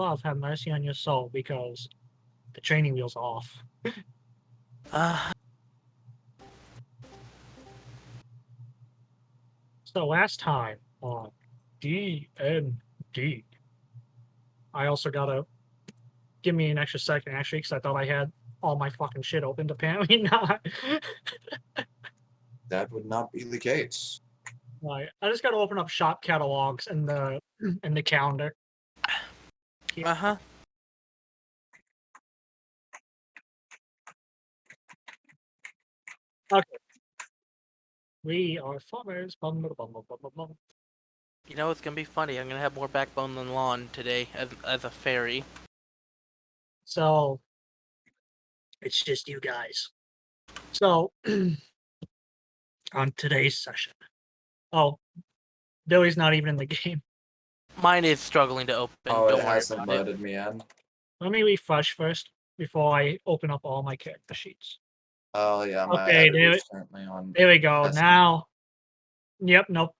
love have mercy on your soul because the training wheel's off. So last time on D&D, I also gotta give me an extra second actually because I thought I had all my fucking shit opened. Apparently not. That would not be the case. Right. I just gotta open up shop catalogs and the calendar. Uh-huh. Okay. We are farmers. Bum, bum, bum, bum, bum, bum. You know, it's gonna be funny. I'm gonna have more backbone than lawn today as a fairy. So it's just you guys. So on today's session. Oh, Billy's not even in the game. Mine is struggling to open. Oh, Don't it worry hasn't about it. loaded me in. Let me refresh first before I open up all my character sheets. Oh yeah, my Okay, editor's currently on. There we go. That's- Now, yep, nope.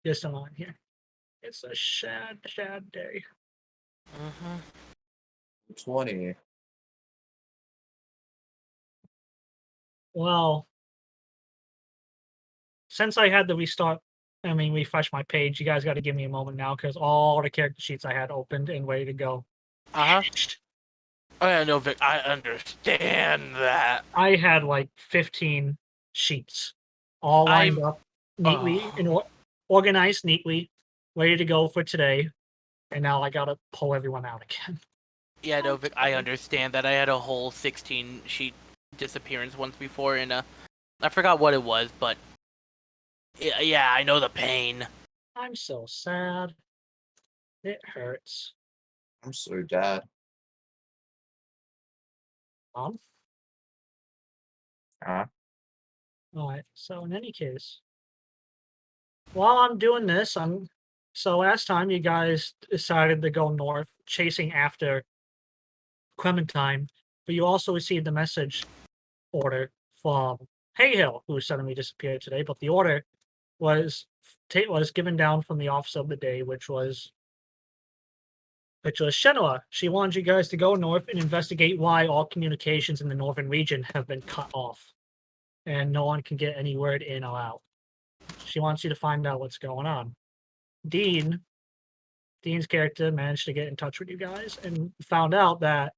There's still on here. It's a sad day. Mm-hmm. 20. Well, since I had to refresh my page, you guys got to give me a moment now because all the character sheets I had opened and ready to go. Uh-huh. Oh yeah, no, Vic, I understand that. I had like 15 sheets, all lined up neatly and organized neatly, ready to go for today. And now I gotta pull everyone out again. Yeah, no, Vic, I understand that. I had a whole 16-sheet disappearance once before, and I forgot what it was, but yeah, I know the pain. I'm so sad. It hurts. I'm so dead. Huh? Alright, so in any case, while I'm doing this, so last time you guys decided to go north, chasing after Clementine, but you also received a message order from Haehil, who suddenly disappeared today, but the order was given down from the officer of the day, which was Shenua. She wanted you guys to go north and investigate why all communications in the northern region have been cut off, and no one can get any word in or out. She wants you to find out what's going on. Dean's character managed to get in touch with you guys and found out that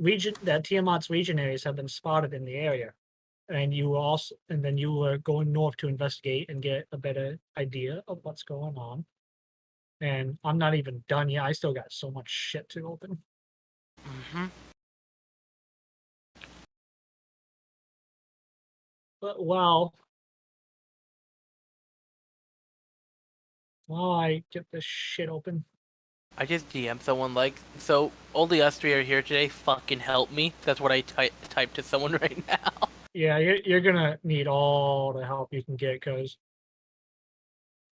Tiamat's legionaries have been spotted in the area. And then you were going north to investigate and get a better idea of what's going on. And I'm not even done yet. I still got so much shit to open. Mm-hmm. But while I get this shit open. I just DM someone like, so only us three are here today, fucking help me. That's what I typed to someone right now. Yeah, you're gonna need all the help you can get because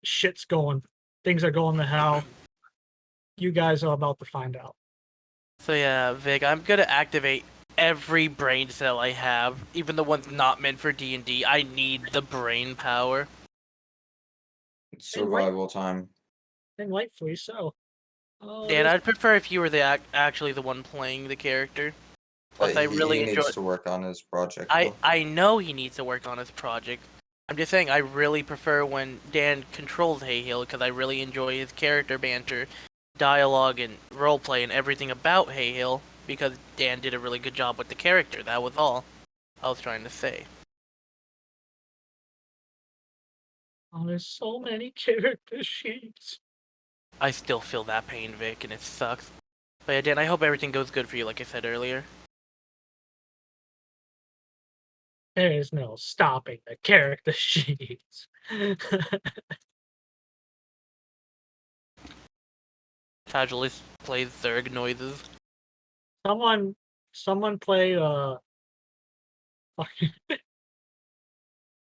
shit's going. Things are going to hell. You guys are about to find out. So yeah, Vic, I'm gonna activate every brain cell I have, even the ones not meant for D&D. I need the brain power. It's survival time. And rightfully so. Dan, I'd prefer if you were actually the one playing the character. Plus, But I really he enjoy. needs to work on his project. I know he needs to work on his project. I'm just saying, I really prefer when Dan controls Haehil because I really enjoy his character banter, dialogue, and roleplay and everything about Haehil because Dan did a really good job with the character. That was all I was trying to say. Oh, there's so many character sheets. I still feel that pain, Vic, and it sucks. But yeah, Dan, I hope everything goes good for you, like I said earlier. There is no stopping the character sheets. Casually plays Zerg noises. Someone play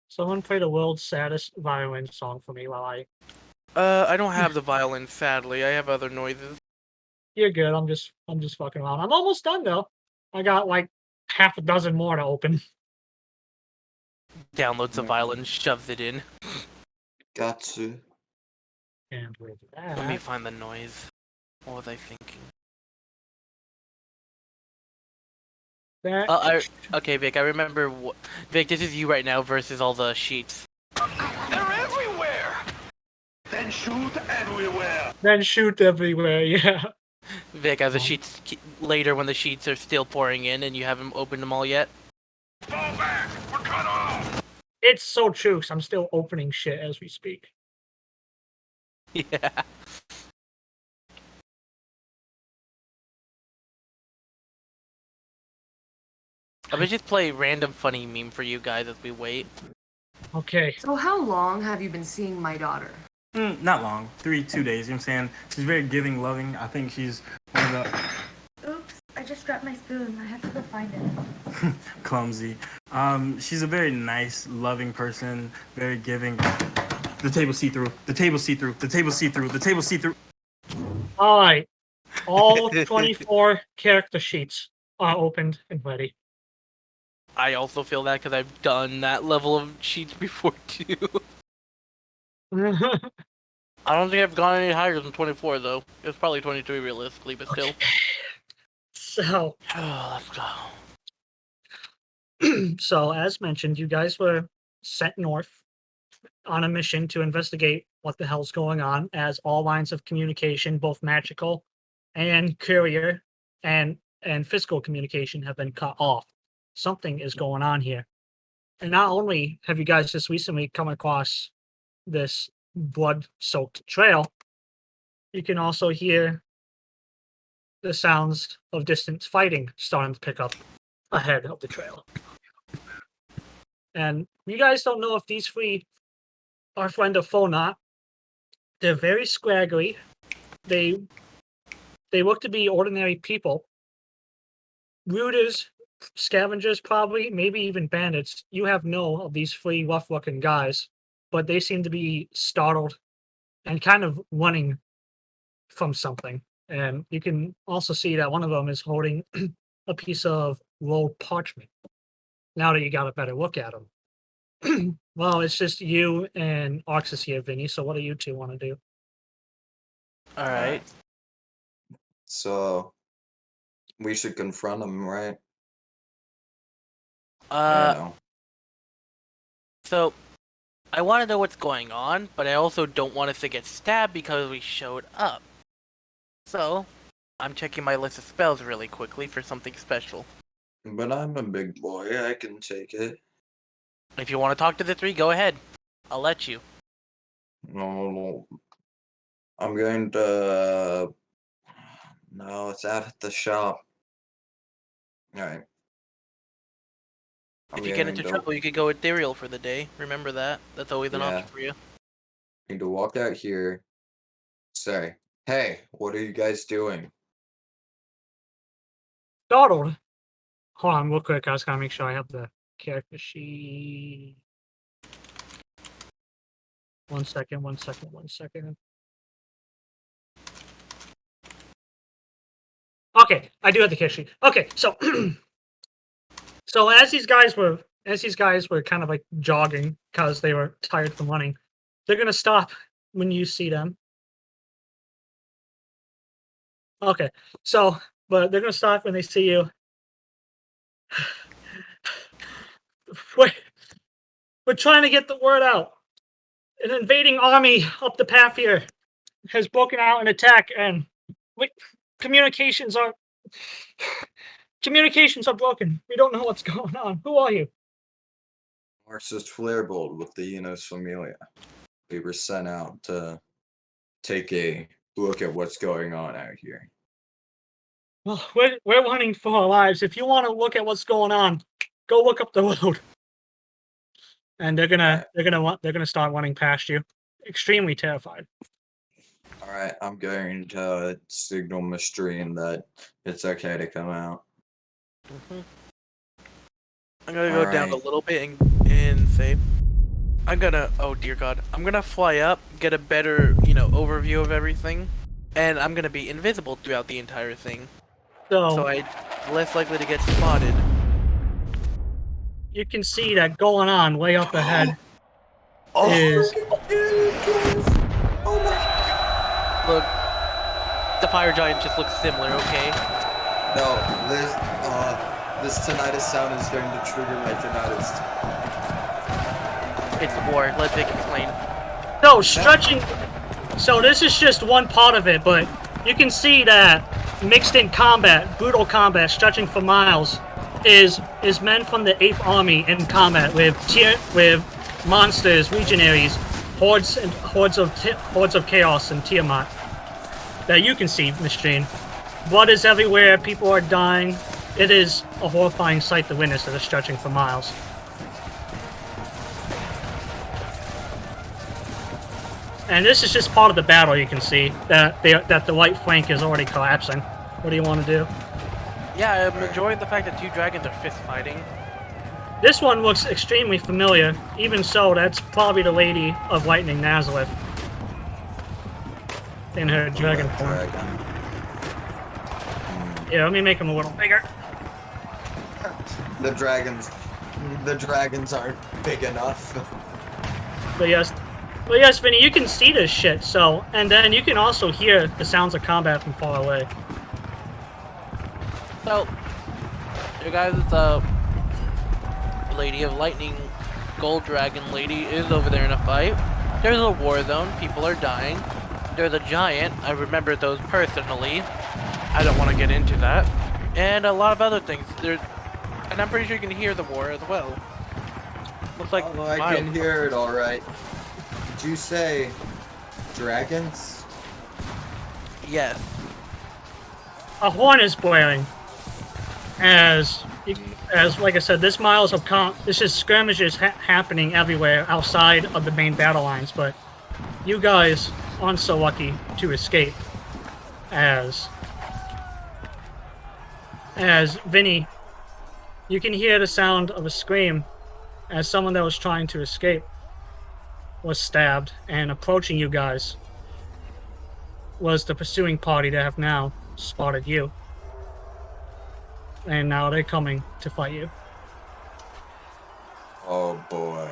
someone play the world's saddest violin song for me while I don't have the violin, sadly. I have other noises. You're good. I'm just fucking around. I'm almost done though. I got like half a dozen more to open. Downloads the violin, shoves it in. Got to. And with that, Let me find the noise. What was I thinking? That Okay, Vic, I remember. Vic, this is you right now versus all the sheets. They're everywhere! Then shoot everywhere! then shoot everywhere. Yeah. Vic, as the sheets later when the sheets are still pouring in and you haven't opened them all yet. Fall back! We're cut off! It's so true. 'Cause I'm still opening shit as we speak. Yeah. I'm gonna just play random funny meme for you guys as we wait. Okay. So how long have you been seeing my daughter? Not long. 2 days, you know what I'm saying? She's very giving, loving. I think she's one of Oops, I just dropped my spoon. I have to go find it. the clumsy. She's a very nice, loving person, very giving. The table see-through. The table see-through. The table see-through. The table see-through. All right. All 24 character sheets are opened and ready. I also feel that because I've done that level of sheets before too. I don't think I've gone any higher than 24 though. It's probably 23 realistically, but still. So, Let's go. so as mentioned, you guys were sent north on a mission to investigate what the hell's going on, as all lines of communication, both magical and courier and physical communication, have been cut off. Something is going on here. And not only have you guys just recently come across this blood-soaked trail, you can also hear the sounds of distant fighting starting to pick up ahead of the trail. And you guys don't know if these three are friend or foe not. They're very scraggly. They look to be ordinary people. Rooters, scavengers probably, maybe even bandits. You have no of these three rough-looking guys, but they seem to be startled and kind of running from something. And you can also see that one of them is holding a piece of rolled parchment. Now that you got a better look at them. Well, it's just you and Arxus here, Vinny, so what do you two want to do? Alright. So we should confront him, right? So I want to know what's going on, but I also don't want us to get stabbed because we showed up. So I'm checking my list of spells really quickly for something special. But I'm a big boy. I can take it. If you want to talk to the three, go ahead. I'll let you. No, I'm going to. No, it's out at the shop. All right. If you get into trouble, you could go ethereal for the day. Remember that. That's always an Yeah. option for you. Need to walk out here. Say, hey, what are you guys doing? Startled. Hold on, real quick. I just gotta make sure I have the character sheet. 1 second, 1 second, 1 second. Okay, I do have the character sheet. Okay, so so as these guys were kind of like jogging because they were tired from running, they're gonna stop when you see them. Okay, so but they're gonna stop when they see you. We're trying to get the word out. An invading army up the path here has broken out an attack, and communications are broken. We don't know what's going on. Who are you? Arxus Flarebolt with the familia. We were sent out to take a look at what's going on out here. Well, we're running for our lives. If you want to look at what's going on, go look up the road. And they're gonna start running past you, extremely terrified. All right, I'm going to signal Mystrine that it's okay to come out. I'm gonna go down a Alright. little bit and say, oh dear God, I'm gonna fly up, get a better, overview of everything, and I'm gonna be invisible throughout the entire thing, so I'm less likely to get spotted. You can see that going on way up ahead Oh, is Look, the fire giant just looks similar, okay? no, this This tinnitus sound is going to trigger my tinnitus. It's the war. Let Vic explain. No, stretching. So this is just one part of it, but you can see that mixed in combat, brutal combat, stretching for miles, is men from the 8th Army in combat with monsters, legionaries, hordes of chaos and Tiamat. That you can see, Mystrine. Blood is everywhere. People are dying. It is a horrifying sight to witness that is stretching for miles. And this is just part of the battle. You can see that the right flank is already collapsing. What do you want to do? Yeah, I'm enjoying the fact that 2 dragons are fist fighting. This one looks extremely familiar. Even so, that's probably the Lady of Lightning, Nazareth, in her dragon form. Yeah, let me make them a little bigger. The dragons aren't big enough. But yes, Vinny, you can see this shit. So, and then you can also hear the sounds of combat from far away. So, you guys, Lady of Lightning, Gold Dragon Lady is over there in a fight. There's a war zone. People are dying. There's a giant. I remember those personally. I don't want to get into that. And a lot of other things. And I'm pretty sure you can hear the war as well. Looks like I can hear it all right. Did you say dragons? Yes. A horn is blaring. As like I said, this is skirmishes happening everywhere outside of the main battle lines, but you guys aren't so lucky to escape. As Vinny, you can hear the sound of a scream as someone that was trying to escape was stabbed, and approaching you guys was the pursuing party that have now spotted you. And now they're coming to fight you. Oh boy.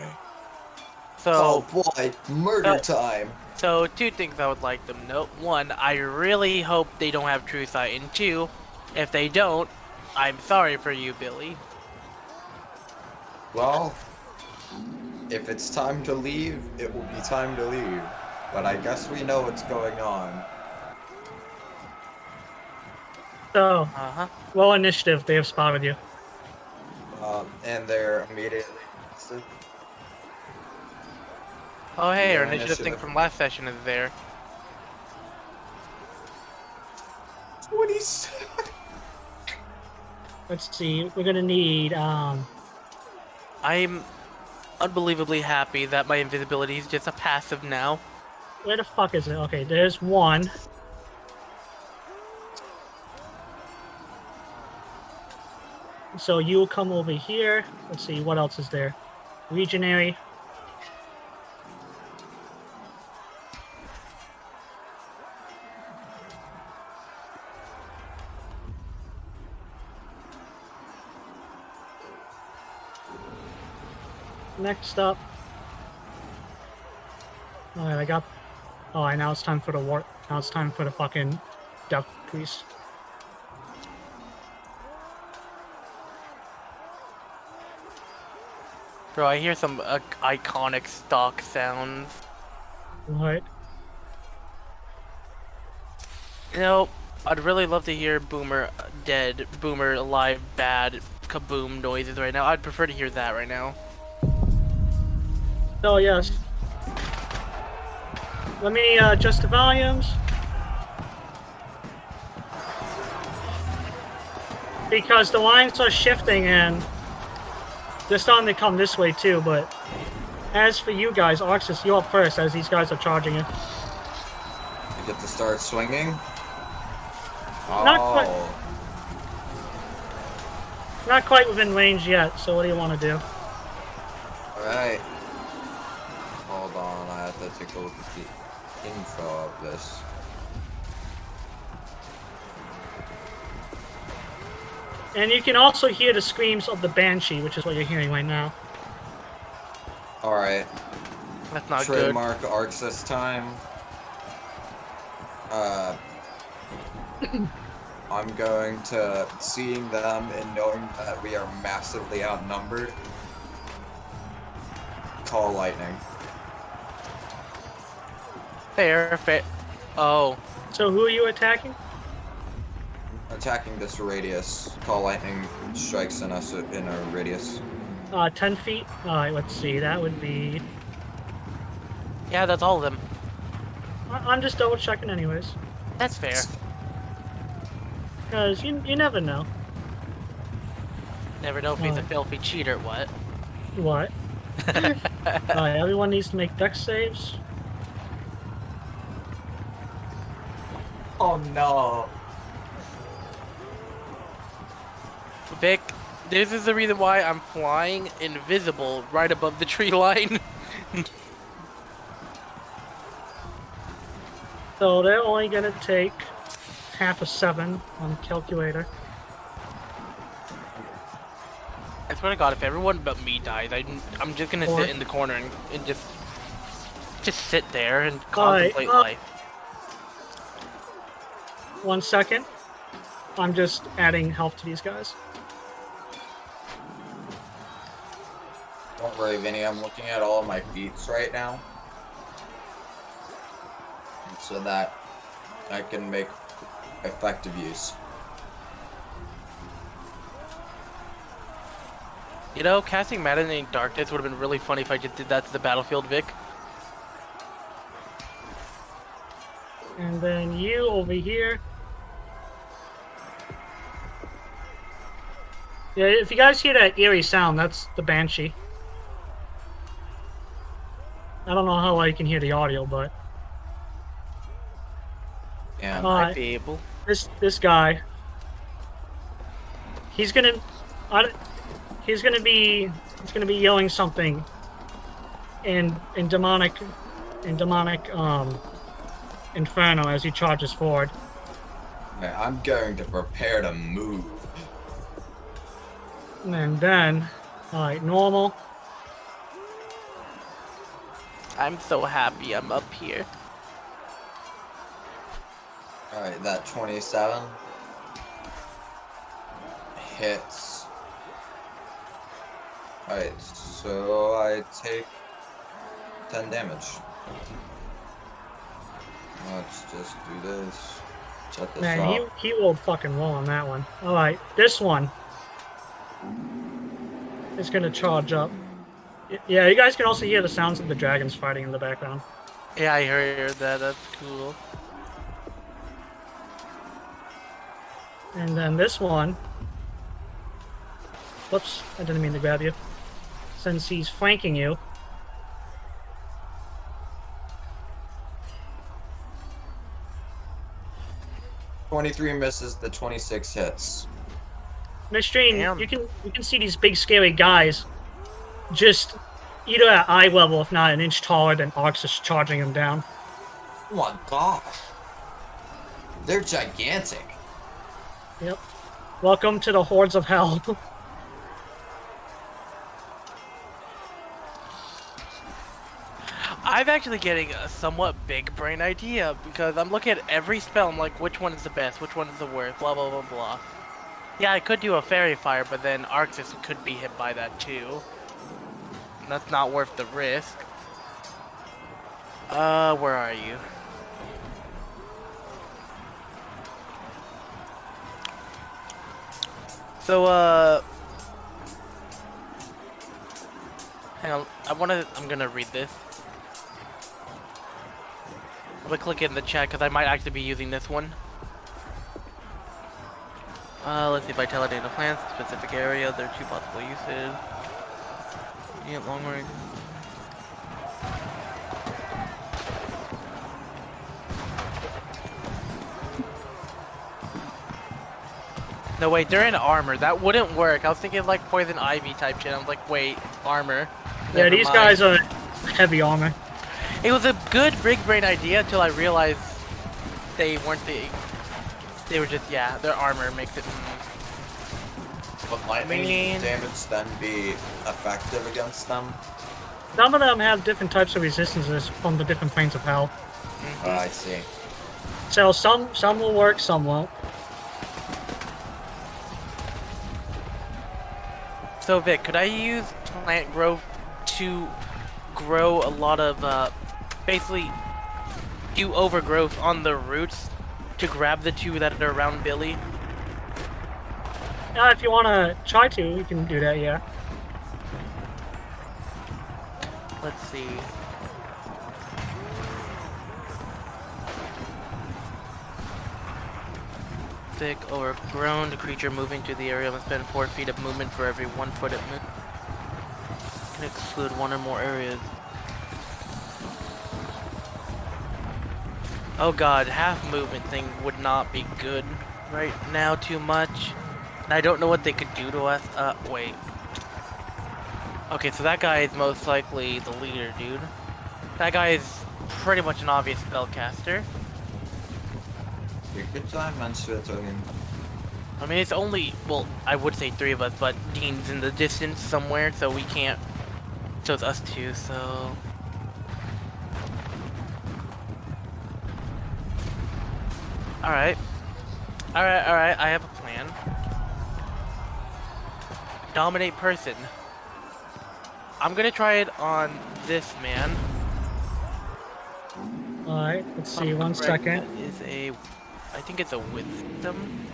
So, oh boy, murder time. So 2 things I would like them to note. 1, I really hope they don't have true sight. And 2, if they don't, I'm sorry for you, Billy. Well, if it's time to leave, it will be time to leave. But I guess we know what's going on. So, roll initiative, they have spotted you. And they're immediately... Oh hey, Yeah, our initiative thing from last session is there. 27. Let's see, we're gonna need, I'm unbelievably happy that my invisibility is just a passive now. where the fuck is it? Okay, there's 1. So you'll come over here. Let's see, what else is there? Legionary. Next up. Alright, I got... Oh, now it's time for the war... Now it's time for the fucking Death Priest. Bro, I hear some iconic stock sounds. What? You know, I'd really love to hear Boomer dead, Boomer alive, bad, kaboom noises right now. I'd prefer to hear that right now. Oh, yes. Let me adjust the volumes. Because the lines are shifting and they're starting to come this way too, but as for you guys, Arxus, you up first as these guys are charging you. You get to start swinging? Not Oh. Not quite within range yet, so what do you want to do? Alright. Hold on, I have to take a look at the info of this. And you can also hear the screams of the Banshee, which is what you're hearing right now. Alright. That's not Trademark Arxus time. I'm going to, seeing them and knowing that we are massively outnumbered, call lightning. Fair. Oh, So who are you attacking? Attacking this radius. Call lightning strikes in us in a radius. 10 feet. Alright, let's see. That would be... yeah, that's all of them. I'm just double checking anyways. That's fair. Because you never know. Never know if he's a filthy cheater. What? What? Alright, everyone needs to make dex saves. Oh no. Vic, this is the reason why I'm flying invisible right above the tree line. So they're only gonna take half a 7 on the calculator. I swear to God, if everyone but me dies, I'm just gonna sit in the corner and just sit there and contemplate life. 1 second. I'm just adding health to these guys. Don't worry, Vinny, I'm looking at all of my feats right now. So that I can make effective use. You know, casting Maddening Darkness would have been really funny if I just did that to the battlefield, Vic. And then you over here. Yeah, if you guys hear that eerie sound, that's the Banshee. I don't know how well you can hear the audio, but Yeah. Might be able. this guy, he's gonna be yelling something in demonic inferno as he charges forward. Okay, I'm going to prepare to move. And then, alright, normal. I'm so happy I'm up here. Alright, that 27 hits. Alright, so I take 10 damage. Let's just do this. Shut this Man, off. he rolled fucking well on that one. Alright, this one is gonna charge up. Yeah, you guys can also hear the sounds of the dragons fighting in the background. Yeah, I heard that. That's cool. And then this one... Whoops, I didn't mean to grab you. Since he's flanking you... $23 misses, the 26 hits. Mystrine, Damn. you can see these big scary guys just either at eye level, if not an inch taller than Arxus charging him down. Oh my gosh. They're gigantic. Yep. Welcome to the hordes of hell. I'm actually getting a somewhat big brain idea because I'm looking at every spell. I'm like, which one is the best? Which one is the worst? Blah, blah, blah, blah. Yeah, I could do a fairy fire, but then Arxus could be hit by that too. And that's not worth the risk. Where are you? So, hang on, I'm gonna read this. I'm gonna click it in the chat because I might actually be using this one. Let's see, vitality in the plants, specific area, there are 2 possible uses. Yeah, long range. No, wait, they're in armor. That wouldn't work. I was thinking like poison ivy type shit. I was like, wait, armor. Yeah, Never these mind. guys are heavy armor. It was a good big brain idea until I realized they weren't they were just, yeah, their armor makes it. Would lightning mean- damage then be effective against them? Some of them have different types of resistances from the different planes of hell. Oh, I see. So some will work, some won't. So Vic, could I use plant growth to grow a lot of, basically do overgrowth on the roots to grab the two that are around Billy? If you want to try to, you can do that, yeah. Let's see. Thick, overgrown, the creature moving to the area must spend 4 feet of movement for every 1 foot it moves. Can exclude 1 or more areas. Oh god, half movement thing would not be good right now too much. And I don't know what they could do to us. Wait. Okay, so that guy is most likely the leader, dude. That guy is pretty much an obvious spellcaster. You could try menstruating. I mean, it's only, well, I would say 3 of us, but Dean's in the distance somewhere, so we can't. So it's us 2, so. Alright. Alright, I have a plan. Dominate person. I'm gonna try it on this man. Alright, let's see, 1 second. That is a, I think it's a wisdom.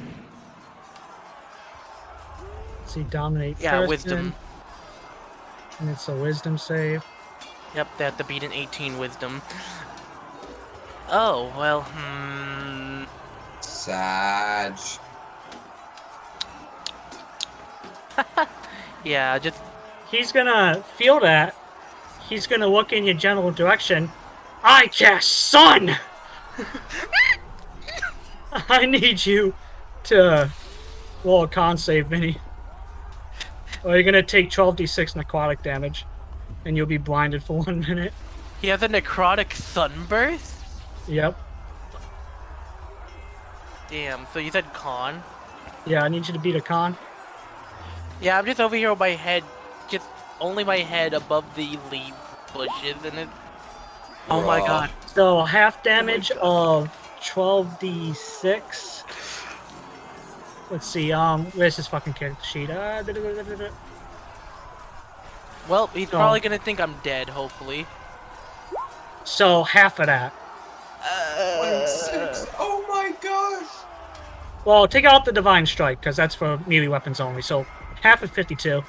Let's see, dominate Yeah, person, wisdom. and it's a wisdom save. Yep, they have to beat an 18 wisdom. Oh, well, Sag. yeah, just, He's gonna feel that. He's gonna look in your general direction. I cast Sun! I need you to roll a con save, Vinny. Or you're gonna take 12d6 necrotic damage, and you'll be blinded for 1 minute. he has a necrotic sunburst? Yep. Damn, so you said con? Yeah, I need you to beat a con. Yeah, I'm just over here with my head, just only my head above the leaf bushes, and it... Oh my Raw. god. So half damage of 12d6. Let's see, where's his fucking character sheet? Well, he's Oh. probably gonna think I'm dead, hopefully. So half of that. 26. Oh my gosh. Well, take out the Divine Strike, because that's for melee weapons only. So half of 52.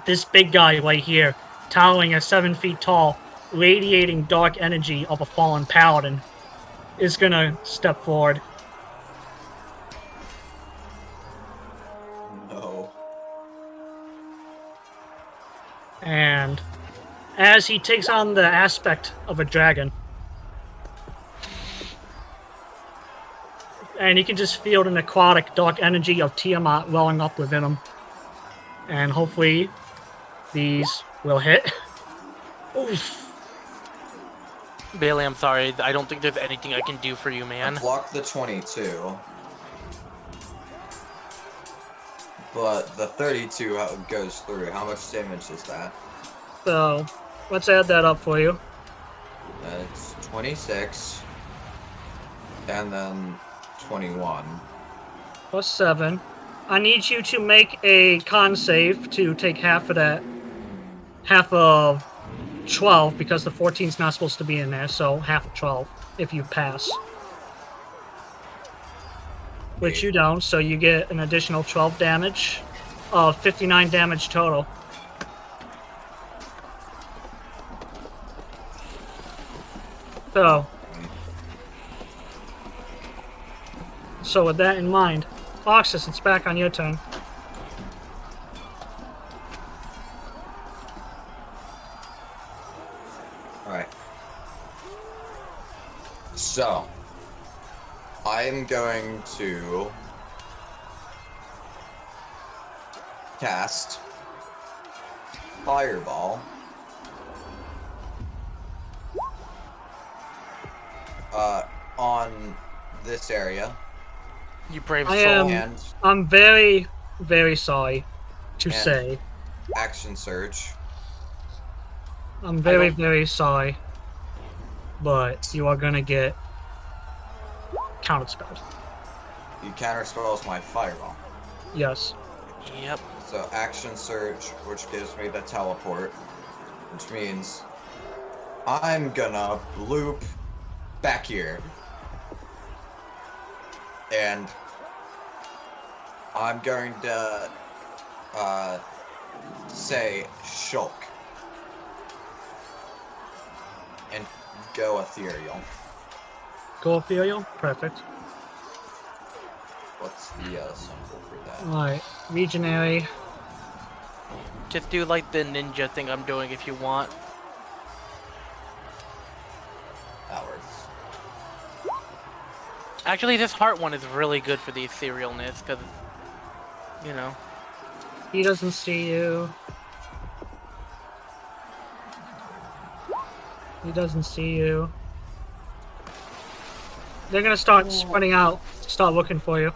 This big guy right here, towering at 7 feet tall, radiating dark energy of a fallen paladin, is gonna step forward. No. And as he takes on the aspect of a dragon, and you can just feel the necrotic dark energy of Tiamat welling up within him. And hopefully these will hit. Oof. Bailey, I'm sorry. I don't think there's anything I can do for you, man. Block the 22. But the 32 goes through. How much damage is that? So let's add that up for you. It's 26. And then 21. Plus 7. I need you to make a con save to take half of that. Half of 12, because the 14's not supposed to be in there, so half of 12 if you pass. Which you don't, so you get an additional 12 damage of 59 damage total. So with that in mind, Arxus, it's back on your turn. Alright. So, I'm going to cast Fireball on this area. You brave I soul. am- And I'm very, very sorry to And- say. Action Surge. I'm very, don't- very sorry. But you are gonna get counterspelled. He counterspells my fireball. Yes. Yep. So action surge, which gives me the teleport, which means I'm gonna loop back here. And I'm going to say shulk. And go ethereal. Go ethereal? Perfect. What's the symbol for that? Alright. Legionary. Just do like the ninja thing I'm doing if you want. That works. Actually, this heart one is really good for the etherealness, because, you know. He doesn't see you. He doesn't see you. They're gonna start spreading out, start looking for you.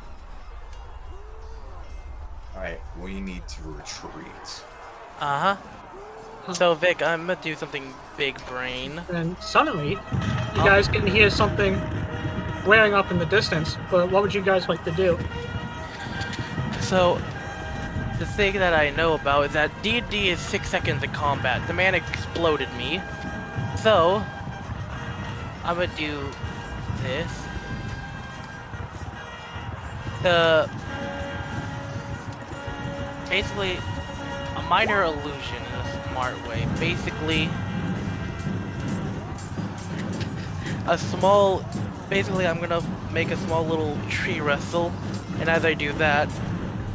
Alright, we need to retreat. Uh-huh. So, Vic, I'm gonna do something big brain. And suddenly, you guys can hear something blaring up in the distance, but what would you guys like to do? So, the thing that I know about is that D&D is 6 seconds of combat. The man exploded me. So, I'm gonna do this. Basically, a minor illusion in a smart way. Basically, I'm gonna make a small little tree wrestle, and as I do that,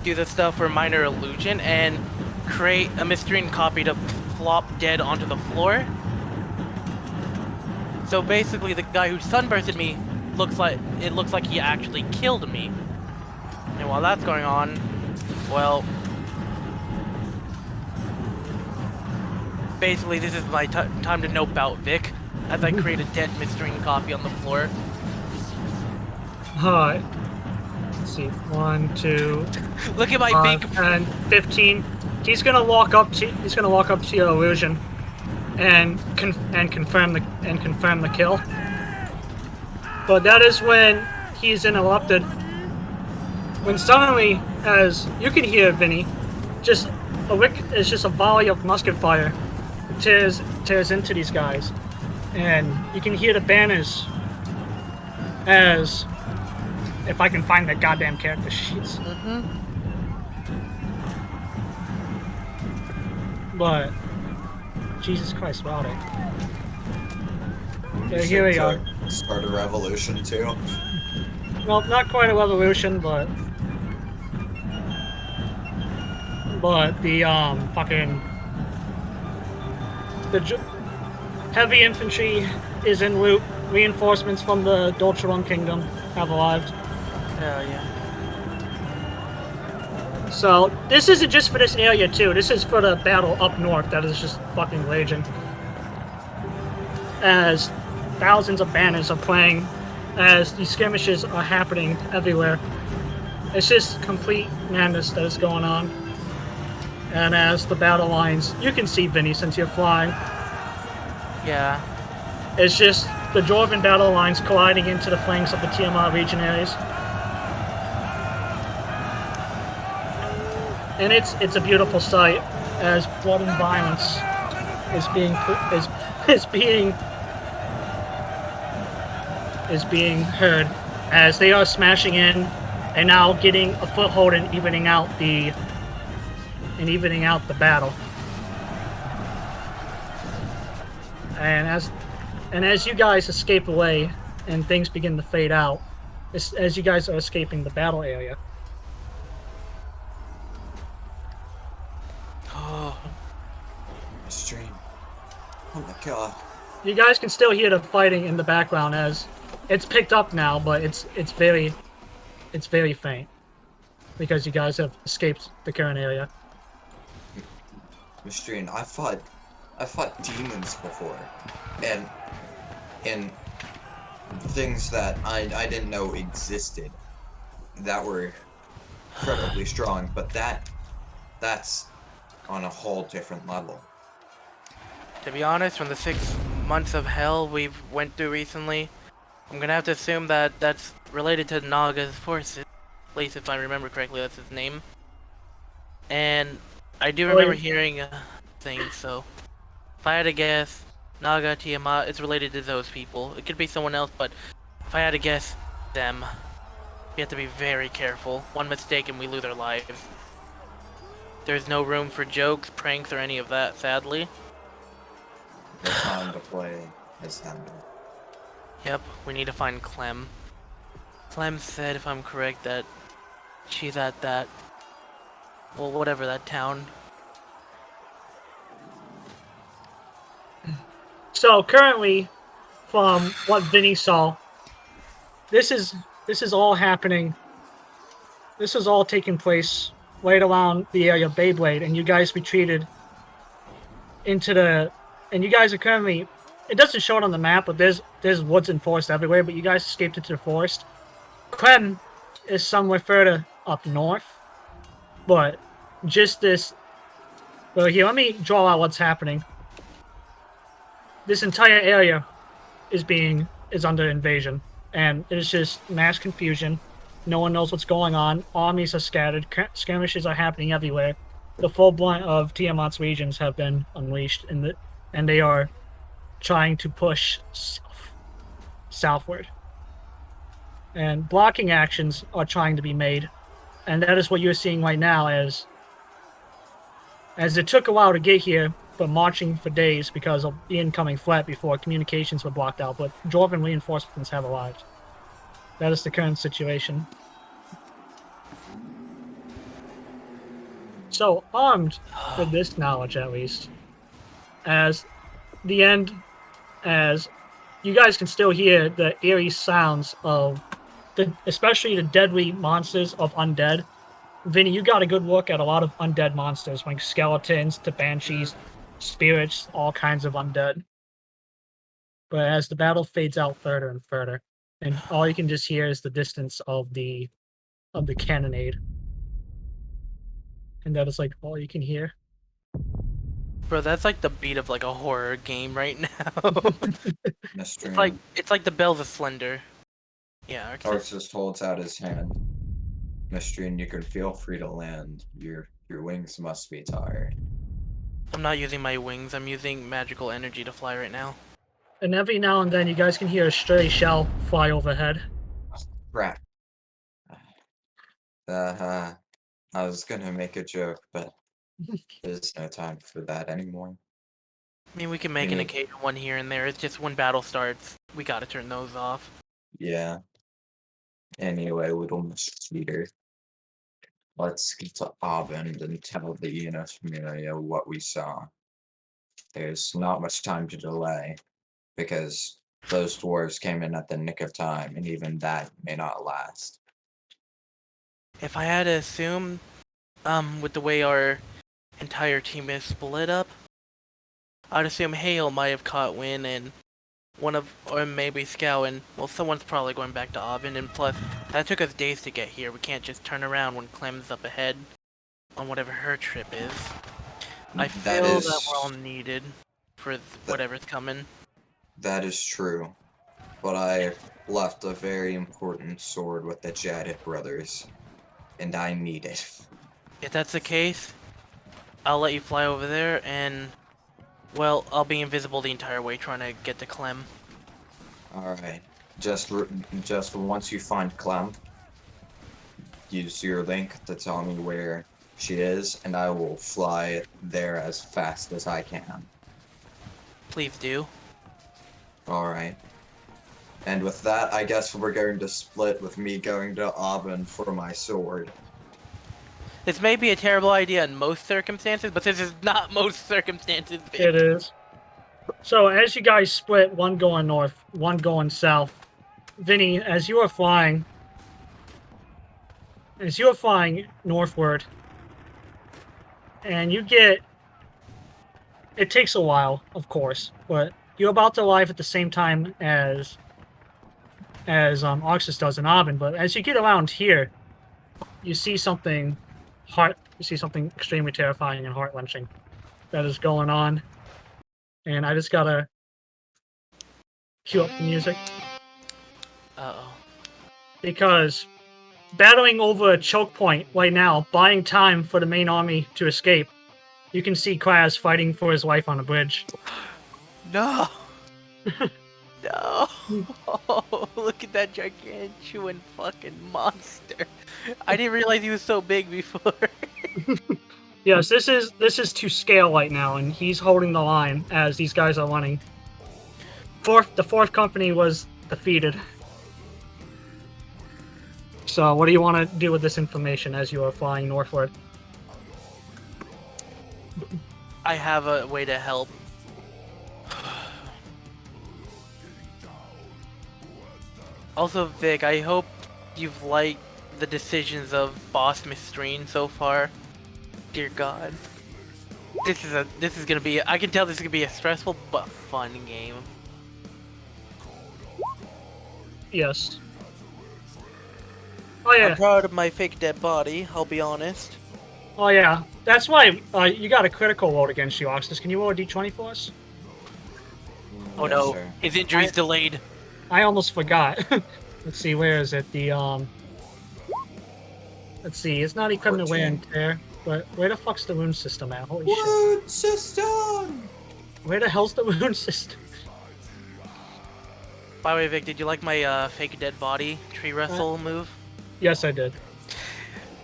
do the stuff for minor illusion and create a Mystrine copy to plop dead onto the floor. So basically, the guy who sunbursted me looks like he actually killed me. And while that's going on, well, basically this is my time to nope out Vic, as I create a dead Mystrine copy on the floor. Alright. Let's see. 1, 2, Look at my 5, big 10, 15. He's gonna walk up to your illusion and confirm the kill. But that is when he's interrupted. When suddenly, as you can hear, Vinny, just a volley of musket fire tears into these guys, and you can hear the banners as if I can find the goddamn character sheets. But Jesus Christ, wow! Yeah, here we are. Start a revolution too. Well, not quite a revolution, but the heavy infantry is en route. Reinforcements from the Dolcherun Kingdom have arrived. Hell yeah. So this isn't just for this area too. This is for the battle up north that is just fucking raging. As thousands of banners are playing, as these skirmishes are happening everywhere. It's just complete madness that is going on. And as the battle lines, you can see Vinny since you're flying. Yeah. It's just the Dwarven battle lines colliding into the flanks of the Tiamat legionaries. And it's a beautiful sight as blood and violence is being heard as they are smashing in and now getting a foothold and evening out the battle. And as you guys escape away and things begin to fade out, as you guys are escaping the battle area. Stream. Oh my god. You guys can still hear the fighting in the background as it's picked up now, but it's very faint because you guys have escaped the current area. Mystrine, I fought demons before, and things that I didn't know existed that were incredibly strong, but that's on a whole different level. To be honest, from the 6 months of hell we've went through recently, I'm gonna have to assume that that's related to Naga's forces. At least if I remember correctly, that's his name. And I do remember hearing things, so if I had to guess, Naga, Tiamat, it's related to those people. It could be someone else, but if I had to guess, them. We have to be very careful. One mistake and we lose our lives. There's no room for jokes, pranks, or any of that, sadly. The time to play has ended. Yep, we need to find Clem. Clem said, if I'm correct, that she's at that, well, whatever that town. So currently, from what Vinny saw, this is all happening. This is all taking place right around the area of Beyblade, and you guys retreated into the. And you guys are currently. It doesn't show it on the map, but there's woods and forest everywhere. But you guys escaped into the forest. Clem is somewhere further up north, but just this. Well, here, let me draw out what's happening. This entire area is under invasion, and it is just mass confusion. No one knows what's going on. Armies are scattered. Skirmishes are happening everywhere. The full brunt of Tiamat's regions have been unleashed, and they are trying to push southward. And blocking actions are trying to be made, and that is what you're seeing right now. As it took a while to get here, but marching for days because of the incoming threat before communications were blocked out, but Dwarven reinforcements have arrived. That is the current situation. So, armed with this knowledge at least, as you guys can still hear the eerie sounds of, especially the deadly monsters of undead. Vinny, you got a good look at a lot of undead monsters, like skeletons to banshees, spirits, all kinds of undead. But as the battle fades out further and further, and all you can just hear is the distance of the cannonade. And that is like all you can hear. Bro, that's like the beat of like a horror game right now. Mystrine. It's like the Bells of Slender. Yeah, Arxus holds out his hand. Mystrine, you can feel free to land. Your wings must be tired. I'm not using my wings, I'm using magical energy to fly right now. And every now and then you guys can hear a stray shell fly overhead. Crap. I was gonna make a joke, but there's no time for that anymore. I mean, we can make an occasional one here and there. It's just when battle starts, we gotta turn those off. Yeah. Anyway, little mosquito. Let's get to Abend and tell the familia what we saw. There's not much time to delay, because those dwarves came in at the nick of time, and even that may not last. If I had to assume, with the way our entire team is split up, I'd assume Haehil might have caught wind and or maybe Scout, and well, someone's probably going back to Abend, and plus, that took us days to get here. We can't just turn around when Clem's up ahead on whatever her trip is. I feel that we're all needed for whatever's coming. That is true, but I left a very important sword with the Jadid brothers, and I need it. If that's the case, I'll let you fly over there, and well, I'll be invisible the entire way trying to get to Clem. Alright, just once you find Clem, use your link to tell me where she is, and I will fly there as fast as I can. Please do. Alright. And with that, I guess we're going to split with me going to Abend for my sword. This may be a terrible idea in most circumstances, but this is not most circumstances, bitch. It is. So as you guys split, one going north, one going south, Vinny, as you are flying northward, and you get, it takes a while, of course, but you're about to arrive at the same time as Arxus does in Abend, but as you get around here, you see something extremely terrifying and heart-wrenching that is going on. And I just gotta cue up the music. Uh-oh. Because battling over a choke point right now, buying time for the main army to escape, you can see Kraz fighting for his life on the bridge. No! No! Oh, look at that gargantuan fucking monster. I didn't realize he was so big before. Yes, this is to scale right now, and he's holding the line as these guys are running. The fourth company was defeated. So, what do you want to do with this information as you are flying northward? I have a way to help. Also, Vic, I hope you've liked the decisions of Boss Mystrine so far. Dear God. This is gonna be, I can tell this is gonna be a stressful but fun game. Yes. Oh yeah. I'm proud of my fake dead body, I'll be honest. Oh yeah. That's why you got a critical roll against you, Arxus. Can you roll a d20 for us? Oh Yes, no, sir. his injury's delayed. I almost forgot. Let's see, where is it? The Let's see, it's not equipped to wear and tear, but where the fuck's the wound system at? Holy shit. Wound system! Where the hell's the wound system? By the way, Vic, did you like my fake dead body tree wrestle move? Yes, I did.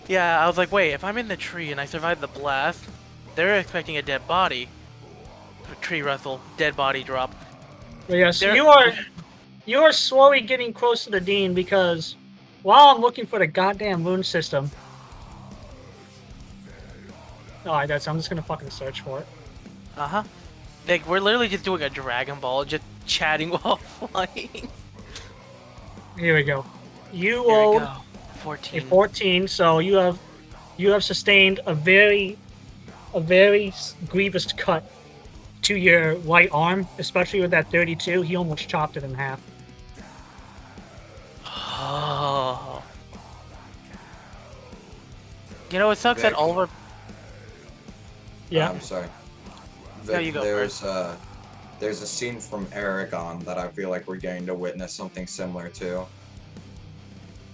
Yeah, I was like, wait, if I'm in the tree and I survive the blast, they're expecting a dead body. Tree wrestle, dead body drop. But yes, There- you are slowly getting close to the Dean because while I'm looking for the goddamn wound system. Alright, I'm just gonna fucking search for it. Uh-huh. Like, we're literally just doing a Dragon Ball, just chatting while flying. Here we go. You Here we rolled go. a 14. 14, so you have sustained a very grievous cut to your right arm, especially with that 32. He almost chopped it in half. Oh. You know, it sucks that Vic. all of our... Yeah. I'm sorry. No, you go There's a scene from Aragon that I feel like we're getting to witness something similar to.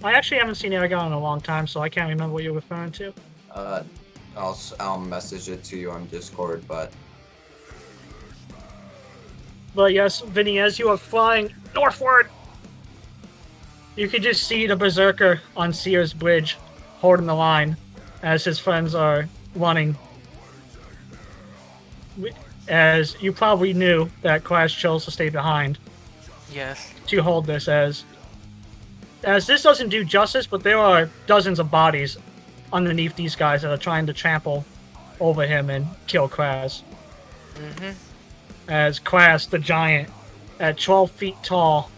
I actually haven't seen Aragon in a long time, so I can't remember what you're referring to. I'll message it to you on Discord, but But yes, Vinny, as you are flying northward, you can just see the Berserker on Seer's bridge holding the line as his friends are running. As you probably knew that Kraz chose to stay behind Yes. to hold this as this doesn't do justice, but there are dozens of bodies underneath these guys that are trying to trample over him and kill Kraz. Mm-hmm. As Kraz, the giant, at 12 feet tall,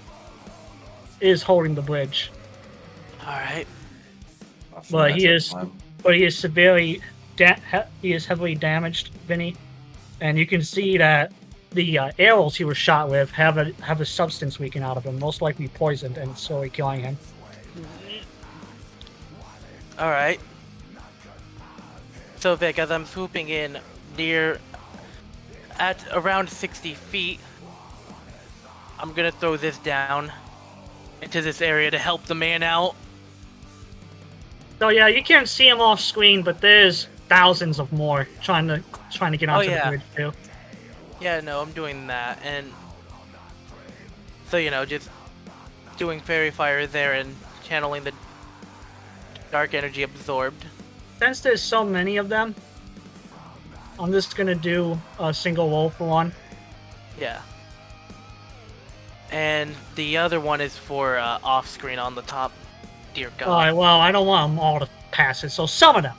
is holding the bridge. Alright. But he is severely, he is heavily damaged, Vinny, and you can see that the arrows he was shot with have a substance leaking out of him, most likely poisoned, and slowly killing him. Alright. So, Vic, as I'm swooping in at around 60 feet, I'm gonna throw this down into this area to help the man out. So yeah, you can't see him off screen, but there's thousands of more trying to get onto yeah. the bridge too. Yeah, no, I'm doing that, and so, you know, just doing fairy fire there and channeling the dark energy absorbed. Since there's so many of them, I'm just gonna do a single roll for one. Yeah. And the other one is for off screen on the top. Dear God. Alright, well, I don't want them all to pass it, so some of them.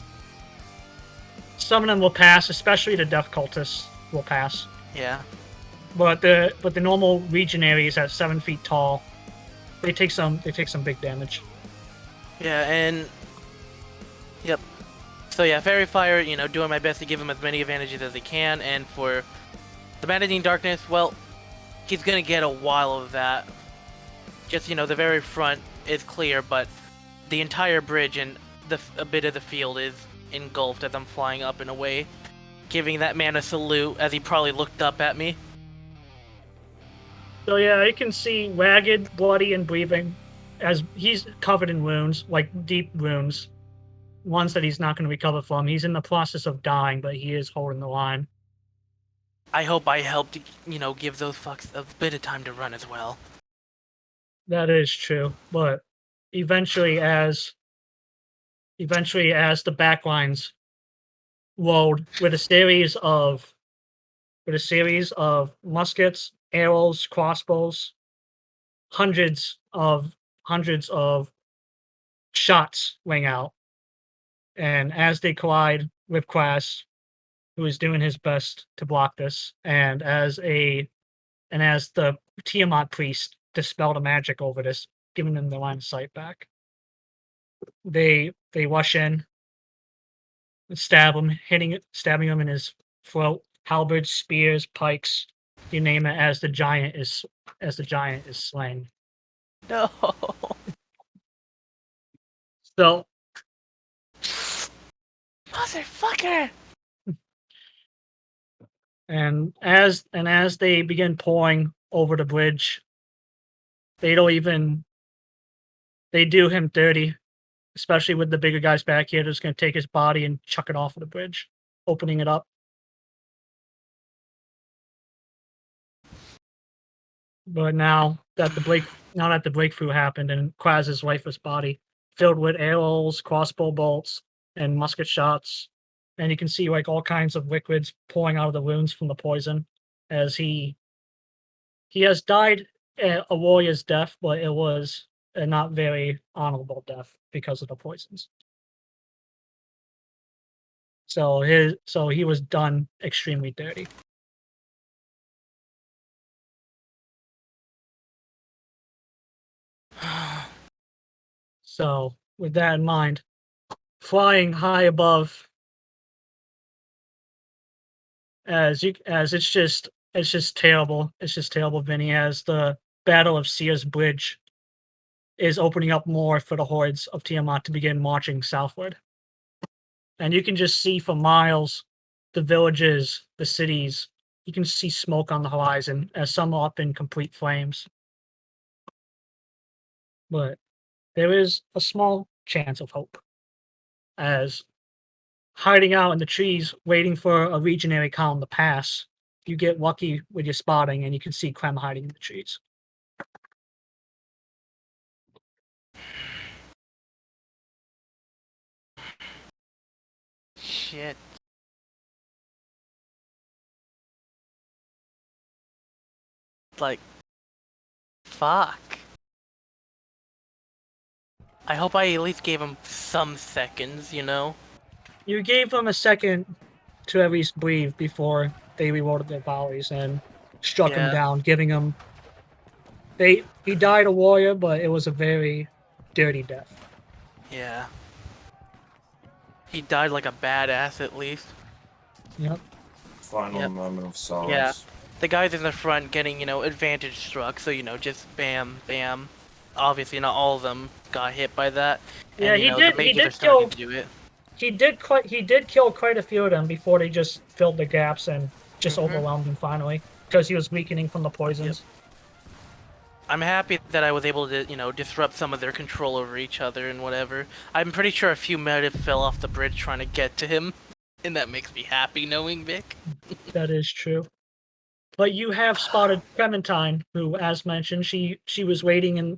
Some of them will pass, especially the Death Cultists will pass. Yeah. But the normal legionaries at 7 feet tall, they take some big damage. Yeah, and yep. So yeah, fairy fire, you know, doing my best to give him as many advantages as I can, and for the Paladin Darkness, well, he's gonna get a while of that. Just, you know, the very front is clear, but the entire bridge and a bit of the field is engulfed as I'm flying up and away, giving that man a salute as he probably looked up at me. So yeah, you can see ragged, bloody, and breathing as he's covered in wounds, like deep wounds, ones that he's not going to recover from. He's in the process of dying, but he is holding the line. I hope I helped, give those fucks a bit of time to run as well. That is true, but eventually as the backlines load with a series of muskets, arrows, crossbows, hundreds of shots ring out, and as they collide with Kraz, who is doing his best to block this, and as the Tiamat priest dispel the magic over this, giving them the line of sight back, they rush in, stabbing him in his throat, halberds, spears, pikes, you name it, as the giant is slain. No. So, Motherfucker. and as they begin pouring over the bridge, they do him dirty, especially with the bigger guys back here. They're just going to take his body and chuck it off of the bridge, opening it up. But now that the breakthrough happened and Kraz's lifeless body filled with arrows, crossbow bolts, and musket shots, and you can see like all kinds of liquids pouring out of the wounds from the poison, as he has died a warrior's death, but it was a not very honorable death because of the poisons. So he was done extremely dirty. So with that in mind, flying high above, as it's just terrible. It's just terrible, Vinny, as the Battle of Seer's Bridge is opening up more for the hordes of Tiamat to begin marching southward. And you can just see for miles the villages, the cities. You can see smoke on the horizon as some are up in complete flames. But there is a small chance of hope, as hiding out in the trees, waiting for a legionary column to pass, you get lucky with your spotting, and you can see Clem hiding in the trees. Shit. Like, fuck. I hope I at least gave him some seconds, You gave them a second to at least breathe before they reloaded their volleys and struck him Yeah. down, giving him... He died a warrior, but it was a very dirty death. Yeah. He died like a badass, at least. Yep. Final Yep. moment of solace. Yeah. The guys in the front getting, advantage struck, so, just bam, bam. Obviously, not all of them got hit by that. Yeah, And, he the did mages are kill... starting to do it. He did kill quite a few of them before they just filled the gaps and just overwhelmed him finally, because he was weakening from the poisons. Yep. I'm happy that I was able to, disrupt some of their control over each other and whatever. I'm pretty sure a few might have fell off the bridge trying to get to him, and that makes me happy knowing Vic. That is true. But you have spotted Clementine, who, as mentioned, she's waiting in the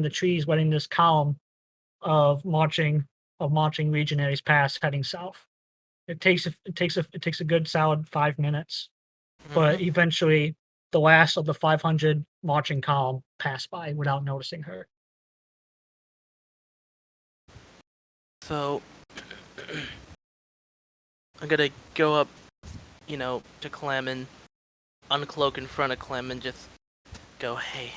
trees, waiting this column of marching legionaries past, heading south. It takes a good solid 5 minutes, but eventually the last of the 500 marching column pass by without noticing her. So I'm gonna go up, to Clem and uncloak in front of Clem and just go, hey.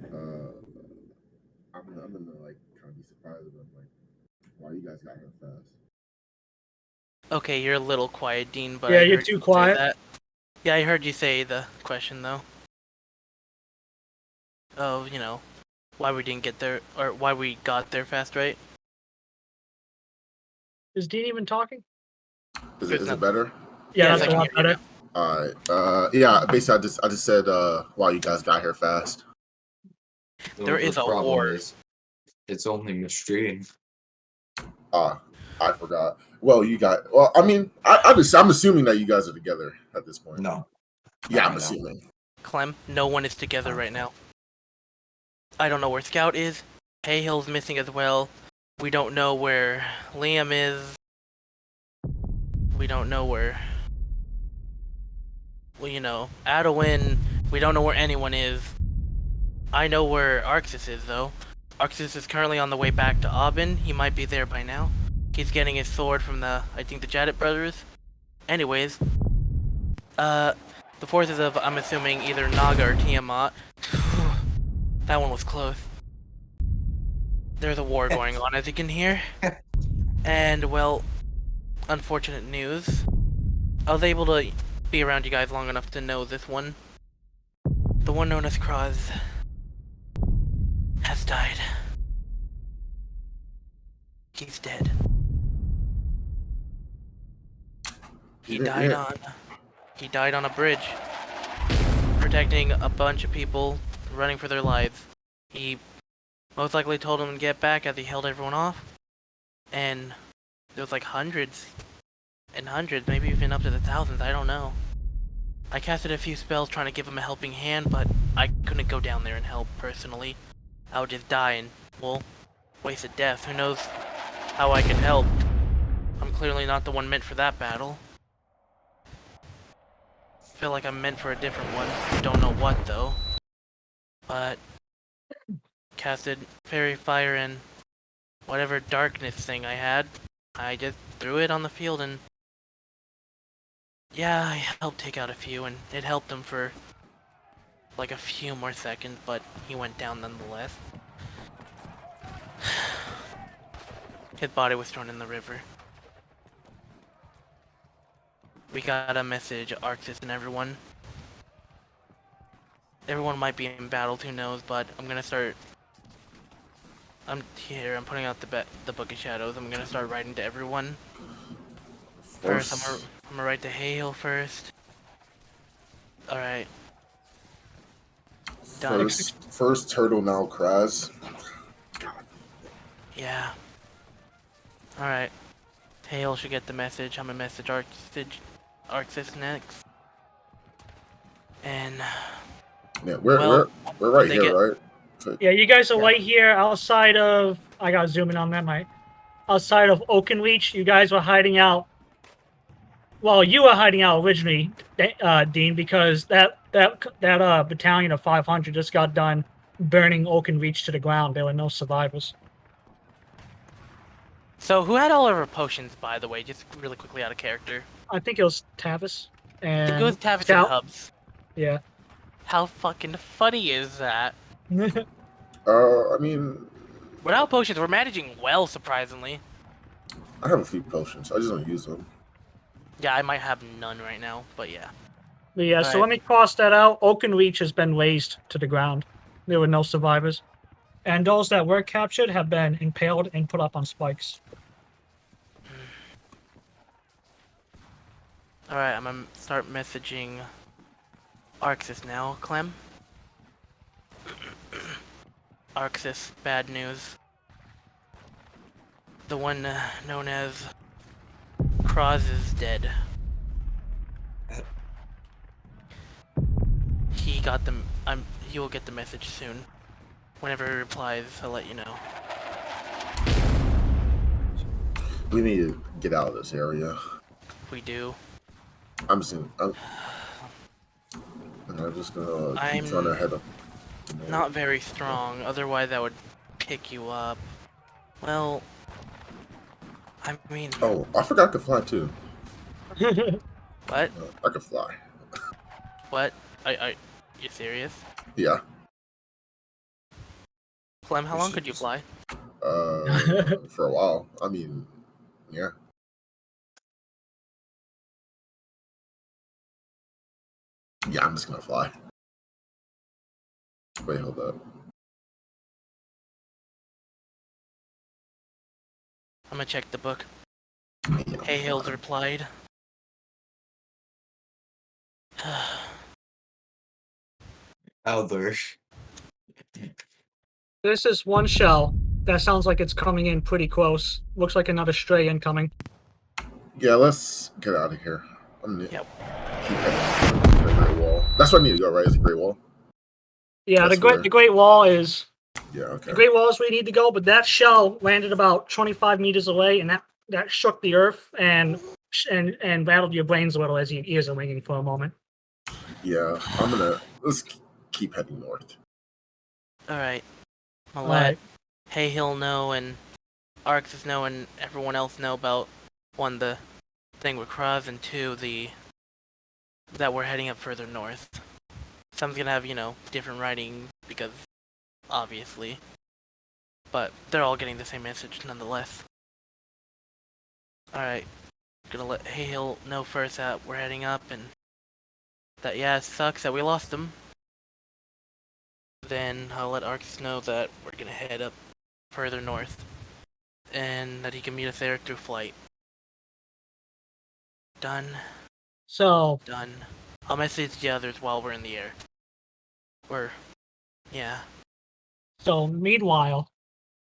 I'm gonna kind of be surprised with them, why you guys got here fast. Okay, you're a little quiet, Dean, but Yeah, I you're heard too you say quiet. that. Yeah, I heard you say the question though. Oh, why we didn't get there, or why we got there fast, right? Is Dean even talking? Is it better? Yeah, Yes, that's I a can lot hear you better. All right. Yeah. Basically, I just said, wow, you guys got here fast. There is The a problem war. is, it's only Mystrine. I forgot. Well, you got. Well, I mean, I'm assuming that you guys are together at this point. No. Yeah, No, I'm no. assuming. Clem, no one is together right now. I don't know where Scout is. Haehil's missing as well. We don't know where Liam is. We don't know where... Well, you know, Adowin, we don't know where anyone is. I know where Arxus is, though. Arxus is currently on the way back to Abend. He might be there by now. He's getting his sword from I think the Jadit brothers. Anyways, the forces of, I'm assuming, either Naga or Tiamat. That one was close. There's a war going on, as you can hear. And, well, unfortunate news. I was able to be around you guys long enough to know this one. The one known as Kraz has died. He's dead. He died on a bridge, protecting a bunch of people running for their lives. He most likely told them to get back as he held everyone off, and there was like hundreds and hundreds, maybe even up to the thousands, I don't know. I casted a few spells trying to give him a helping hand, but I couldn't go down there and help personally. I would just die and, well, wasted death. Who knows how I could help? I'm clearly not the one meant for that battle. Feel like I'm meant for a different one. Don't know what though. But casted fairy fire and whatever darkness thing I had. I just threw it on the field and yeah, I helped take out a few and it helped him for like a few more seconds, but he went down nonetheless. His body was thrown in the river. We got a message, Arxus and everyone. Everyone might be in battles, who knows, but I'm gonna start... I'm here, I'm putting out the Book of Shadows. I'm gonna start writing to everyone. First, I'm gonna write to Haehil first. Alright. Done. First turtle, now Kraz. Yeah. Alright. Haehil should get the message. I'm gonna message Arxus next. And... Yeah, well, we're right they here, right? Yeah, you guys are right here outside of... I gotta zoom in on that, Mike. Outside of Oakenreach, you guys were hiding out. Well, you were hiding out originally, Dean, because that battalion of 500 just got done burning Oakenreach to the ground. There were no survivors. So, who had all of our potions, by the way? Just really quickly out of character. I think it was Tavis. I And think it was Tavis and Scout. Hubs. Yeah. How fucking funny is that? I mean, Without potions, we're managing well, surprisingly. I have a few potions. I just don't use them. Yeah, I might have none right now, but yeah. But yeah, so Alright. let me cross that out. Oakenreach has been razed to the ground. There were no survivors. And those that were captured have been impaled and put up on spikes. Alright, I'm gonna start messaging Arxus now, Clem. Arxus, bad news. The one known as Kraz is dead. He got them. He will get the message soon. Whenever he replies, I'll let you know. We need to get out of this area. We do. I'm just gonna keep trying to head up. Not very strong, otherwise I would pick you up. Well, I mean... Oh, I forgot I could fly too. What? I could fly. What? You serious? Yeah. Clem, how long could you fly? For a while. I mean, yeah. Yeah, I'm just gonna fly. Wait, hold up. I'm gonna check the book. Yeah, Haehil's replied. Elder. This is one shell that sounds like it's coming in pretty close. Looks like another stray incoming. Yeah, let's get out of here. I'm gonna Yep. keep heading to the Great Wall. That's what I need to go, right? Is the Great Wall? Yeah, That's the Great Wall is Yeah, okay. the Great Wall is where you need to go, but that shell landed about 25 meters away, and that shook the earth and rattled your brains a little as your ears are ringing for a moment. Yeah, let's keep heading north. All right. I'll All let right. Haehil know and Arxus know and everyone else know about one, the thing with Kraz, and two, that we're heading up further north. Some's gonna have, different writing because obviously, but they're all getting the same message nonetheless. All right. Gonna let Haehil know first that we're heading up and that it sucks that we lost them. Then I'll let Arxus know that we're gonna head up further north and that he can meet us there through flight. Done. So, Done. I'll message the others while we're in the air. meanwhile,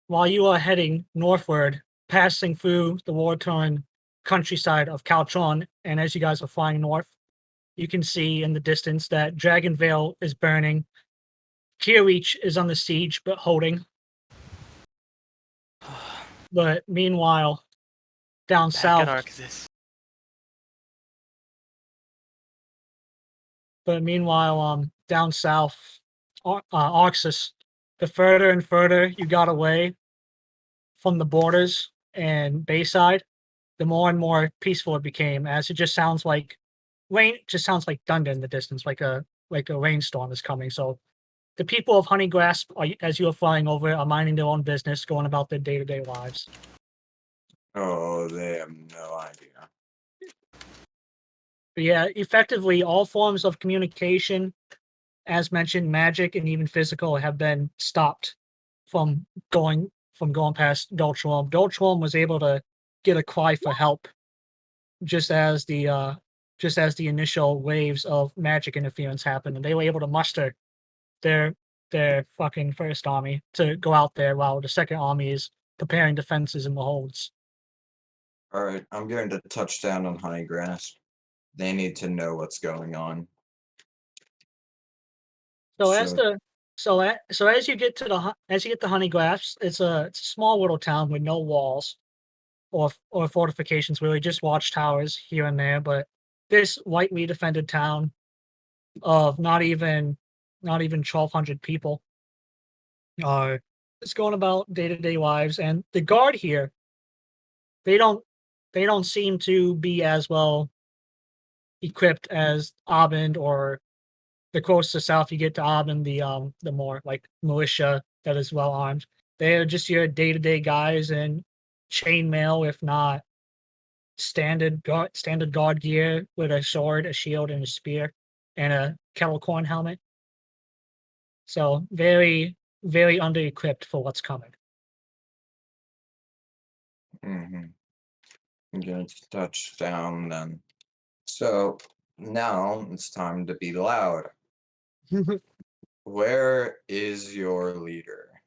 while you are heading northward, passing through the war-torn countryside of Caltron, and as you guys are flying north, you can see in the distance that Dragonvale is burning. Kierreach is on the siege, but holding. But meanwhile, down Back south, at Arxus. down south, Arxus, the further and further you got away from the borders and Bayside, the more and more peaceful it became, as it just sounds like rain. Just sounds like thunder in the distance, like a rainstorm is coming. So the people of Honeygrasp, as you are flying over, are minding their own business, going about their day-to-day lives. Oh, they have no idea. But yeah, effectively, all forms of communication, as mentioned, magic and even physical, have been stopped from going past Dolchwalm. Dolchwalm was able to get a cry for help, just as the initial waves of magic interference happened, and they were able to muster their fucking first army to go out there while the second army is preparing defenses in the holds. Alright, I'm going to touch down on Honeygrasp. They need to know what's going on. So as you get to Honeygrasp, it's a small little town with no walls or fortifications, really, just watchtowers here and there. But this lightly defended town of not even 1,200 people are just going about day-to-day lives, and the guard here, they don't seem to be as well equipped as Abend, or the closer south you get to Abend, the more like militia that is well armed. They're just your day-to-day guys in chainmail, if not standard guard gear, with a sword, a shield, and a spear, and a kettle corn helmet. So very, very under-equipped for what's coming. I'm going to touch down then. So, now it's time to be loud. Where is your leader?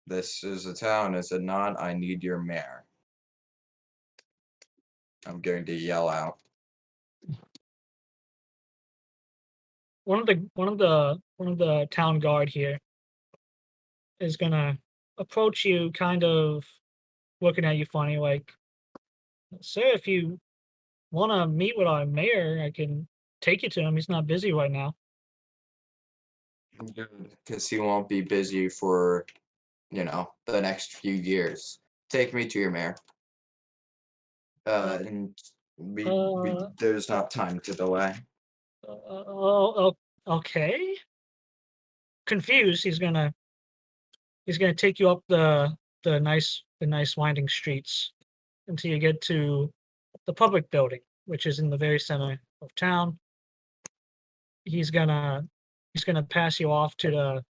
This is a town, is it not? I need your mayor. I'm going to yell out. One of the town guard here is gonna approach you, kind of looking at you funny, like, "Sir, if you want to meet with our mayor, I can take you to him. He's not busy right now." Because he won't be busy for, the next few years. Take me to your mayor. And there's not time to delay. Okay. Confused, he's gonna take you up the nice winding streets until you get to the public building, which is in the very center of town. He's gonna pass you off to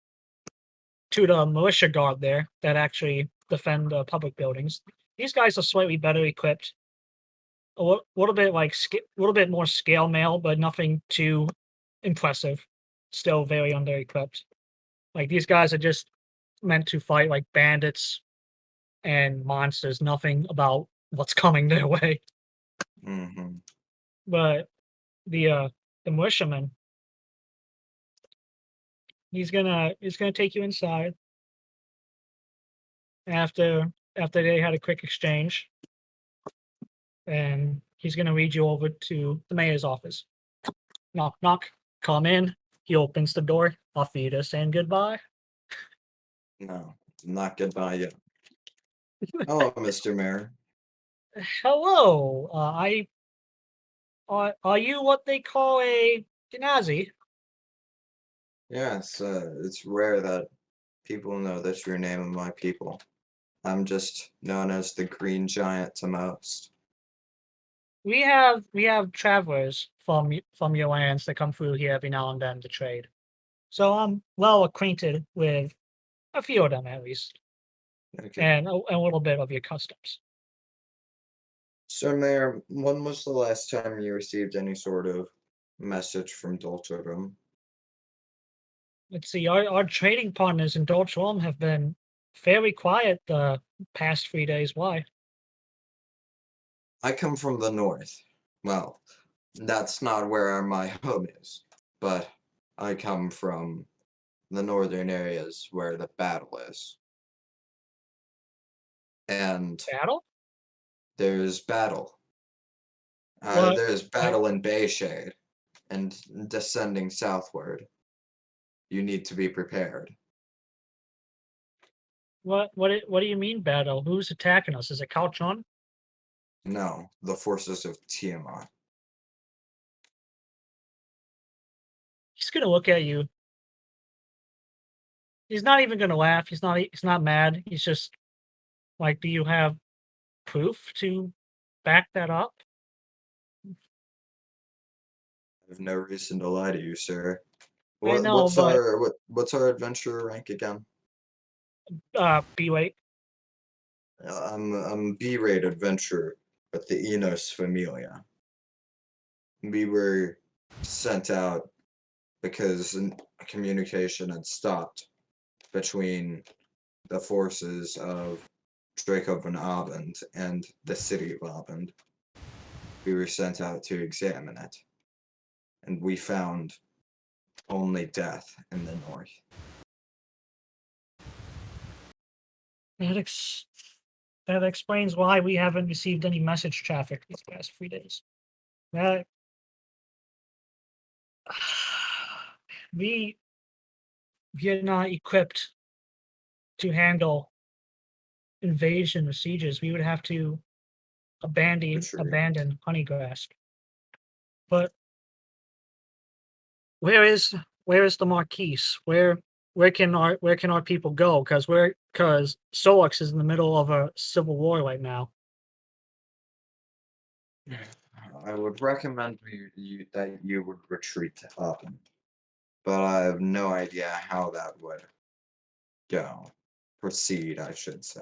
the militia guard there that actually defend the public buildings. These guys are slightly better equipped little bit like a little bit more scale mail, but nothing too impressive. Still very under-equipped. Like these guys are just meant to fight like bandits and monsters. Nothing about what's coming their way. Mm-hmm. But the militiaman, he's gonna take you inside after they had a quick exchange, and he's gonna lead you over to the mayor's office. Knock knock. Come in. He opens the door. Auf Wiedersehen, saying goodbye. No, not goodbye yet. Hello, Mr. Mayor. Hello. Are you what they call a Nazi? Yes, it's rare that people know that you're naming my people. I'm just known as the Green Giant to most. We have travelers from your lands that come through here every now and then to trade. So I'm well acquainted with a few of them at least, Okay. and a little bit of your customs. So, Mayor, when was the last time you received any sort of message from Dolcherdom? Let's see, our trading partners in Dolchholm have been fairly quiet the past 3 days. Why? I come from the north. Well, that's not where my home is, but I come from the northern areas where the battle is. And Battle? there's battle. What? There's battle in Bayshade and descending southward. You need to be prepared. What do you mean battle? Who's attacking us? Is it Kalchon? No, the forces of Tiamat. He's gonna look at you. He's not even gonna laugh. He's not mad. He's just like, do you have proof to back that up? I have no reason to lie to you, sir. I know, What's our adventurer rank again? B-Weight. I'm B-rate adventurer with the Enos familia. We were sent out because communication had stopped between the forces of Draco and Abend and the city of Abend. We were sent out to examine it, and we found only death in the north. That explains why we haven't received any message traffic these past 3 days. That we are not equipped to handle invasion or sieges. We would have to abandon Honeygrasp. But where is the Marquise? Where can our people go? Because Solux is in the middle of a civil war right now. I would recommend that you would retreat to Abend, but I have no idea how that would go. Proceed, I should say.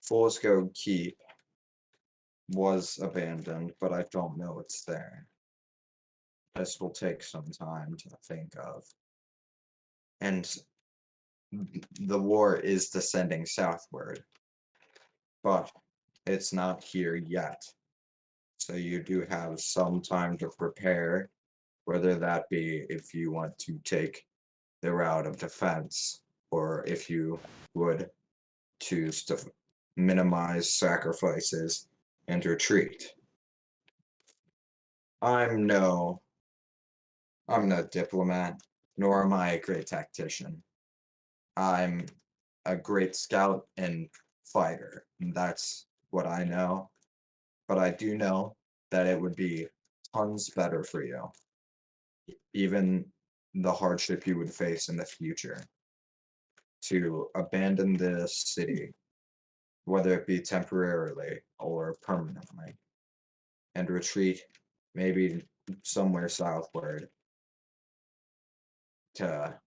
Forsco Keep was abandoned, but I don't know it's there. This will take some time to think of. And the war is descending southward, but it's not here yet. So you do have some time to prepare, whether that be if you want to take the route of defense, or if you would choose to minimize sacrifices and retreat. I'm no diplomat, nor am I a great tactician. I'm a great scout and fighter. And that's what I know. But I do know that it would be tons better for you, even the hardship you would face in the future, to abandon this city, whether it be temporarily or permanently, and retreat maybe somewhere southward to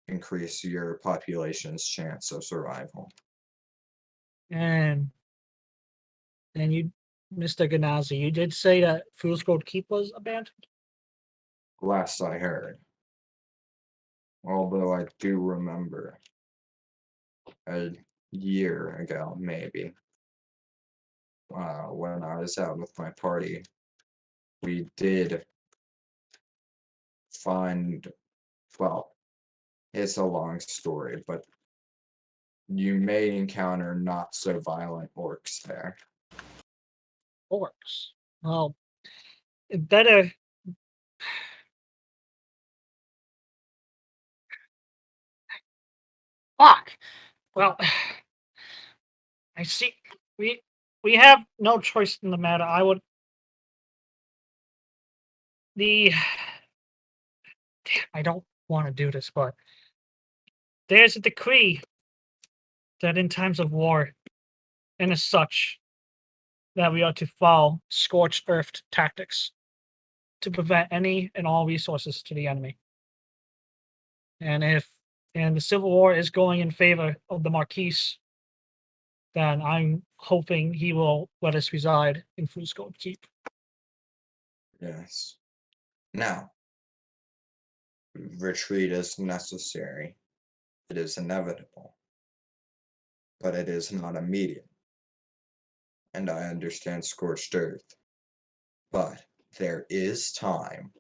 increase your population's chance of survival. And you Mr. Ganazi, you did say that Fool's Gold Keep was abandoned? Last I heard. Although I do remember a year ago, maybe, when I was out with my party, we did find, well, it's a long story, but you may encounter not so violent orcs there. Orcs. Well, it better. Fuck. Well, I see. We have no choice in the matter. I would. Damn, I don't want to do this, but there's a decree that in times of war, and as such, that we are to follow scorched earth tactics to prevent any and all resources to the enemy. And if the Civil War is going in favor of the Marquise, then I'm hoping he will let us reside in Fool's Gold Keep. Yes. Now, retreat is necessary. It is inevitable. But it is not immediate. And I understand scorched earth. But there is time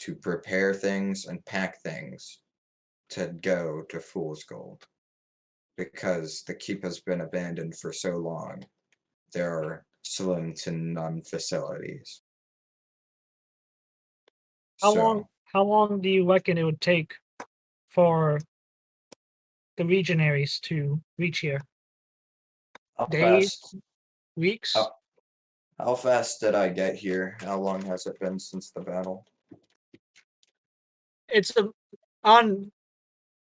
to prepare things and pack things to go to Fool's Gold. Because the keep has been abandoned for so long, there are slim to none facilities. How long do you reckon it would take for the legionaries to reach here? How Days? fast? Weeks? How fast did I get here? How long has it been since the battle? It's a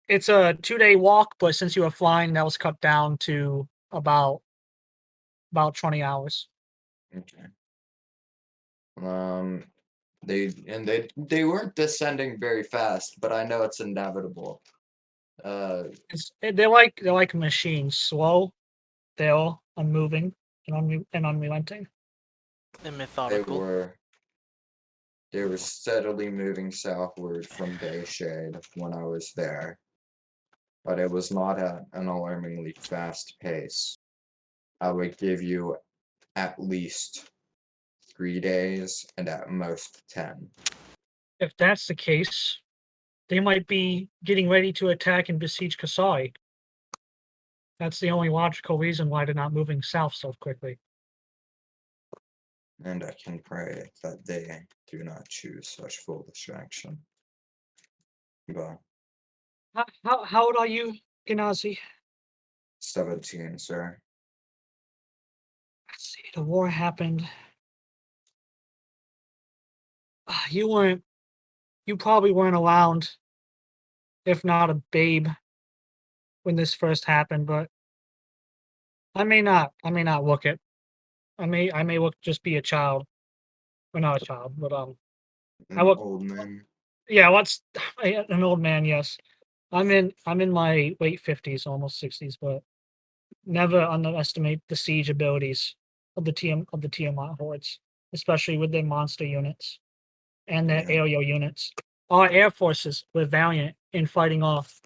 2-day walk, but since you were flying, that was cut down to about 20 hours. Okay. They weren't descending very fast, but I know it's inevitable. They're like machines, slow, they're unmoving and unrelenting. And methodical. They were steadily moving southward from Bayshade when I was there, but it was not at an alarmingly fast pace. I would give you at least 3 days and at most 10. If that's the case, they might be getting ready to attack and besiege Kasai. That's the only logical reason why they're not moving south so quickly. And I can pray that they do not choose such foolish action. But How old are you, Ganazi? 17, sir. Let's see, the war happened. You probably weren't around, if not a babe, when this first happened, but I may not look it. I may look just be a child. Or not a child, but An I look old man. yeah, an old man, yes. I'm in my late 50s, almost 60s, but never underestimate the siege abilities of the Tiamat hordes, especially with their monster units and their Yeah. aerial units. Our air forces were valiant in fighting off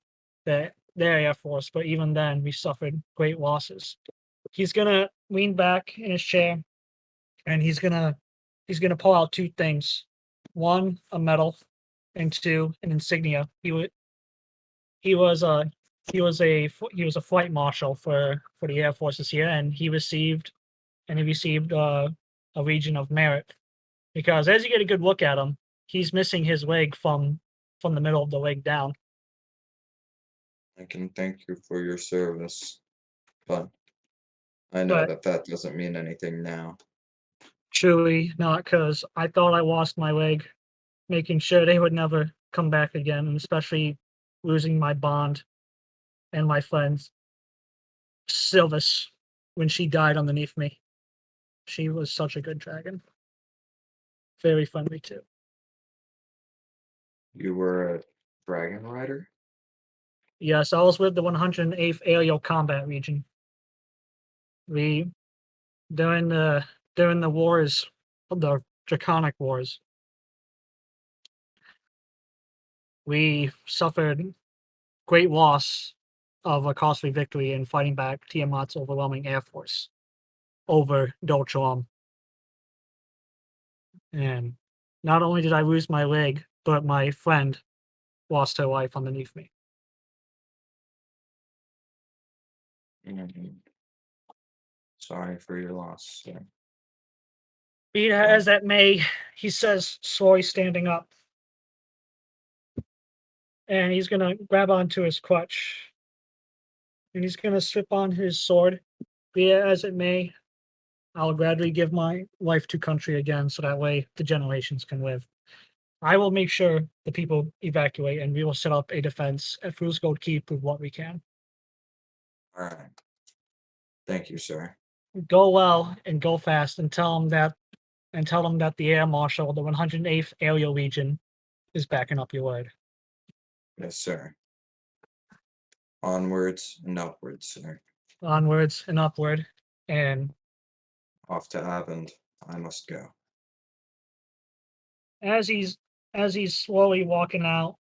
their air force, but even then we suffered great losses. He's gonna lean back in his chair and he's gonna pull out two things. One, a medal, and two, an insignia. He was a flight marshal for the air forces here, and he received a Legion of Merit, because as you get a good look at him, he's missing his leg from the middle of the leg down. I can thank you for your service, but I know But that doesn't mean anything now. truly not, because I thought I lost my leg, making sure they would never come back again, and especially losing my bond and my friends Sylvis when she died underneath me. She was such a good dragon. Very friendly too. You were a dragon rider? Yes, I was with the 108th Aerial Combat Region. During the during the wars, the Draconic Wars, we suffered great loss of a costly victory in fighting back Tiamat's overwhelming air force over Dolchom. And not only did I lose my leg, but my friend lost her life underneath me. Mhm. Sorry for your loss, sir. Be that as that may, he says, slowly standing up. And he's going to grab onto his crutch. And he's going to strip on his sword. Be it as it may, I'll gladly give my life to country again so that way the generations can live. I will make sure the people evacuate and we will set up a defense at Fool's Gold Keep with what we can. All right. Thank you, sir. Go well and go fast and tell them that the Air Marshal of the 108th Area Legion is backing up your word. Yes, sir. Onwards and upwards, sir. Onwards and upward. And Off to Abend. I must go. as he's slowly walking out,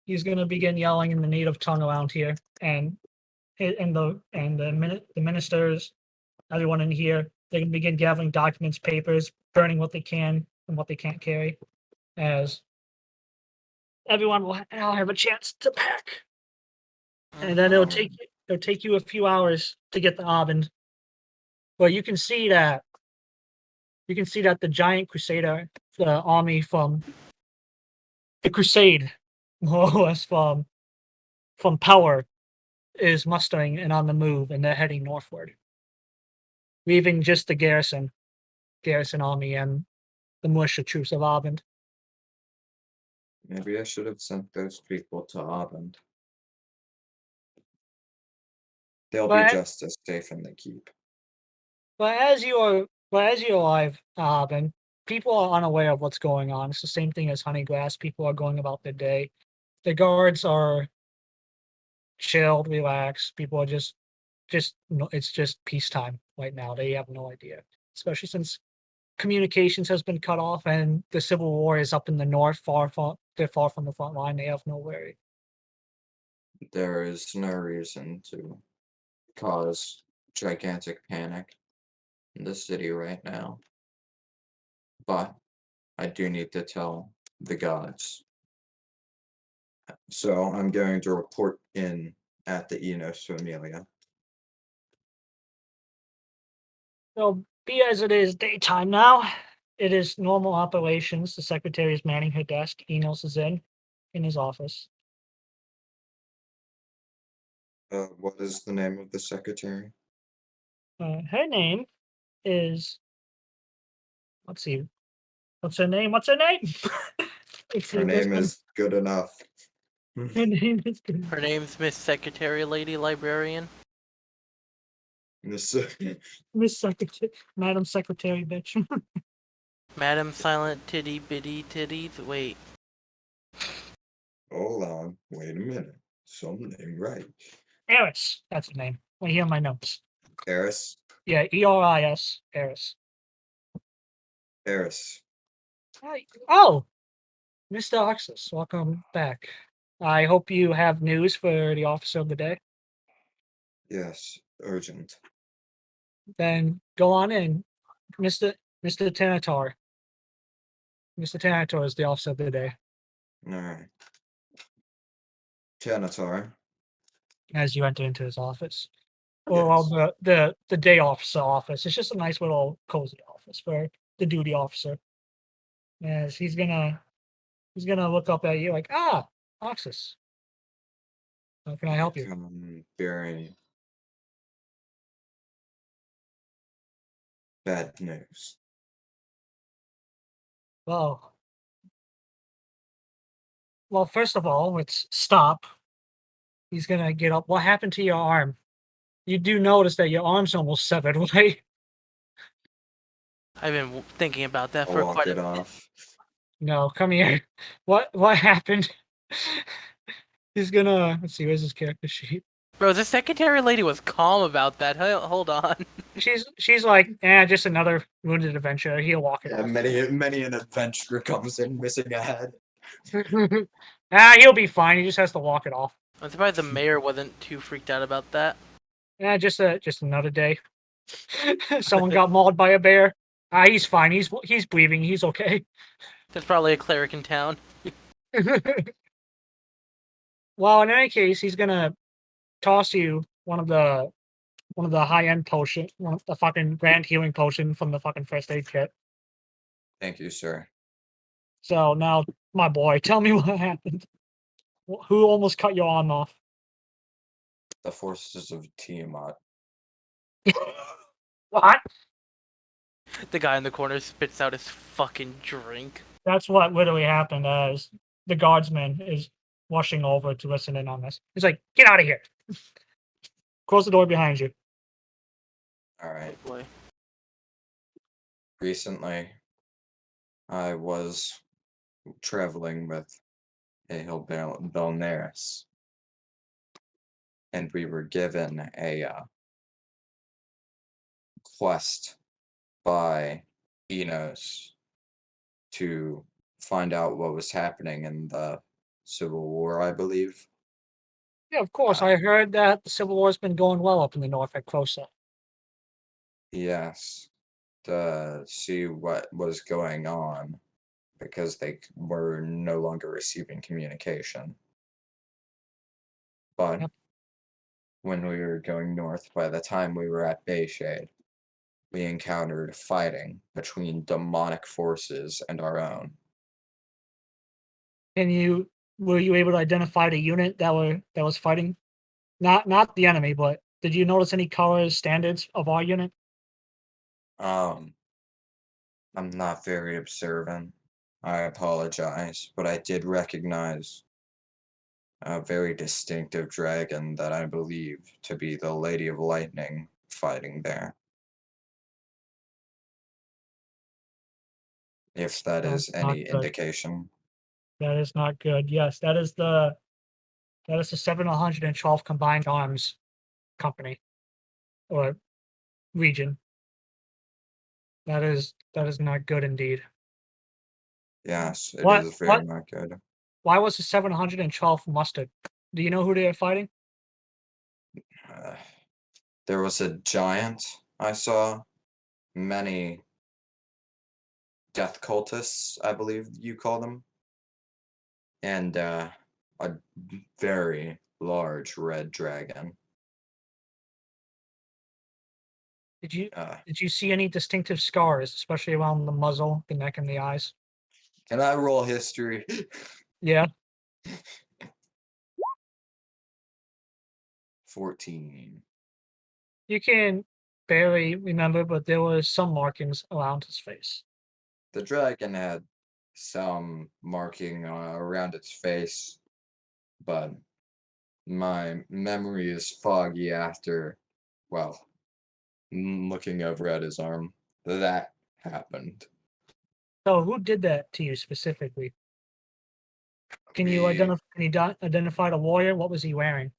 he's gonna begin yelling in the native tongue around here, and the ministers, everyone in here, they can begin gathering documents, papers, burning what they can and what they can't carry, as everyone will now have a chance to pack. And then it'll take you a few hours to get to Abend. But you can see that the giant crusader, the army from the crusade, more or less from Power, is mustering and on the move, and they're heading northward, leaving just the garrison army and the militia troops of Abend. Maybe I should have sent those people to Abend. They'll be But- just as safe in the keep. But as you arrive, Abend, people are unaware of what's going on. It's the same thing as Honeygrasp. People are going about their day. The guards are chilled, relaxed. People are just it's just peacetime right now. They have no idea, especially since communications has been cut off and the civil war is up in the north, they're far from the front line. They have no worry. There is no reason to cause gigantic panic in the city right now. But I do need to tell the gods. So I'm going to report in at the Enos familia. So be as it is daytime now. It is normal operations. The secretary is manning her desk. Enos is in his office. What is the name of the secretary? Her name is, let's see, what's her name? Let's see, Her this name one- is good enough. Her name is Her name's Miss Secretary Lady Librarian. Miss Miss Secretary, Madam Secretary, bitch. Madam Silent Titty Bitty Titties. Wait. Hold on, wait a minute. Something right. Ares, that's her name. I hear my notes. Eris? Yeah, Eris, Ares. Eris. Hi. Oh, Mr. Arxus, welcome back. I hope you have news for the officer of the day. Yes, urgent. Then go on in, Mr. Tanator. Mr. Tanator is the officer of the day. Alright. Janitor. As you enter into his office. Yes. Well, the day officer office. It's just a nice little cozy office for the duty officer. As he's gonna look up at you like, Arxus. How can I help you? Come bearing bad news. Well, first of all, let's stop. He's gonna get up. What happened to your arm? You do notice that your arm's almost severed, right? I've been thinking about that I'll for walk quite it a off. No, come here. What happened? He's gonna, let's see, where's his character sheet? Bro, the secretary lady was calm about that. Hold on. She's like, just another wounded adventurer. He'll walk it off. Many an adventurer comes in missing a head. He'll be fine. He just has to walk it off. I'm surprised the mayor wasn't too freaked out about that. Just another day. Someone got mauled by a bear. He's fine. He's breathing. He's okay. There's probably a cleric in town. Well, in any case, he's gonna toss you one of the high-end potion, the fucking grand healing potion from the fucking first aid kit. Thank you, sir. So now, my boy, tell me what happened. Who almost cut your arm off? The forces of Tiamat. What? The guy in the corner spits out his fucking drink. That's what literally happened as the guardsman is rushing over to listen in on this. He's like, get out of here. Close the door behind you. Alright. Boy. Recently, I was traveling with Haehil Belnaris, and we were given a quest by Enos to find out what was happening in the Civil War, I believe. Yeah, of course. I heard that the Civil War's been going well up in the north at Krosa. Yes, to see what was going on, because they were no longer receiving communication. But Yep. when we were going north, by the time we were at Bayshade, we encountered fighting between demonic forces and our own. Were you able to identify the unit that was fighting? Not the enemy, but did you notice any colors, standards of our unit? I'm not very observant. I apologize, but I did recognize a very distinctive dragon that I believe to be the Lady of Lightning fighting there. If that is That's not any good. indication. That is not good. Yes, that is the 712 Combined Arms Company or region. That is not good indeed. Yes, it What- is very what- not good. Why was the 712 mustered? Do you know who they are fighting? There was a giant I saw, many death cultists, I believe you call them, and a very large red dragon. Did you see any distinctive scars, especially around the muzzle, the neck, and the eyes? Can I roll history? Yeah. 14. You can barely remember, but there was some markings around his face. The dragon had some marking around its face, but my memory is foggy after, well, looking over at his arm. That happened. So who did that to you specifically? Can you We- identify the warrior? What was he wearing?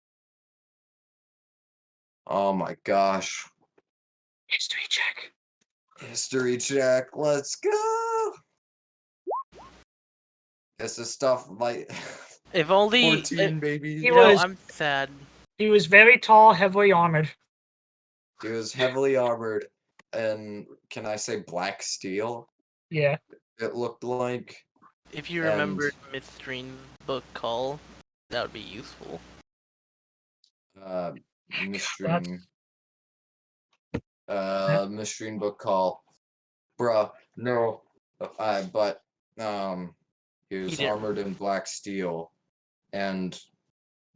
Oh my gosh. History check. History check. Let's go. This is stuff like If only. 14, baby. He You know, was- I'm sad. He was very tall, heavily armored. He was heavily armored, and can I say black steel? Yeah. It looked like. If you And- remembered Mystrine's book call, that would be useful. Mystrine. Mystrine book call. Bruh, no. But he was didn't. armored in black steel, and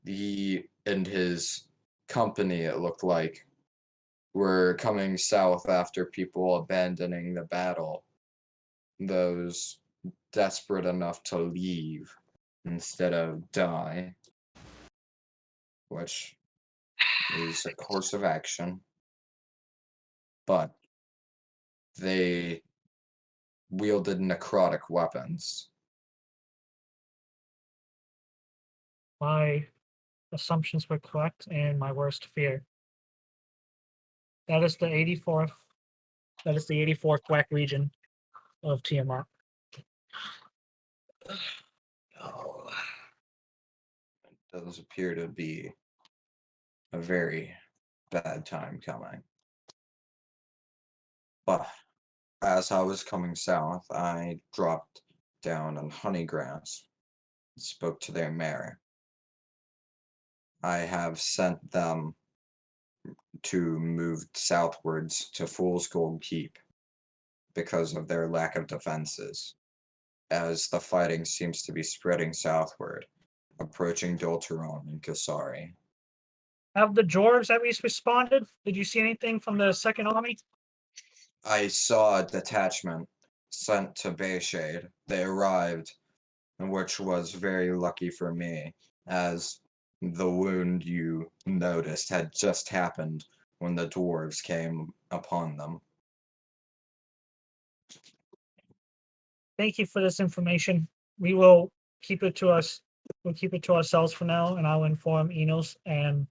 he and his company, it looked like, were coming south after people abandoning the battle. Those desperate enough to leave instead of die, which is a course of action. But they wielded necrotic weapons. My assumptions were correct and my worst fear. That is the 84th. That is the 84th Quack region of Tiamat. Oh, it does appear to be a very bad time coming. But as I was coming south, I dropped down on Honeygrasp and spoke to their mayor. I have sent them to move southwards to Fool's Gold Keep because of their lack of defenses, as the fighting seems to be spreading southward, approaching Dolteron and Kasari. Have the dwarves at least responded? Did you see anything from the second army? I saw a detachment sent to Bayshade. They arrived, which was very lucky for me, as the wound you noticed had just happened when the dwarves came upon them. Thank you for this information. We will keep it to us. We'll keep it to ourselves for now, and I'll inform Enos, and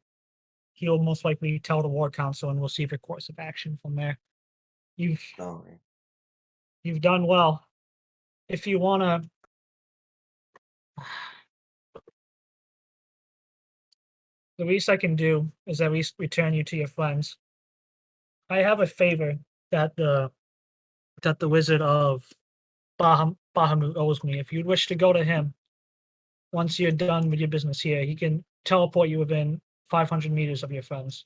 he'll most likely tell the War Council, and we'll see the course of action from there. You've done well. If you wanna, the least I can do is at least return you to your friends. I have a favor that the Wizard of Bahamut owes me. If you'd wish to go to him, once you're done with your business here, he can teleport you within 500 meters of your friends.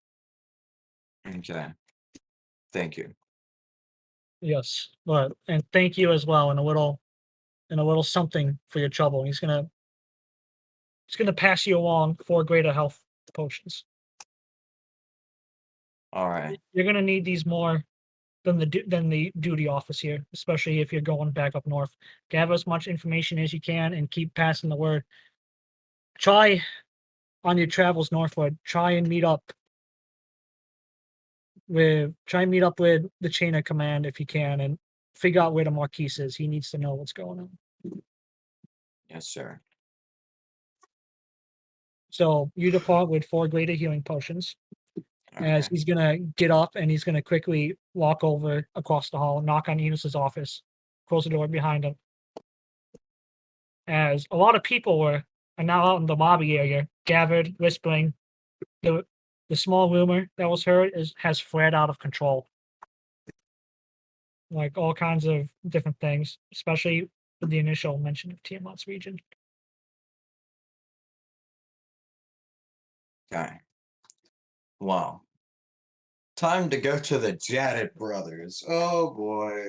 Okay. Thank you. Yes, but and thank you as well, and a little something for your trouble. He's gonna pass you along 4 greater health potions. All right. You're gonna need these more than the duty office here, especially if you're going back up north. Gather as much information as you can and keep passing the word. Try on your travels northward. Try and meet up with the chain of command if you can, and figure out where the Marquise is. He needs to know what's going on. Yes, sir. So you depart with 4 greater healing potions. As Okay. he's gonna get up and he's gonna quickly walk over across the hall, knock on Enos's office, close the door behind him. As a lot of people are now out in the lobby area, gathered, whispering. The small rumor that was heard has flared out of control. Like all kinds of different things, especially with the initial mention of Tiamat's region. Okay. Wow. Time to go to the Jaded Brothers. Oh boy.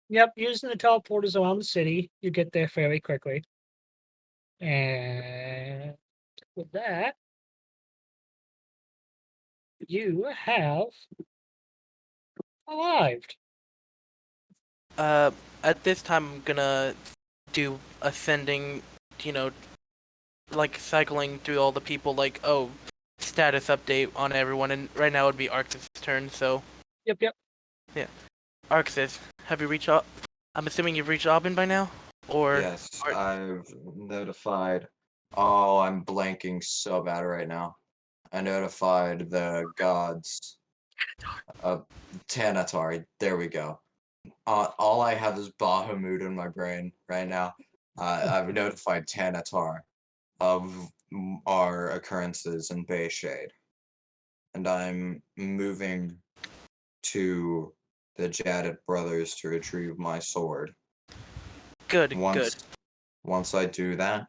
Yep, using the teleporters around the city, you get there fairly quickly. And with that, you have arrived. At this time, I'm gonna do ascending, like cycling through all the people, like, oh, status update on everyone, and right now it would be Arxus' turn, so. Yep. Yeah. Arxus, have you reached I'm assuming you've reached Abend by now? Or Yes, I've notified. Oh, I'm blanking so bad right now. I notified the gods of Tanatari. There we go. All I have is Bahamut in my brain right now. I've notified Tanatar of our occurrences in Bayshade, and I'm moving to the Jaded Brothers to retrieve my sword. good. Once I do that,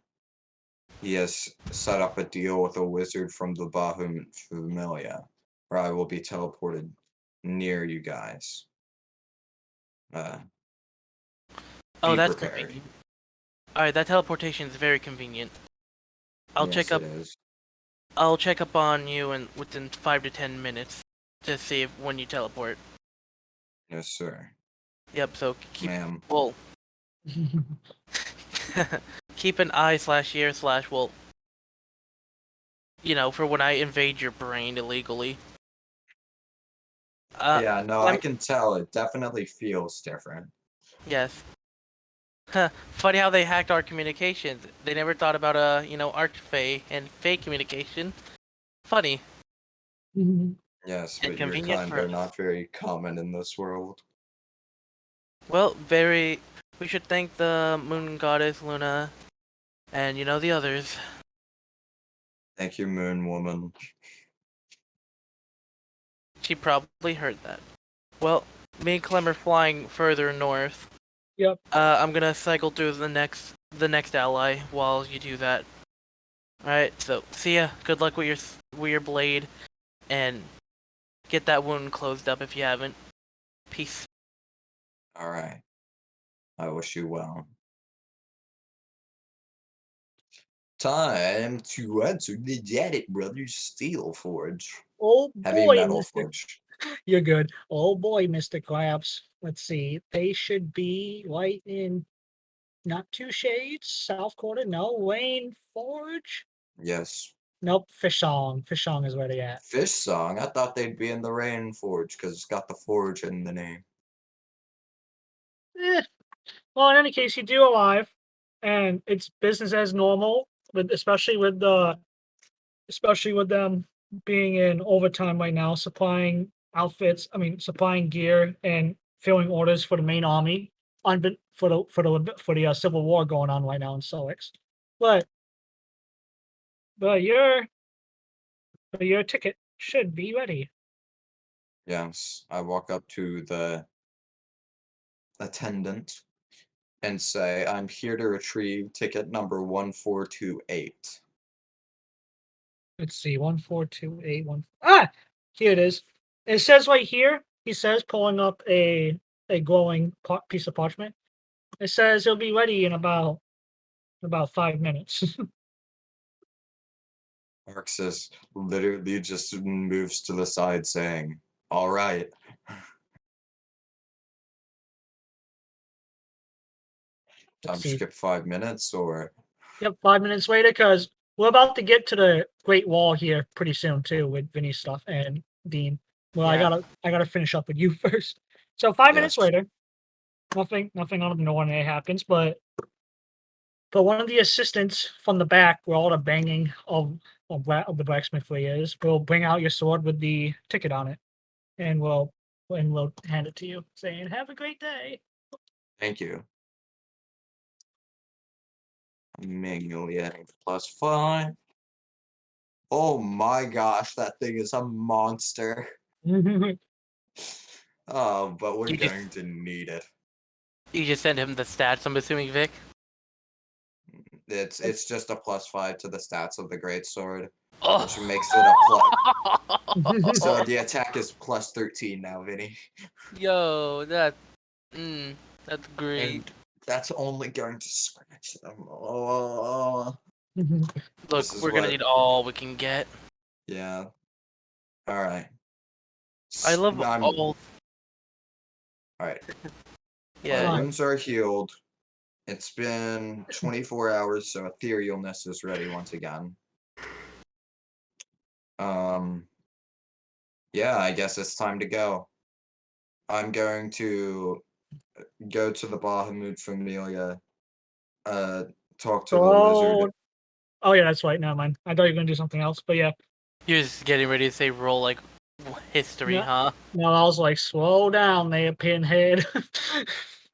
he has set up a deal with a wizard from the Bahamut familia, where I will be teleported near you guys. Oh, Be that's prepared. convenient. Alright, that teleportation is very convenient. I'll Yes, check up it is. I'll check up on you within 5 to 10 minutes to see when you teleport. Yes, sir. Yep, so keep Ma'am. well. Keep an eye /ear/ well, for when I invade your brain illegally. Yeah, no, I Clem- can tell. It definitely feels different. Yes. Funny how they hacked our communications. They never thought about Archfey and Fey communication. Funny. Yes, And but your convenient kind for are us. not very common in this world. Well, we should thank the moon goddess Luna, and the others. Thank you, Moon Woman. She probably heard that. Well, me and Clem are flying further north. Yep. I'm gonna cycle through the next ally while you do that. All right. So see ya. Good luck with your blade, and get that wound closed up if you haven't. Peace. All right. I wish you well. Time to enter the Janet Brothers Steel Forge. Oh Heavy boy, Metal Mr. Forge. You're good. Oh boy, Mr. Krabs. Let's see. They should be right in not two shades. South Quarter. No. Wayne Forge. Yes. Nope. Fishong. Fishong is where they at. Fish Song. I thought they'd be in the Rain Forge because it's got the forge in the name. Well, in any case, you do arrive, and it's business as normal. Especially with them being in overtime right now, supplying outfits. I mean, supplying gear and filling orders for the main army for the civil war going on right now in Solix. But your ticket should be ready. Yes. I walk up to the attendant and say, I'm here to retrieve ticket number 1428. Let's see, 14281. Ah, here it is. It says right here. He says, pulling up a glowing piece of parchment. It says it'll be ready in about 5 minutes. Arxus literally just moves to the side saying, all right. Time to see. skip 5 minutes or Yep, 5 minutes later, because we're about to get to the Great Wall here pretty soon too with Vinny's stuff and Dean. Well, Yeah. I gotta finish up with you first. So 5 minutes Yes. later, nothing out of the ordinary happens, but one of the assistants from the back, where all the banging of the blacksmithry is, will bring out your sword with the ticket on it, and we'll hand it to you, saying, "Have a great day." thank you. I'm manually adding +5. Oh my gosh, that thing is a monster. Oh, but we're You just- going to need it. You just send him the stats. I'm assuming, Vic. It's just a +5 to the stats of the greatsword, which Oh. makes it a plus. So the attack is +13 now, Vinny. Yo, that's great. And that's only going to scratch them. Oh, Look, this is we're gonna what- need all we can get. yeah. All right. I love I'm- all. All right. Yeah. My wounds are healed. It's been 24 hours, so etherealness is ready once again. Yeah, I guess it's time to go. I'm going to go to the Bahamut familia, talk to the wizard. Oh yeah, that's right. Never mind. I thought you were gonna do something else, but yeah. You're just getting ready to say roll like history, Yeah. huh? No, I was like, slow down there, pinhead.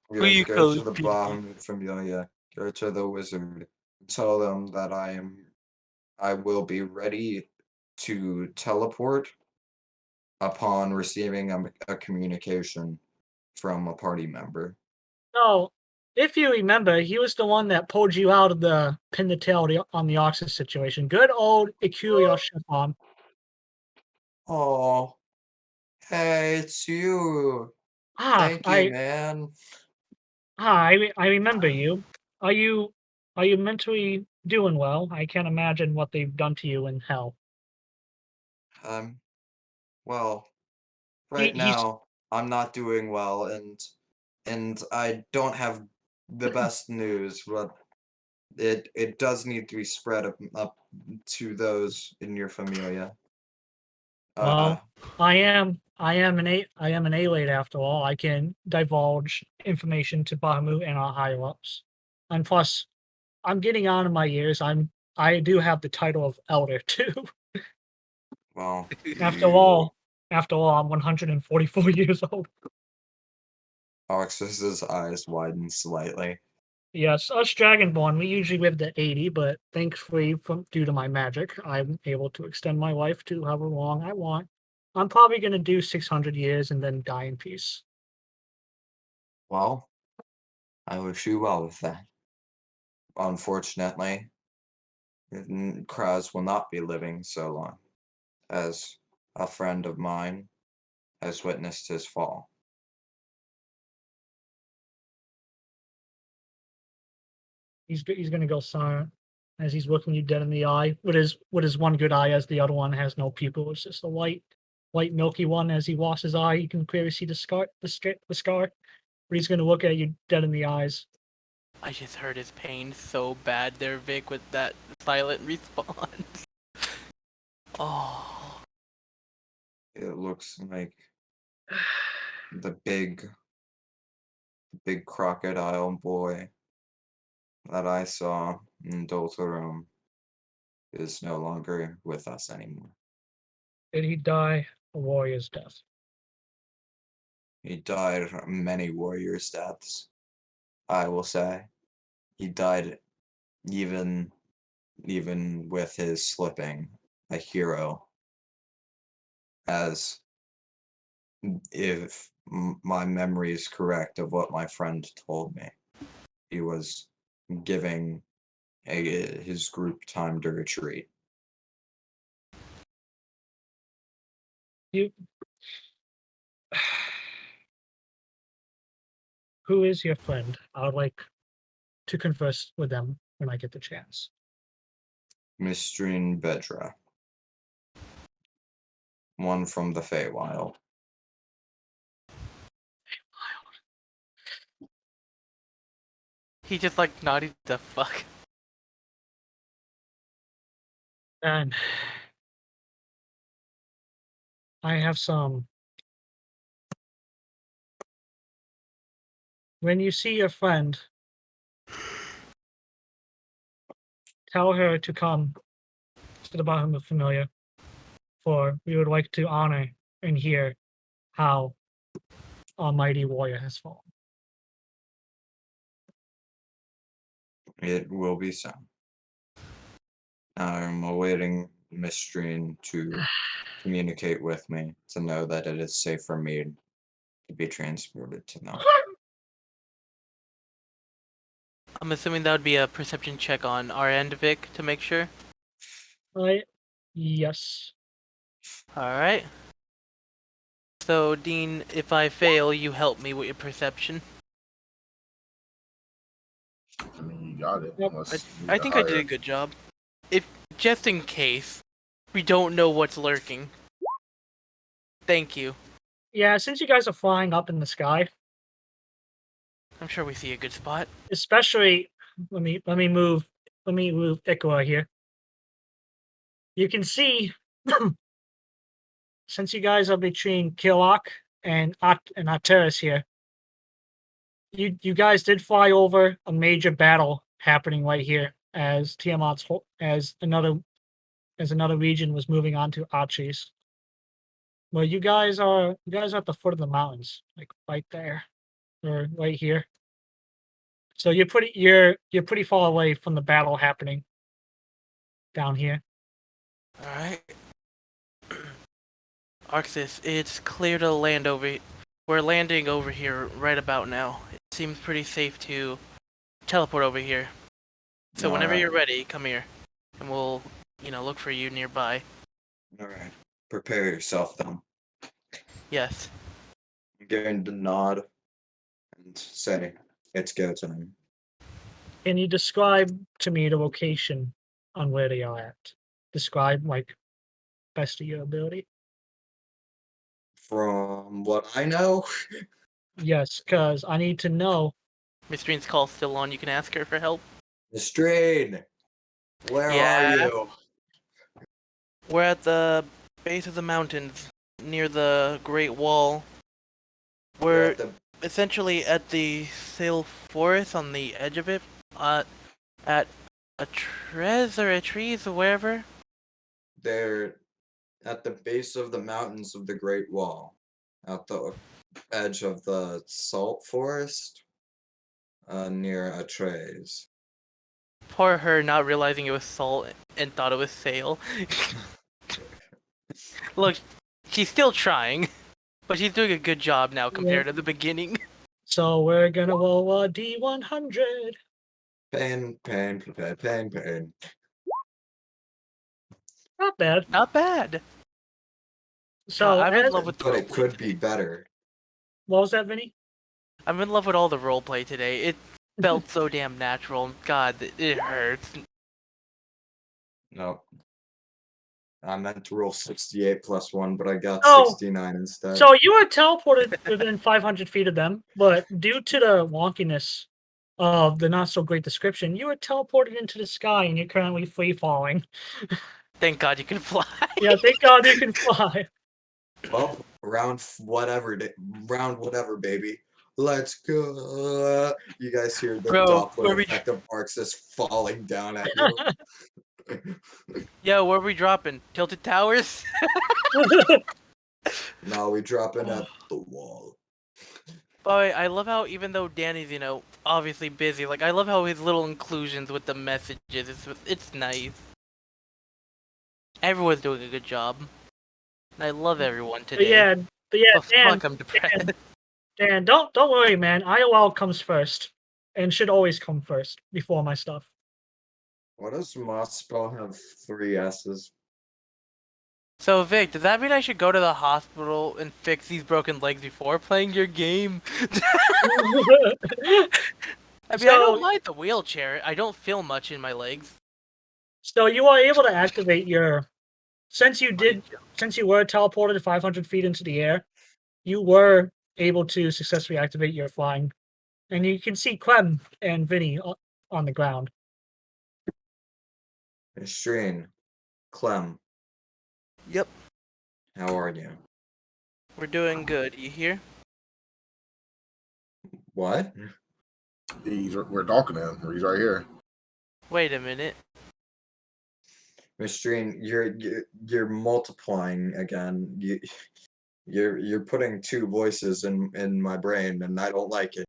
Who you Go call to the people? Bahamut familia, go to the wizard, tell them that I will be ready to teleport upon receiving a communication from a party member. So, if you remember, he was the one that pulled you out of the pin the tail on the Arxus situation. Good old Ikula Shepon. Oh, hey, it's you. Thank you, man. I remember you. Are you mentally doing well? I can't imagine what they've done to you in hell. Well, He- right he's now I'm not doing well, and I don't have the best news, but it does need to be spread up to those in your familia. Well, I am an alate after all. I can divulge information to Bahamut and our higher ups. And plus, I'm getting on in my years. I do have the title of elder too. Well, After all, I'm 144 years old. Arxus's eyes widen slightly. Yes, us Dragonborn, we usually live to 80, but thankfully, due to my magic, I'm able to extend my life to however long I want. I'm probably going to do 600 years and then die in peace. Well, I wish you well with that. Unfortunately, Kraz will not be living so long, as a friend of mine has witnessed his fall. He's going to go silent as he's looking you dead in the eye. With his one good eye, as the other one has no pupil. It's just a white milky one. As he washes his eye, you can clearly see the scar. But he's going to look at you dead in the eyes. I just heard his pain so bad there, Vic, with that silent response. Oh. It looks like the big crocodile boy that I saw in Doltarum is no longer with us anymore. Did he die a warrior's death? He died many warriors' deaths, I will say. He died even with his slipping a hero, as if my memory is correct of what my friend told me. He was giving his group time to retreat. Who is your friend? I would like to converse with them when I get the chance. Mystrine Bedra. One from the Feywild. He just like nodded the fuck. And I have some. When you see your friend, tell her to come to the Bahamut familia, for we would like to honor and hear how our mighty warrior has fallen. It will be so. I'm awaiting Mystrine to communicate with me to know that it is safe for me to be transported to them. I'm assuming that would be a perception check on our end, Vic, to make sure. Yes. Alright. So, Dean, if I fail, you help me with your perception. I mean, you got it. Yep. unless you I think I did hire- a good job. If, just in case, we don't know what's lurking. Thank you. Yeah, since you guys are flying up in the sky, I'm sure we see a good spot. especially let me move Ikula here. You can see since you guys are between Kilok and Atres here, you guys did fly over a major battle happening right here as Tiamat's as another region was moving on to Atres. Well, you guys are at the foot of the mountains, like right there, or right here. So you're pretty far away from the battle happening down here. Alright. Arxus, it's clear to land over. We're landing over here right about now. It seems pretty safe to teleport over here. So whenever you're ready, come here. And we'll, look for you nearby. Alright. Prepare yourself then. Yes. I'm going to nod and say, it's go time. Can you describe to me the location on where they are at? Describe, like, best of your ability. From what I know, Yes, because I need to know. Mystrine's call's still on. You can ask her for help. Mystrine, where Yeah. are you? We're at the base of the mountains, near the Great Wall. We're At the- essentially at the Sail Forest on the edge of it. at Atres or Atres or wherever. They're at the base of the mountains of the Great Wall, at the edge of the salt forest, near Atres. Poor her, not realizing it was salt and thought it was sail. Look, she's still trying, but she's doing a good job now compared to the beginning. So we're gonna roll a D100. Pain, pain, pain, pain, pain. Not bad. Not bad. So I'm in as- love with the But it roleplay could today. be better. what was that, Vinny? I'm in love with all the roleplay today. It felt so damn natural. God, it hurts. Nope. I meant to roll 68 plus 1, but I got Oh. 69 instead. So you were teleported within 500 feet of them, but due to the wonkiness of the not so great description, you were teleported into the sky and you're currently free falling. Thank God you can fly. Yeah, thank God you can fly. Well, round whatever, baby. Let's go. You guys hear the Bro, where Doppler we- effect of Arxus falling down at you. Yo, where are we dropping? Tilted Towers? Now we dropping at the wall. Boy, I love how even though Danny's, obviously busy, like I love how his little inclusions with the messages. It's nice. Everyone's doing a good job. And I love everyone But today. yeah, Oh, Dan, fuck, I'm depressed. Dan, don't worry, man. IOL comes first, and should always come first before my stuff. What does Moss spell have 3 S's? So Vic, does that mean I should go to the hospital and fix these broken legs before playing your game? I mean, I So- don't mind the wheelchair. I don't feel much in my legs. So you are able to activate your, since you were teleported 500 feet into the air, you were able to successfully activate your flying, and you can see Clem and Vinny on the ground. Mystrine, Clem, Yep. how are you? We're doing good. You hear? What? We're talking to him. He's right here. Wait a minute. Mystrine, you're multiplying again. You're putting 2 voices in my brain, and I don't like it.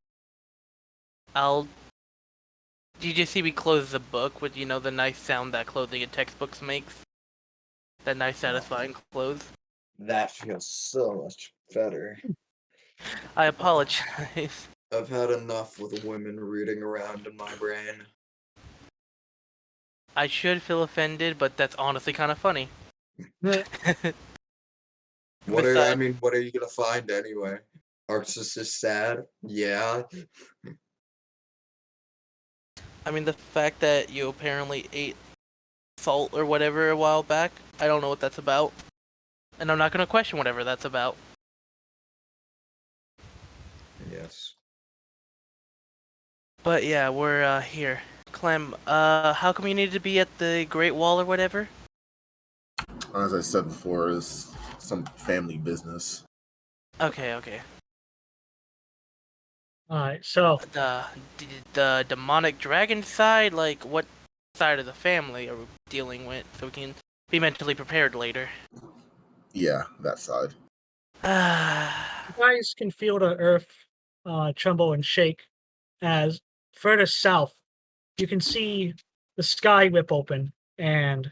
Did you just see me close the book with, the nice sound that closing in textbooks makes? That nice, satisfying close? That feels so much better. I apologize. I've had enough with women rooting around in my brain. I should feel offended, but that's honestly kind of funny. What are Besides- you gonna find anyway? Arxus is sad? Yeah. I mean, the fact that you apparently ate salt or whatever a while back, I don't know what that's about. And I'm not going to question whatever that's about. Yes. But yeah, we're here. Clem, how come you needed to be at the Great Wall or whatever? As I said before, is some family business. Okay. Alright, so The demonic dragon side, like what side of the family are we dealing with so we can be mentally prepared later? Yeah, that side. you guys can feel the earth tremble and shake as further south you can see the sky rip open and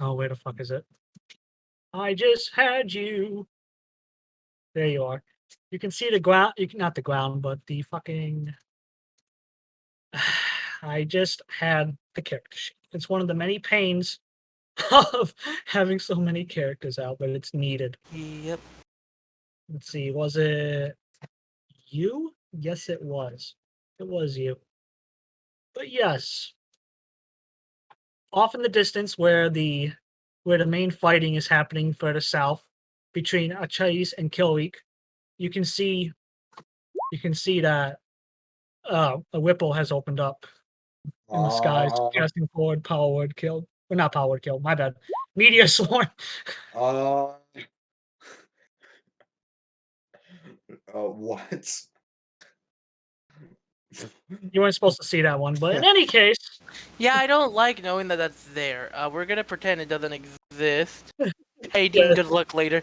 where the fuck is it? I just had you. There you are. You can see the ground. Not the ground, but the fucking. I just had the character sheet. It's one of the many pains of having so many characters out, but it's needed. Yep. Let's see. Was it you? Yes, it was. It was you. But yes, off in the distance, where the main fighting is happening further south between Atres and Kilweek, you can see that a Whipple has opened up in the skies, casting forward Power Word Kill. Or not Power Word Kill, my bad. Meteor Swarm. What? You weren't supposed to see that one, but in any case, Yeah, I don't like knowing that that's there. We're gonna pretend it doesn't exist. Hey, Dean, good luck later.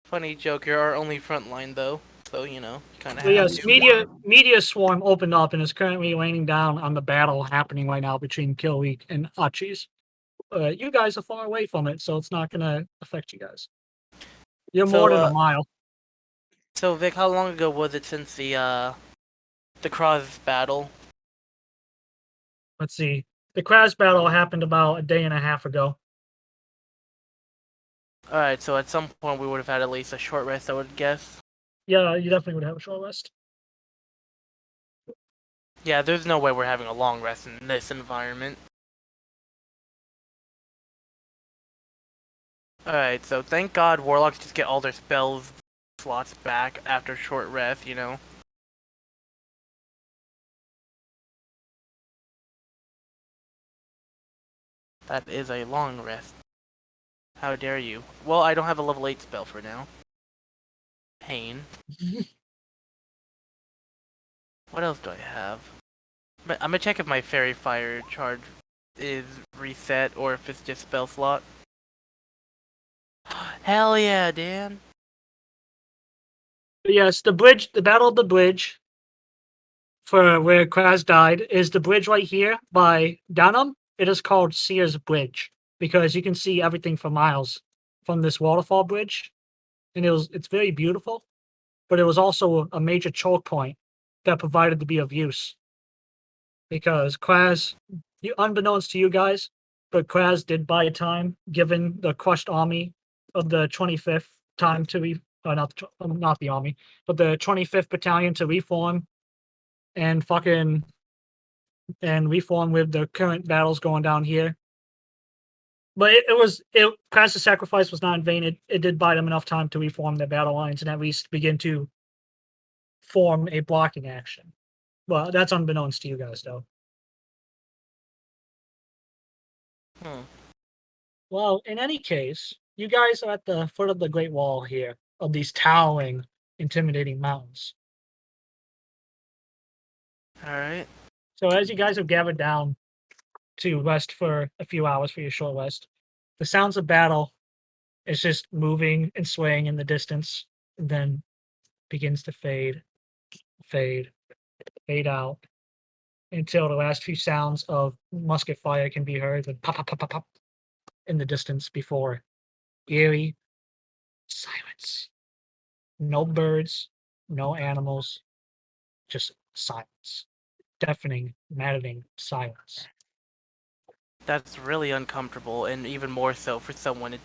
Funny joke, you're our only front line, though. So, you know, kind of but have yes, to. media swarm opened up and is currently raining down on the battle happening right now between Killweek and Atres. You guys are far away from it, so it's not gonna affect you guys. You're So, more than a mile. So, Vic, how long ago was it since the Kraz battle? Let's see. The Kraz battle happened about a day and a half ago. Alright, so at some point we would have had at least a short rest, I would guess. Yeah, you definitely would have a short rest. Yeah, there's no way we're having a long rest in this environment. Alright, so thank God Warlocks just get all their spells slots back after short rest, you know? That is a long rest. How dare you? Well, I don't have a level 8 spell for now. Pain. What else do I have? But I'm gonna check if my Fairy Fire charge is reset or if it's just spell slot. Hell yeah, Dan! But yes, the Battle of the Bridge, for where Kraz died, is the bridge right here by Dunham. It is called Seer's Bridge because you can see everything for miles from this waterfall bridge, and it's very beautiful. But it was also a major choke point that provided to be of use because Kraz, unbeknownst to you guys, but Kraz did buy time given the crushed army of the 25th time to not the army, but the 25th battalion to reform and reform with the current battles going down here. But Kraz's sacrifice was not in vain. It did buy them enough time to reform their battle lines and at least begin to form a blocking action. Well, that's unbeknownst to you guys, though. Well, in any case, you guys are at the foot of the Great Wall here, of these towering, intimidating mountains. Alright. So as you guys have gathered down to rest for a few hours for your short rest, the sounds of battle is just moving and swaying in the distance, and then begins to fade out, until the last few sounds of musket fire can be heard, with pop, pop, pop, pop, pop, in the distance before eerie silence. No birds, no animals, just silence. Deafening, maddening silence. That's really uncomfortable, and even more so for someone,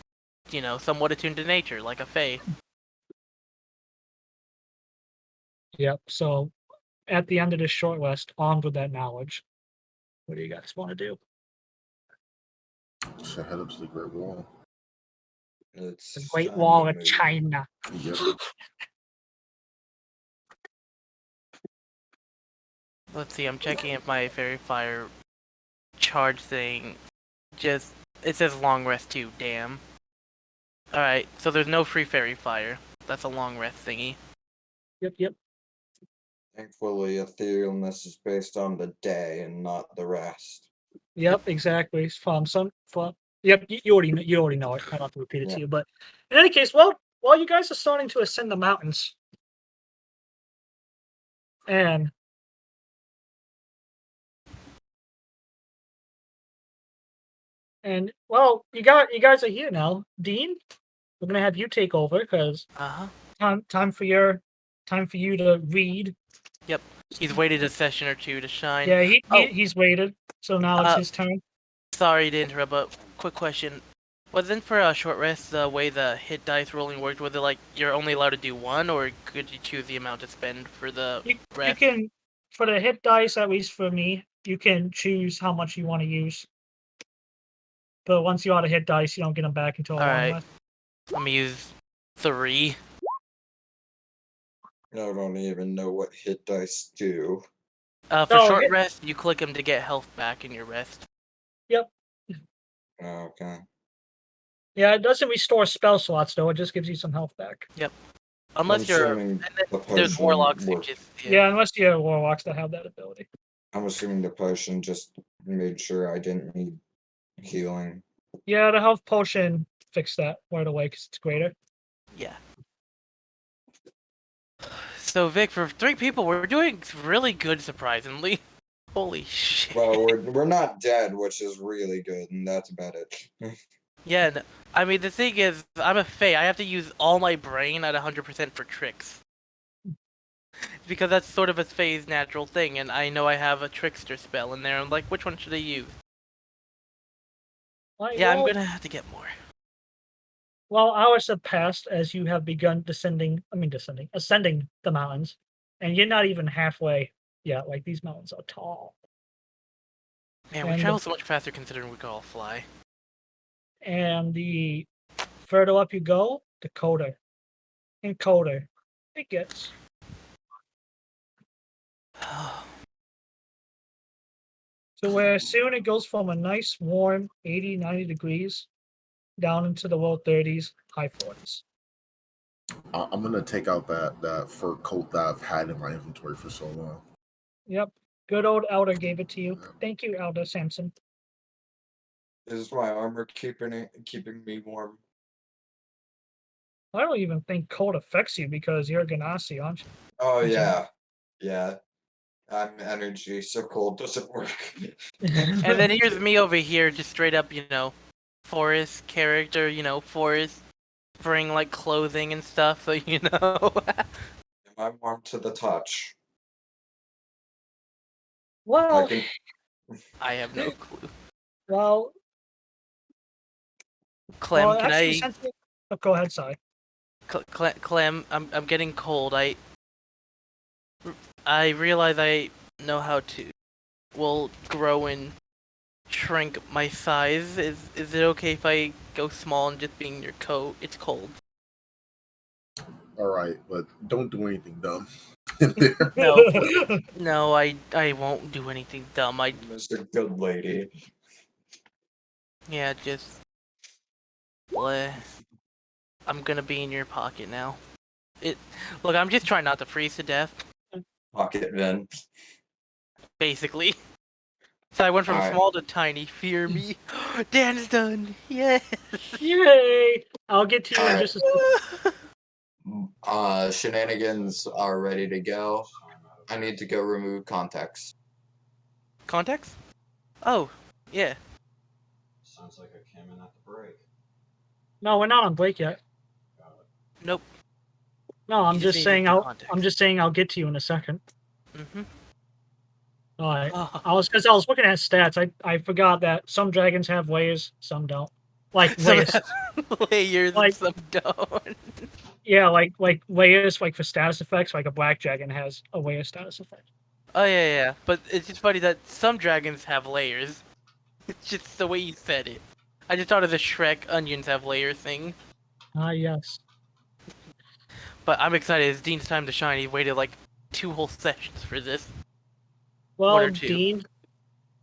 you know, somewhat attuned to nature, like a fae. Yep, so at the end of this short rest, armed with that knowledge, what do you guys want to do? Should head up to the Great Wall. It's The Great time Wall to of move. China. Yep. Let's see, I'm checking if my Fairy Fire charge thing just... It says long rest too, damn. Alright, so there's no free Fairy Fire. That's a long rest thingy. Yep. Thankfully, etherealness is based on the day and not the rest. Yep, exactly. Yep, you already know it. I don't have to repeat it Yeah. to you. But in any case, while you guys are starting to ascend the mountains, and well, you guys are here now. Dean, we're gonna have you take over because time for you to read. Yep. He's waited a session or two to shine. Yeah, he's waited. So now it's his turn. Sorry to interrupt, but quick question. Wasn't for a short rest the way the hit dice rolling worked? Was it like you're only allowed to do one, or could you choose the amount to spend for the rest? You can, for the hit dice, at least for me, you can choose how much you want to use. But once you out of hit dice, you don't get them back until a long Alright. rest. Let me use 3. I don't even know what hit dice do. For short rest, you click them to get health back in your rest. Yep. Okay. Yeah, it doesn't restore spell slots, though. It just gives you some health back. Yep. Unless you're, assuming the there's potion warlocks who worked. just Yeah, unless you have warlocks that have that ability. I'm assuming the potion just made sure I didn't need healing. Yeah, the health potion fixed that right away because it's greater. Yeah. So Vic, for 3 people, we're doing really good, surprisingly. Holy shit. Well, we're not dead, which is really good, and that's about it. Yeah, no, I mean, the thing is, I'm a Fae. I have to use all my brain at 100% for tricks. Because that's sort of a Fae's natural thing, and I know I have a trickster spell in there. I'm like, which one should I use? Yeah, I'm gonna have to get more. Well, hours have passed as you have begun ascending the mountains, and you're not even halfway yet. Like, these mountains are tall. Man, we And travel so much faster considering we can all fly. And the further up you go, the colder and colder it gets. So where soon it goes from a nice warm 80, 90 degrees down into the low 30s, high 40s. I'm gonna take out that fur coat that I've had in my inventory for so long. Yep. Good old Elder gave it to you. Thank you, Elder Samson. Is my armor keeping me warm? I don't even think cold affects you because you're a Ganassi, aren't you? Oh Okay. yeah. I'm energy, so cold doesn't work. And then here's me over here, just straight up, forest character, forest spring like clothing and stuff, so Am I warm to the touch? Well, I have no clue. well, Clem, well, can actually, I? since oh, go ahead, sorry. Clem, I'm getting cold. I realize I know how to grow and shrink my size. Is it okay if I go small and just being your coat? It's cold. All right, but don't do anything dumb. No, I won't do anything dumb. Mr. Good Lady. Yeah, just I'm gonna be in your pocket now. Look, I'm just trying not to freeze to death. Pocket vent. Basically. So I went from Alright. small to tiny. Fear me. Dan's done. Yes. Yay! I'll get to you in just a second. Shenanigans are ready to go. I need to go remove context. Context? Oh, yeah. Sounds like I came in at the break. No, we're not on break yet. Nope. No, I'm You just just saying needed the I'll context. I'm just saying I'll get to you in a second. Mm-hmm. All right. Oh. I was looking at stats. I forgot that some dragons have layers, some don't. Like Some layers. have layers Like- and some don't. Yeah, like layers like for status effects. Like a black dragon has a layer status effect. Oh yeah. But it's just funny that some dragons have layers. It's just the way you said it. I just thought of the Shrek onions have layer thing. Ah, yes. But I'm excited. It's Dean's time to shine. He waited like 2 whole sessions for this. Well, One or two. Dean,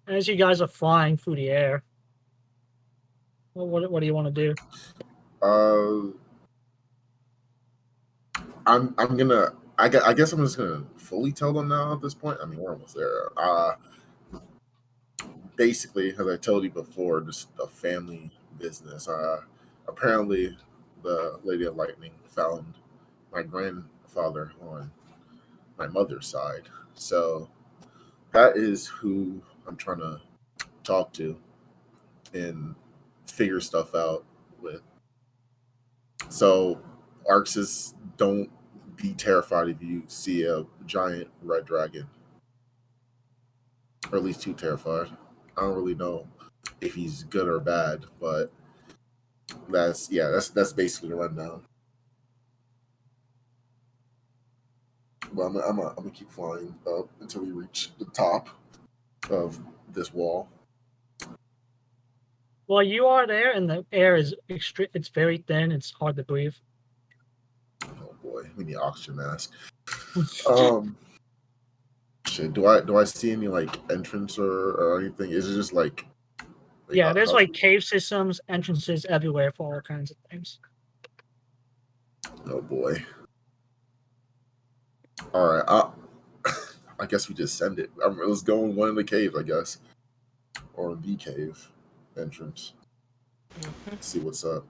as you guys are flying through the air, what do you want to do? I guess I'm just gonna fully tell them now at this point. I mean, we're almost there. Basically, as I told you before, just a family business. Apparently, the Lady of Lightning found my grandfather on my mother's side, so that is who I'm trying to talk to and figure stuff out with. So, Arxus, don't be terrified if you see a giant red dragon, or at least too terrified. I don't really know if he's good or bad, but that's basically the rundown. But I'm gonna keep flying up until we reach the top of this wall. Well, you are there, and the air is extreme. It's very thin. It's hard to breathe. Oh boy, we need oxygen mask. Shit. Do I see any like entrance or anything? Is it just like Yeah, there's like cave systems, entrances everywhere for all kinds of things. Oh boy. All right, I guess we just send it. Let's go in one of the caves, I guess, or the cave entrance. See what's up.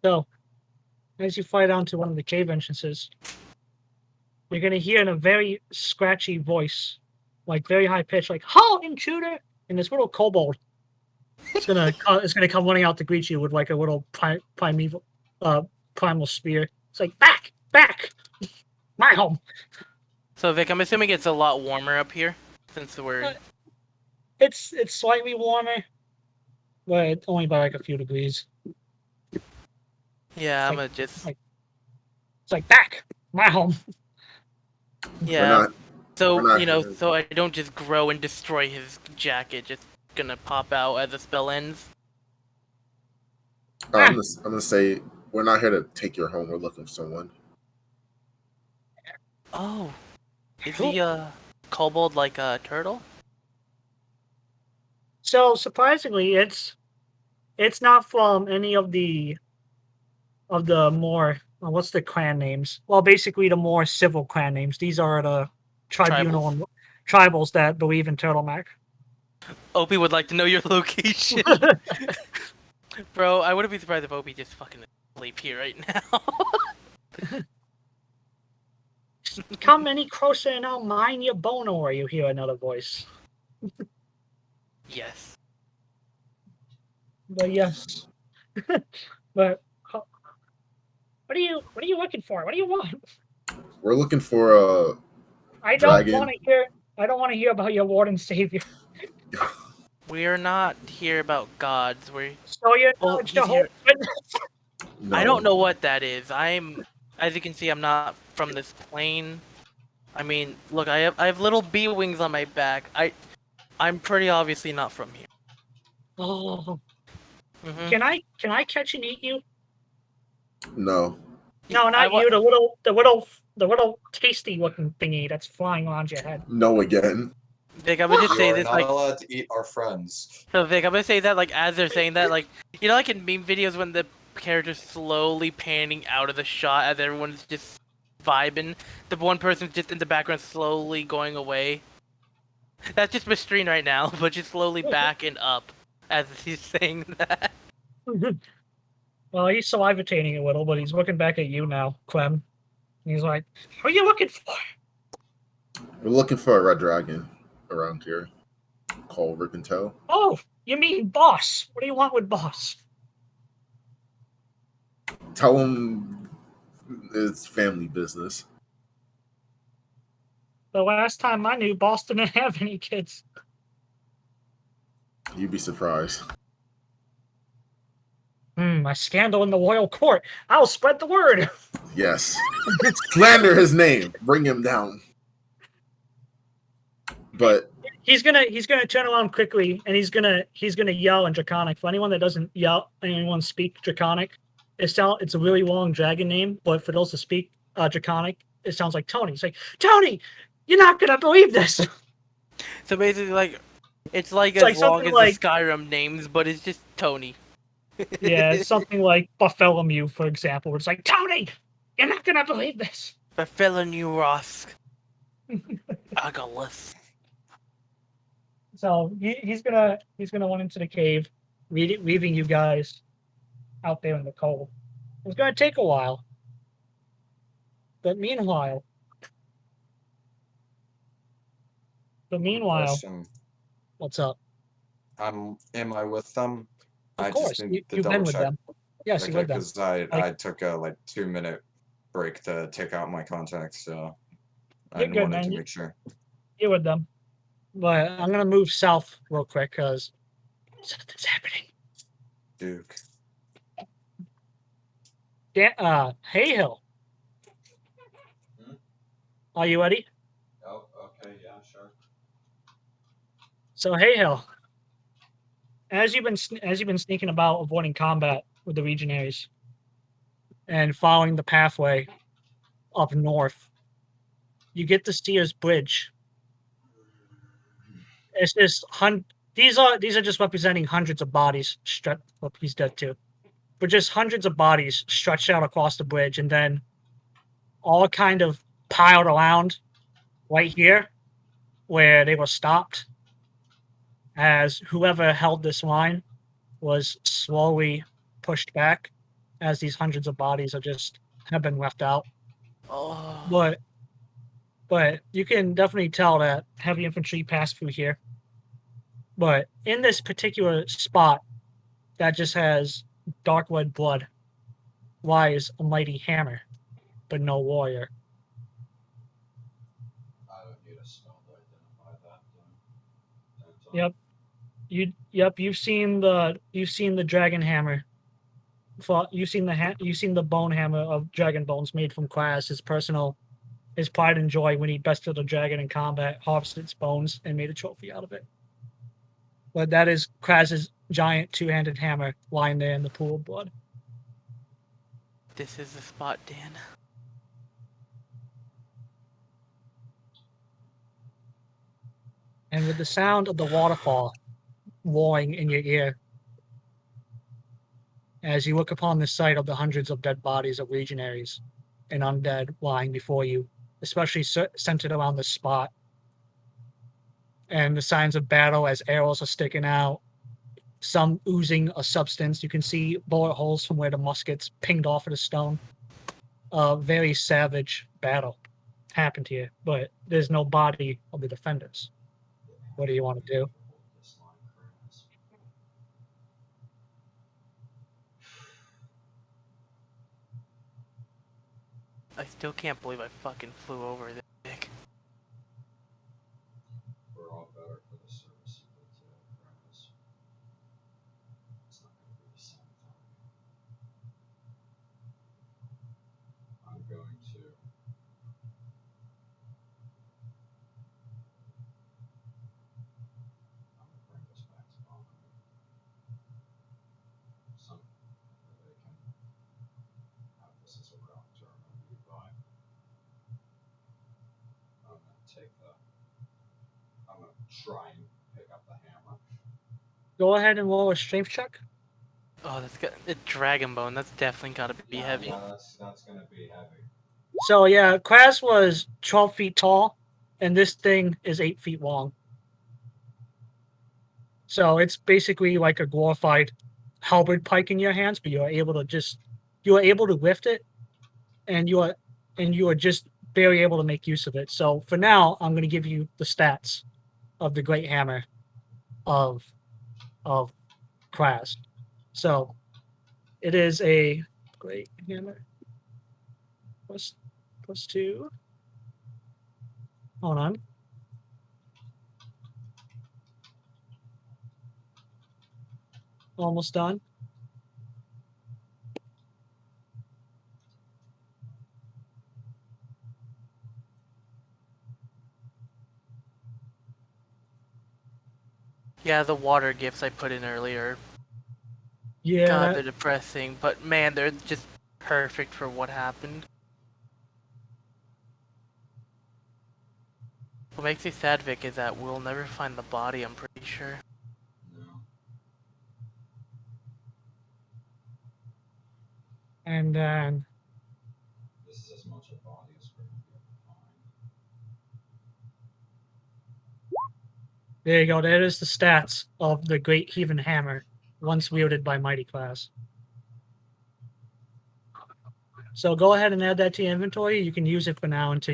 So, as you fly down to one of the cave entrances, you're gonna hear in a very scratchy voice, like very high pitched, like "Halt, intruder!" And this little kobold is gonna come running out to greet you with like a little primal spear. It's like back, my home. So Vic, I'm assuming it's a lot warmer up here since we're. It's slightly warmer, but only by like a few degrees. Yeah, It's I'm like- gonna just. It's like back, my home. Yeah. So we're not you know, here. so I don't just grow and destroy his jacket. Just gonna pop out as the spell ends. I'm gonna say we're not here to take your home. We're looking for someone. Oh, is he a kobold like a turtle? So surprisingly, it's not from any of the more what's the clan names? Well, basically the more civil clan names. These are the tribunal and tribals that believe in turtleneck. Opie would like to know your location. Bro, I wouldn't be surprised if Opie just fucking asleep here right now. Come any closer and I'll mine your bono, or you hear another voice. Yes. But yes. But what are you looking for? What do you want? We're looking for I don't dragon. want to hear about your Lord and Savior. We're not here about gods. So you're Well, not he's Jehovah's here- Witness. No. I don't know what that is. As you can see, I'm not from this plane. I mean, look, I have little bee wings on my back. I'm pretty obviously not from here. Oh, Mhm. can I catch and eat you? No. No, I not wa- you. The little tasty looking thingy that's flying around your head. No again. Vic, I'm gonna just You say are this not like. allowed to eat our friends. So Vic, I'm gonna say that like as they're saying that, like you know, like in meme videos when the character's slowly panning out of the shot as everyone's just vibing, the one person's just in the background slowly going away. That's just Mystrine right now, but just slowly backing up as he's saying that. Well, he's salivating a little, but he's looking back at you now, Clem. And he's like, "What are you looking for?" We're looking for a red dragon around here. Called Ripayntiel. Oh, you mean boss? What do you want with boss? Tell him it's family business. The last time I knew, boss didn't have any kids. You'd be surprised. A scandal in the royal court. I'll spread the word. Yes. Slander his name. Bring him down. But He's gonna turn around quickly, and he's gonna yell in Draconic. For anyone that doesn't speak Draconic, it's a really long dragon name. But for those that speak Draconic, it sounds like Tony. It's like, Tony, you're not gonna believe this. So basically, like it's like It's as like long something as like- the Skyrim names, but it's just Tony. Yeah, it's something like Bartholomew, for example. Where it's like, Tony, you're not gonna believe this. Bartholomew Rosk. Scandalous. So he's gonna run into the cave, leaving you guys out there in the cold. It's gonna take a while, but meanwhile, Question. what's up? Am I with them? Of I course, just need to you've been double with check. them. Yes, you're Okay, with them. because I Like- took a 2-minute break to take out my contacts, so I You're good, wanted man. to make sure. You're with them. But I'm gonna move south real quick because something's happening. Duke. Yeah, Haehil. Hmm? Are you ready? Oh, okay, yeah, sure. So Haehil, as you've been sneaking about, avoiding combat with the Legionaries, and following the pathway up north, you get to Seer's Bridge. It's just these are just representing hundreds of bodies. Well, he's dead too, but just hundreds of bodies stretched out across the bridge, and then all kind of piled around right here where they were stopped, as whoever held this line was slowly pushed back as these hundreds of bodies have been left out. Oh. But you can definitely tell that heavy infantry passed through here. But in this particular spot that just has dark red blood lies a mighty hammer, but no warrior. I don't need a spell to identify that. Yep. You've seen the dragon hammer. You've seen the bone hammer of dragon bones made from Kraz, his pride and joy when he bested a dragon in combat, harvested its bones, and made a trophy out of it. But that is Kraz's giant two-handed hammer lying there in the pool of blood. This is the spot, Dan. And with the sound of the waterfall roaring in your ear, as you look upon the sight of the hundreds of dead bodies of legionaries and undead lying before you, especially centered around this spot, and the signs of battle as arrows are sticking out, some oozing a substance. You can see bullet holes from where the muskets pinged off of the stone. A very savage battle happened here, but there's no body of the defenders. What do you want to do? I still can't believe I fucking flew over this dick. We're all better for the service you did to Kraz. It's not going to be the same thing. I'm going to bring this back to Bahamut. Some where they can have this as a route to remember you by. I'm gonna try and pick up the hammer. Go ahead and roll a strength check. Oh, that's got a dragon bone. That's definitely got to be heavy. Yeah, that's gonna be heavy. So yeah, Kraz was 12 feet tall, and this thing is 8 feet long. So it's basically like a glorified halberd pike in your hands, but you are able to lift it, and you are just barely able to make use of it. So for now, I'm going to give you the stats of the great hammer of Kraz. So it is a great hammer plus 2. Hold on. Almost done. Yeah, the water gifts I put in earlier. Yeah. God, they're depressing, but man, they're just perfect for what happened. What makes me sad, Vic, is that we'll never find the body, I'm pretty sure. No. And then This is as much a body as we're gonna be able to find. there you go. There is the stats of the Great Heathen Hammer, once wielded by Mighty Kraz. So go ahead and add that to your inventory. You can use it for now if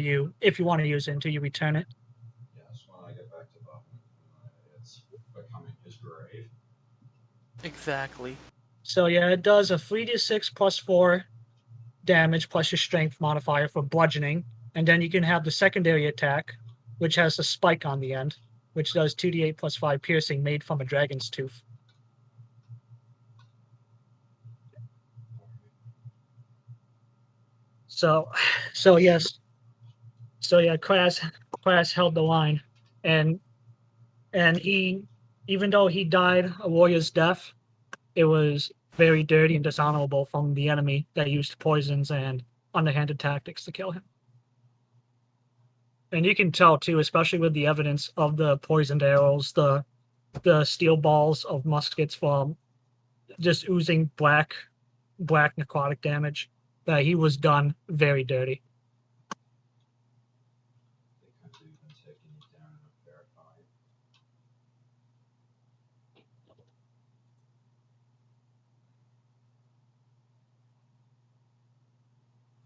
you want to use it until you return it. Yes, when I get back to Bahamut, it's becoming his grave. Exactly. So yeah, it does a 3d6 plus 4 damage plus your strength modifier for bludgeoning, and then you can have the secondary attack, which has a spike on the end, which does 2d8 plus 5 piercing made from a dragon's tooth. So yes. So yeah, Kraz held the line, and he, even though he died a warrior's death, it was very dirty and dishonorable from the enemy that used poisons and underhanded tactics to kill him. And you can tell too, especially with the evidence of the poisoned arrows, the steel balls of muskets from just oozing black necrotic damage, that he was done very dirty. could even take you down in a fair fight.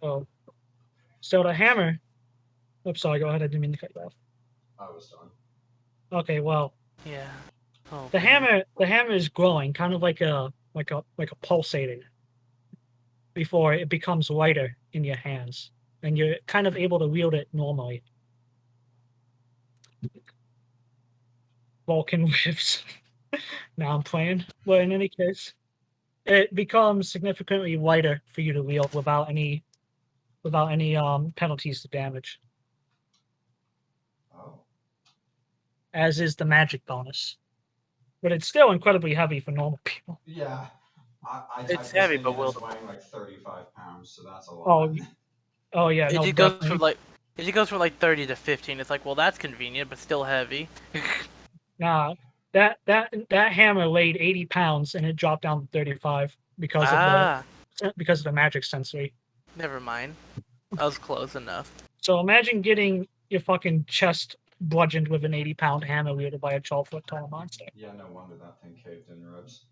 Oh, so the hammer. Oops, sorry. Go ahead. I didn't mean to cut you off. I was done. Okay, well, Yeah. Oh, the man. hammer is growing, kind of like a pulsating, before it becomes lighter in your hands, and you're kind of able to wield it normally. Vulcan whiffs. Now I'm playing, but in any case, it becomes significantly lighter for you to wield without any penalties to damage, Oh. as is the magic bonus. But it's still incredibly heavy for normal people. Yeah. I It's typed this heavy, thing but and it's will. weighing like 35 pounds, so that's a Oh, lot. oh yeah, It no, just goes definitely. from like 30 to 15. It's like, well, that's convenient, but still heavy. Nah, that hammer weighed 80 pounds and it dropped down to 35 because of the magic sensory. Never mind. I was close enough. So imagine getting your fucking chest bludgeoned with an 80-pound hammer wielded by a 12-foot tall monster. Yeah, no wonder that thing caved in ribs.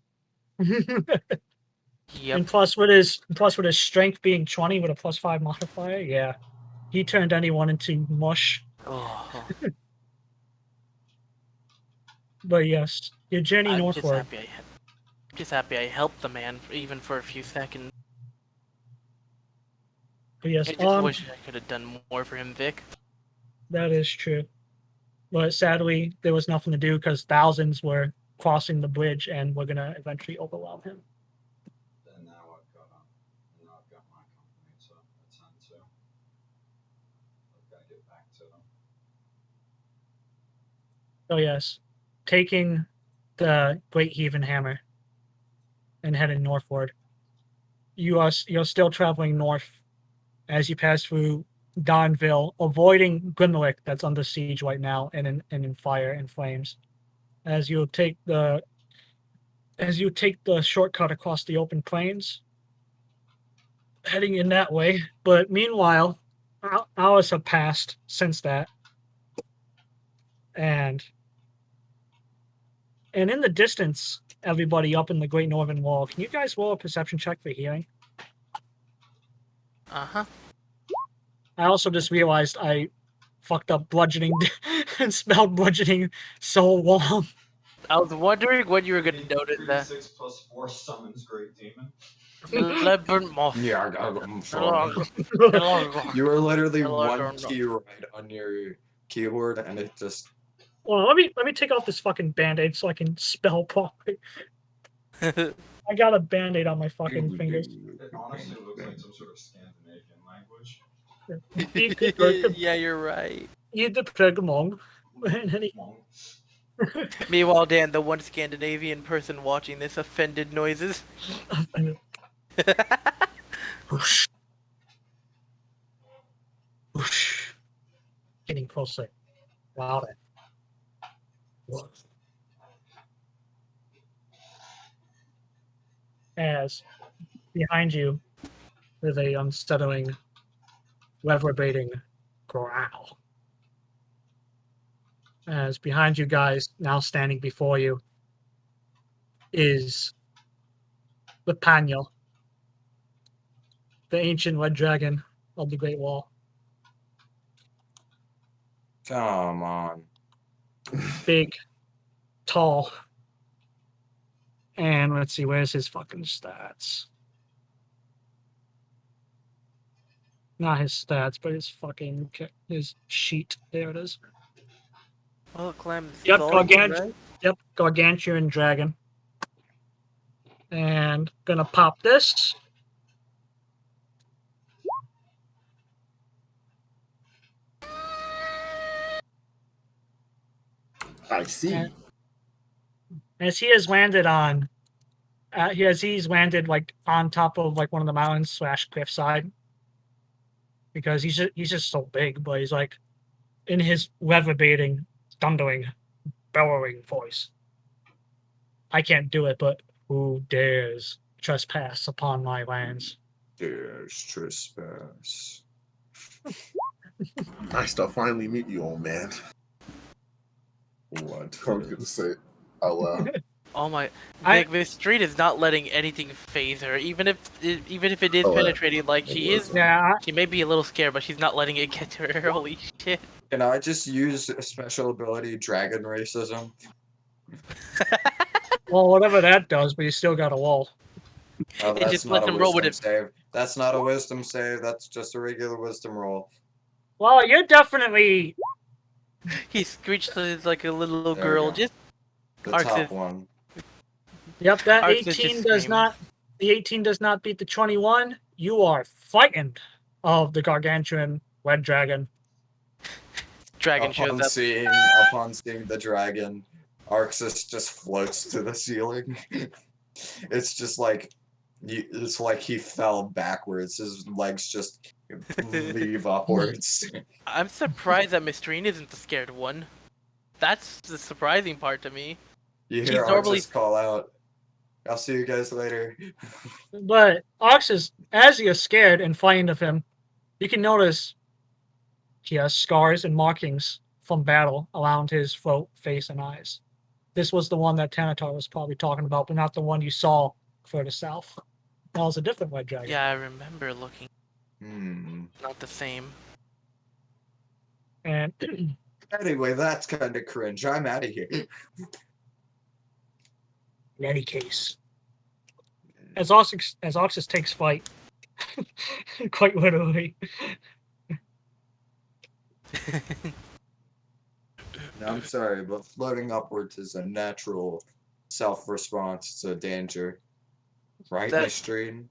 Yep. And plus with his strength being 20 with a +5 modifier, yeah, he turned anyone into mush. Oh, But yes, your journey I'm northward. just happy I helped the man even for a few seconds. But yes, I just wish I could have done more for him, Vic. that is true. But sadly, there was nothing to do because thousands were crossing the bridge and we're gonna eventually overwhelm him. And now I've got my company to attend to. I've got to get back to them. So yes, taking the Great Heathen Hammer and heading northward. You're still traveling north as you pass through Donville, avoiding Grimlick that's under siege right now and in fire and flames. As you take the shortcut across the open plains, heading in that way. But meanwhile, hours have passed since that, and in the distance, everybody up in the Great Northern Wall. Can you guys roll a perception check for hearing? Uh-huh. I also just realized I fucked up bludgeoning and spelled bludgeoning so long. I was wondering when you were going to notice that. 3d6 plus 4 summons Great Demon. Yeah, you were literally one key right on your keyboard, and it just. Well, let me take off this fucking band-aid so I can spell properly. I got a band-aid on my fucking fingers. It honestly looks like some sort of Scandinavian language. Yeah, you're right. Meanwhile, Dan, the one Scandinavian person watching this, offended noises. Whoosh. Whoosh. Getting closer. Louder. As behind you, there's a unsettling, reverberating growl. As behind you guys, now standing before you, is Ripayntiel, the ancient red dragon of the Great Wall. Come on. Big, tall, and let's see, where's his fucking stats? Not his stats, but his sheet. There it is. Oh, Clem. Yep, right? Yep, gargantuan dragon. And gonna pop this. I see. As he has landed on, he's landed like on top of like one of the mountains / cliffside, because he's just so big. But he's like in his reverberating, thundering, bellowing voice. I can't do it, but who dares trespass upon my lands? There's trespass. Nice to finally meet you, old man. What? I was gonna say, oh Oh my! I- This street is not letting anything phase her, even if it is Oh, penetrating. Like it she is, was. Yeah, she may be a little scared, but she's not letting it get to her. Holy shit! Can I just use a special ability, Dragon Racism? well, whatever that does, but you still got a wall. Oh, It that's just not lets a him roll with wisdom it. save. That's not a wisdom save. That's just a regular wisdom roll. Well, you're definitely. He screeched like a little There we girl. go. Just The Arxus. top one. Yep, that Arxus just 18 does screams. not. The 18 does not beat the 21. You are frightened of the gargantuan red dragon. Dragon shows up. Upon seeing the dragon, Arxus just floats to the ceiling. It's just like it's like he fell backwards. His legs just leave upwards. I'm surprised that Mystrine isn't the scared one. That's the surprising part to me. You She's hear normally- Arxus call out, "I'll see you guys later." But Arxus, as you're scared and frightened of him, you can notice he has scars and markings from battle around his throat, face, and eyes. This was the one that Tanatar was probably talking about, but not the one you saw further south. That was a different red dragon. Yeah, I remember looking. Hmm. Not the same. And Anyway, that's kind of cringe. I'm out of here. in any case, as Arxus takes flight, quite literally, I'm sorry, but floating upwards is a natural self-response to danger. Right, That- Mystrine?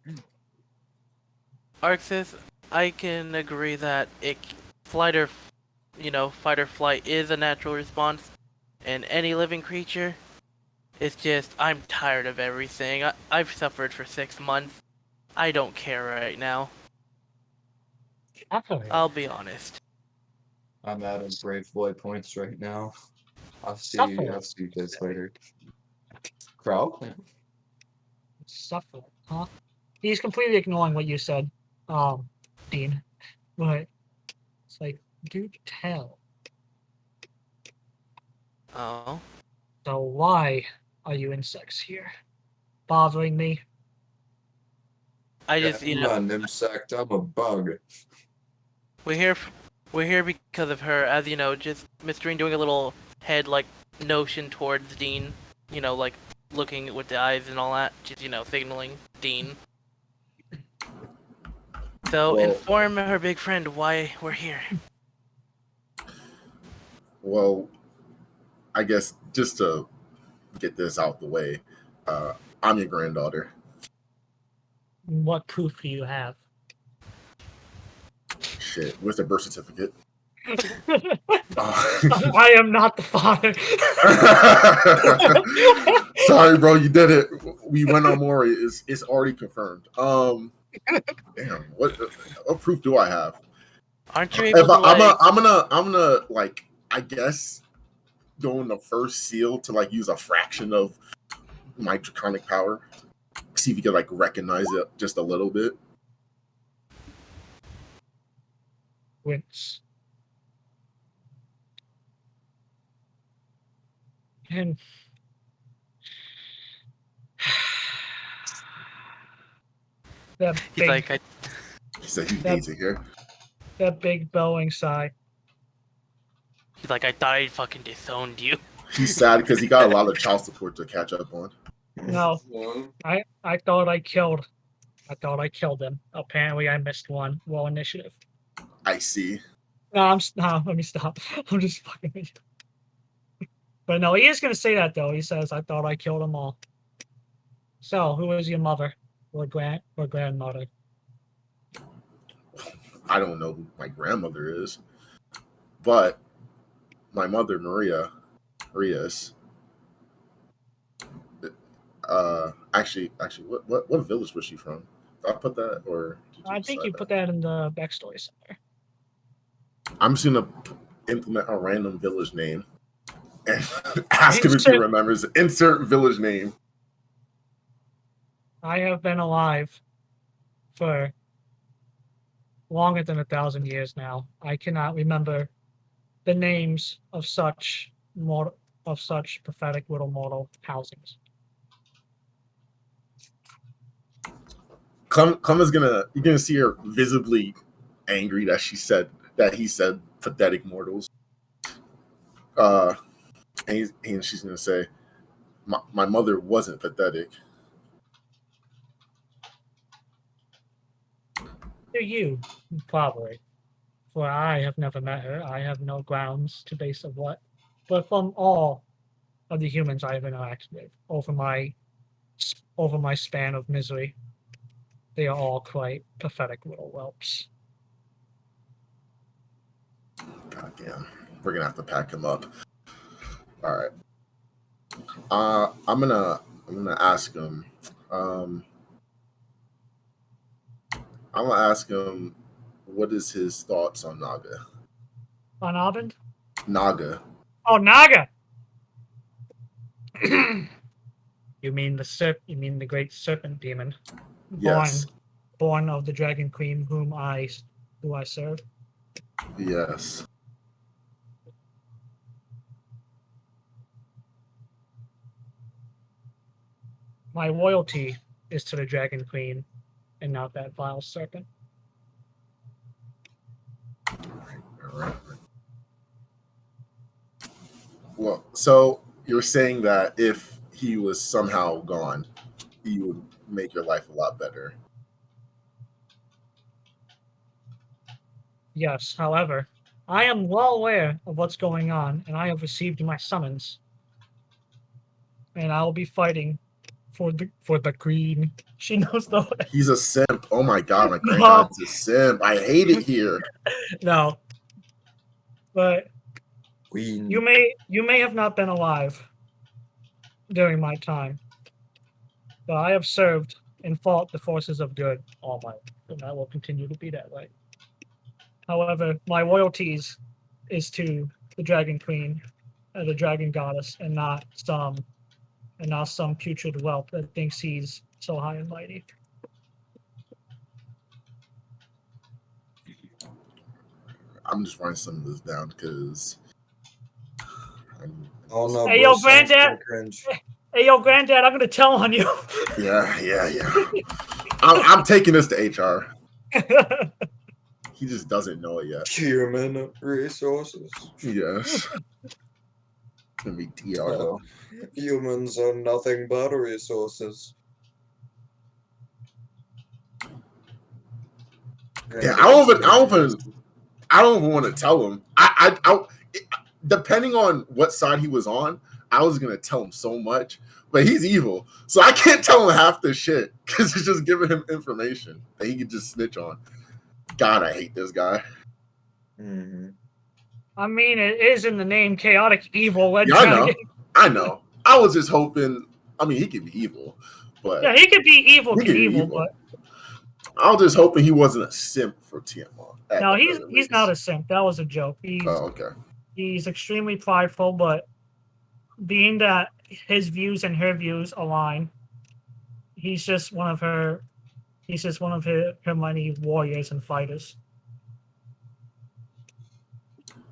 Arxus, I can agree that fight or flight is a natural response, and any living creature. It's just I'm tired of everything. I've suffered for 6 months. I don't care right now. I'll be honest. I'm out of brave boy points right now. I'll see you guys later. Crow? suffer, huh? He's completely ignoring what you said, Dean. But it's like, do tell. Oh. So why are you insects here? Bothering me? I just, I'm not an insect, I'm a bug. we're here because of her, as you know, just Mystrine doing a little head like notion towards Dean, like looking with the eyes and all that, just signaling Dean. So Well- inform her big friend why we're here. well, I guess just to get this out the way, I'm your granddaughter. What proof do you have? Shit, where's the birth certificate? I am not the father. Sorry, bro, you did it. We went on Maury. It's already confirmed. Damn, what proof do I have? Aren't you able to I'm gonna like, I guess, go in the first seal to like use a fraction of my draconic power. See if you can like recognize it just a little bit. Wince. And that He's big, like, He said he hates it here. that big bellowing sigh. I thought I fucking disowned you. He's sad because he got a lot of child support to catch up on. No, I thought I killed him. Apparently, I missed one. Roll initiative. I see. No, let me stop. I'm just fucking with you. But no, he is gonna say that though. He says, "I thought I killed them all." So, who is your mother or grandmother? I don't know who my grandmother is, but my mother, Maria's. Actually, what village was she from? Did I put that, or did I think decide you that? put that in the backstory somewhere. I'm just gonna implement a random village name and ask him if he remembers. Insert village name. I have been alive for longer than 1,000 years now. I cannot remember the names of such prophetic little mortal housings. Clem is you're gonna see her visibly angry that he said pathetic mortals. And she's gonna say, my mother wasn't pathetic. To you, probably. For I have never met her. I have no grounds to base of what. But from all of the humans I have interacted with over my span of misery, they are all quite pathetic little whelps. God damn. We're gonna have to pack him up. All right. I'm gonna ask him. I'm gonna ask him what is his thoughts on Naga. On Abend? Naga. Oh, Naga. You mean the great serpent demon? Yes. Born of the dragon queen who I serve. Yes. My loyalty is to the dragon queen and not that vile serpent. All right. Well, so you're saying that if he was somehow gone, he would make your life a lot better. Yes, however, I am well aware of what's going on, and I have received my summons. And I will be fighting for the queen. She knows the way. He's a simp. Oh my god, my granddad's a simp. I hate it here. No. But Queen. you may have not been alive during my time. But I have served and fought the forces of good all my life, and I will continue to be that way. However, my loyalties is to the Dragon Queen, the Dragon Goddess, and not some putrid whelp that thinks he's so high and mighty. I'm just writing some of this down because. Oh no, Hey, bro, yo, sounds Granddad! kinda cringe. Hey, yo, Granddad, I'm gonna tell on you. Yeah. I'm taking this to HR. He just doesn't know it yet. Human resources. Yes. It's gonna be DR. So, humans are nothing but resources. Yeah, I don't even want to tell him. I depending on what side he was on, I was gonna tell him so much, but he's evil, so I can't tell him half this shit because it's just giving him information that he could just snitch on. God, I hate this guy. Mm-hmm. I mean, it is in the name chaotic evil. Yeah, I know. I was just hoping. I mean, he could be evil, but yeah, he could be evil, but I was just hoping he wasn't a simp for Tiamat. no, he's not a simp. That was a joke. Okay. He's extremely prideful, but being that his views and her views align, he's just one of her mighty warriors and fighters.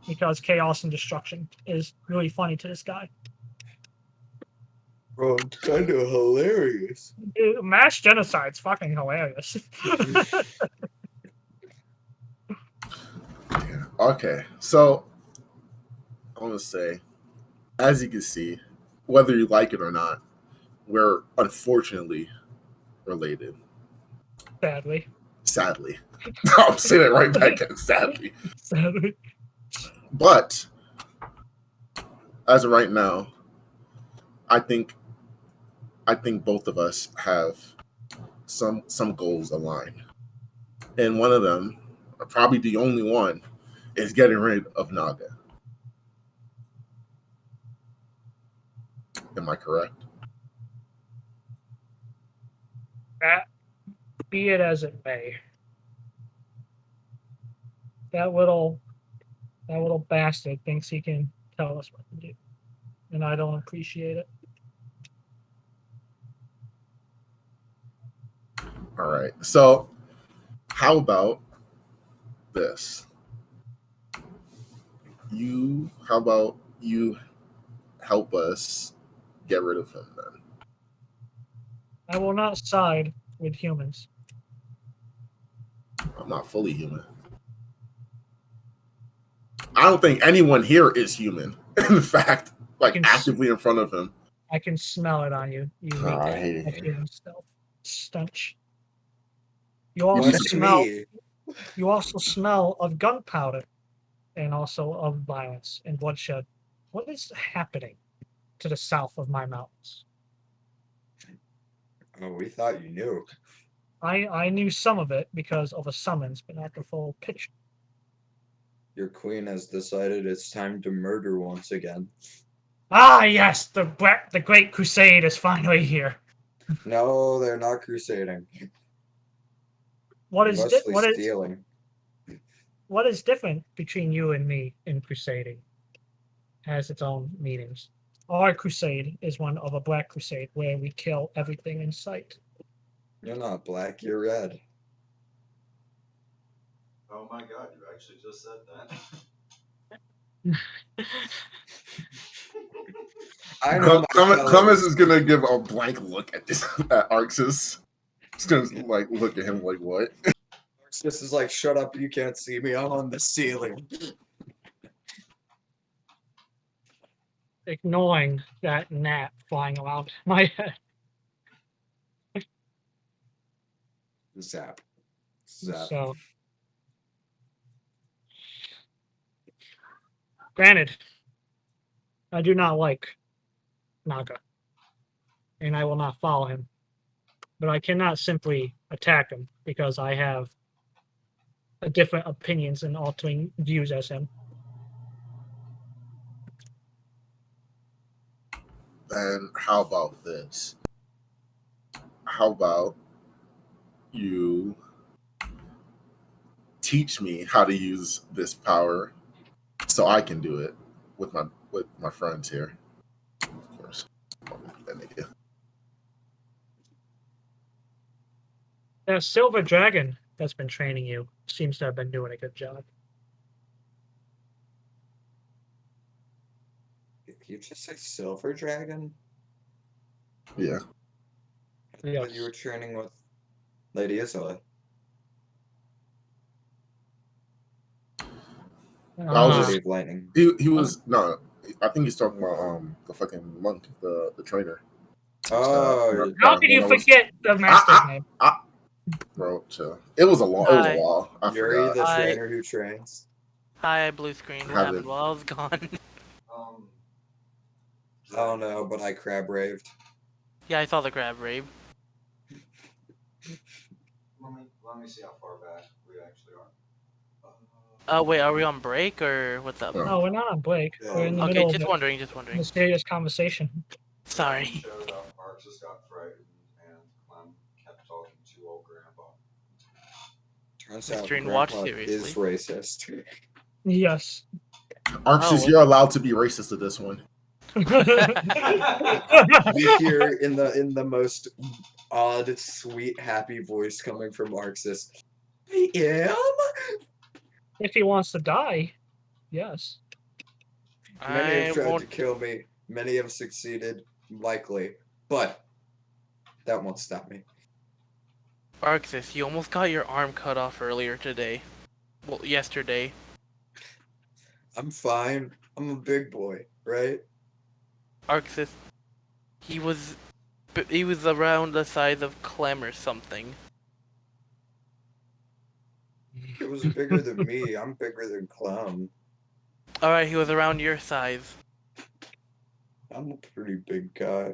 Because chaos and destruction is really funny to this guy. Bro, it's kind of hilarious. Dude, mass genocide's fucking hilarious. Yeah. Okay, so I want to say, as you can see, whether you like it or not, we're unfortunately related. Sadly. I'm saying it right back at sadly. But as of right now, I think both of us have some goals aligned. And one of them, probably the only one, is getting rid of Naga. Am I correct? That, be it as it may. That little bastard thinks he can tell us what to do. And I don't appreciate it. All right. So how about this? How about you help us get rid of him then? I will not side with humans. I'm not fully human. I don't think anyone here is human. In fact, like actively in front of him. I can smell it on you. You Oh, I reek hate of it. human stench. You You also said- smell. You also smell of gunpowder, and also of violence and bloodshed. What is happening to the south of my mountains? Oh, we thought you knew. I knew some of it because of a summons, but not the full picture. Your queen has decided it's time to murder once again. Ah, yes, the Great Crusade is finally here. No, they're not crusading. What is Mostly stealing. what is different between you and me in crusading? Has its own meanings. Our crusade is one of a black crusade where we kill everything in sight. You're not black, you're red. Oh my god, you actually just said that. I know. Clemens is gonna give a blank look at this at Arxus. He's gonna like look at him like, what? This is like, shut up, you can't see me, I'm on the ceiling. Ignoring that gnat flying around my head. Zap. Zap. So, granted, I do not like Naga, and I will not follow him. But I cannot simply attack him because I have a different opinions and altering views as him. Then how about this? How about you teach me how to use this power so I can do it with my friends here? Of course. That nigga. That silver dragon that's been training you seems to have been doing a good job. Did you just say silver dragon? Yeah. I thought you were training with Lady Isola. I was Lady just of Lightning. he was no. I think he's talking about the fucking monk, the trainer. Oh, How can you forget the master's name? Bro, chill. It was a while. I Yuri, forgot. the trainer who trains. Hi, I blue screen. What happened while I was gone? Oh no, but I crab raved. Yeah, I saw the crab rave. Let me see how far back we actually are. Oh wait, are we on break or what's up? No, we're not on break. We're in the Okay, middle just of wondering. a serious conversation. Sorry. Showed up, Arxus got frightened, and Clem kept talking to old grandpa. Turns out Mystrine, watch Grandpa seriously. is racist. Yes. Arxus, you're allowed to be racist to this one. We hear in the most odd, sweet, happy voice coming from Arxus. I am? If he wants to die, yes. Many have tried to kill me. Many have succeeded, likely. But that won't stop me. Arxus, you almost got your arm cut off earlier today. Well, yesterday. I'm fine. I'm a big boy, right? Arxus, he was around the size of Clem or something. It was bigger than me. I'm bigger than Clem. Alright, he was around your size. I'm a pretty big guy.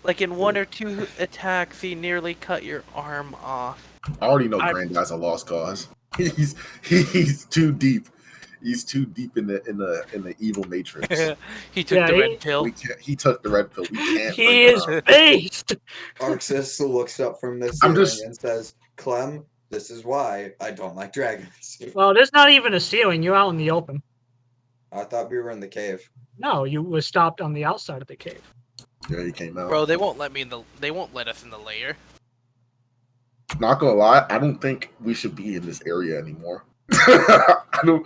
Like in one or two attacks, he nearly cut your arm off. I already know Granddad's a lost cause. He's too deep. He's too deep in the evil matrix. He took the red pill. He took the red pill. We can't. He is based. Arxus looks up from the ceiling and says, "Clem, this is why I don't like dragons." Well, there's not even a ceiling. You're out in the open. I thought we were in the cave. No, you were stopped on the outside of the cave. Yeah, he came out. Bro, they won't let us in the lair. Not gonna lie, I don't think we should be in this area anymore. I don't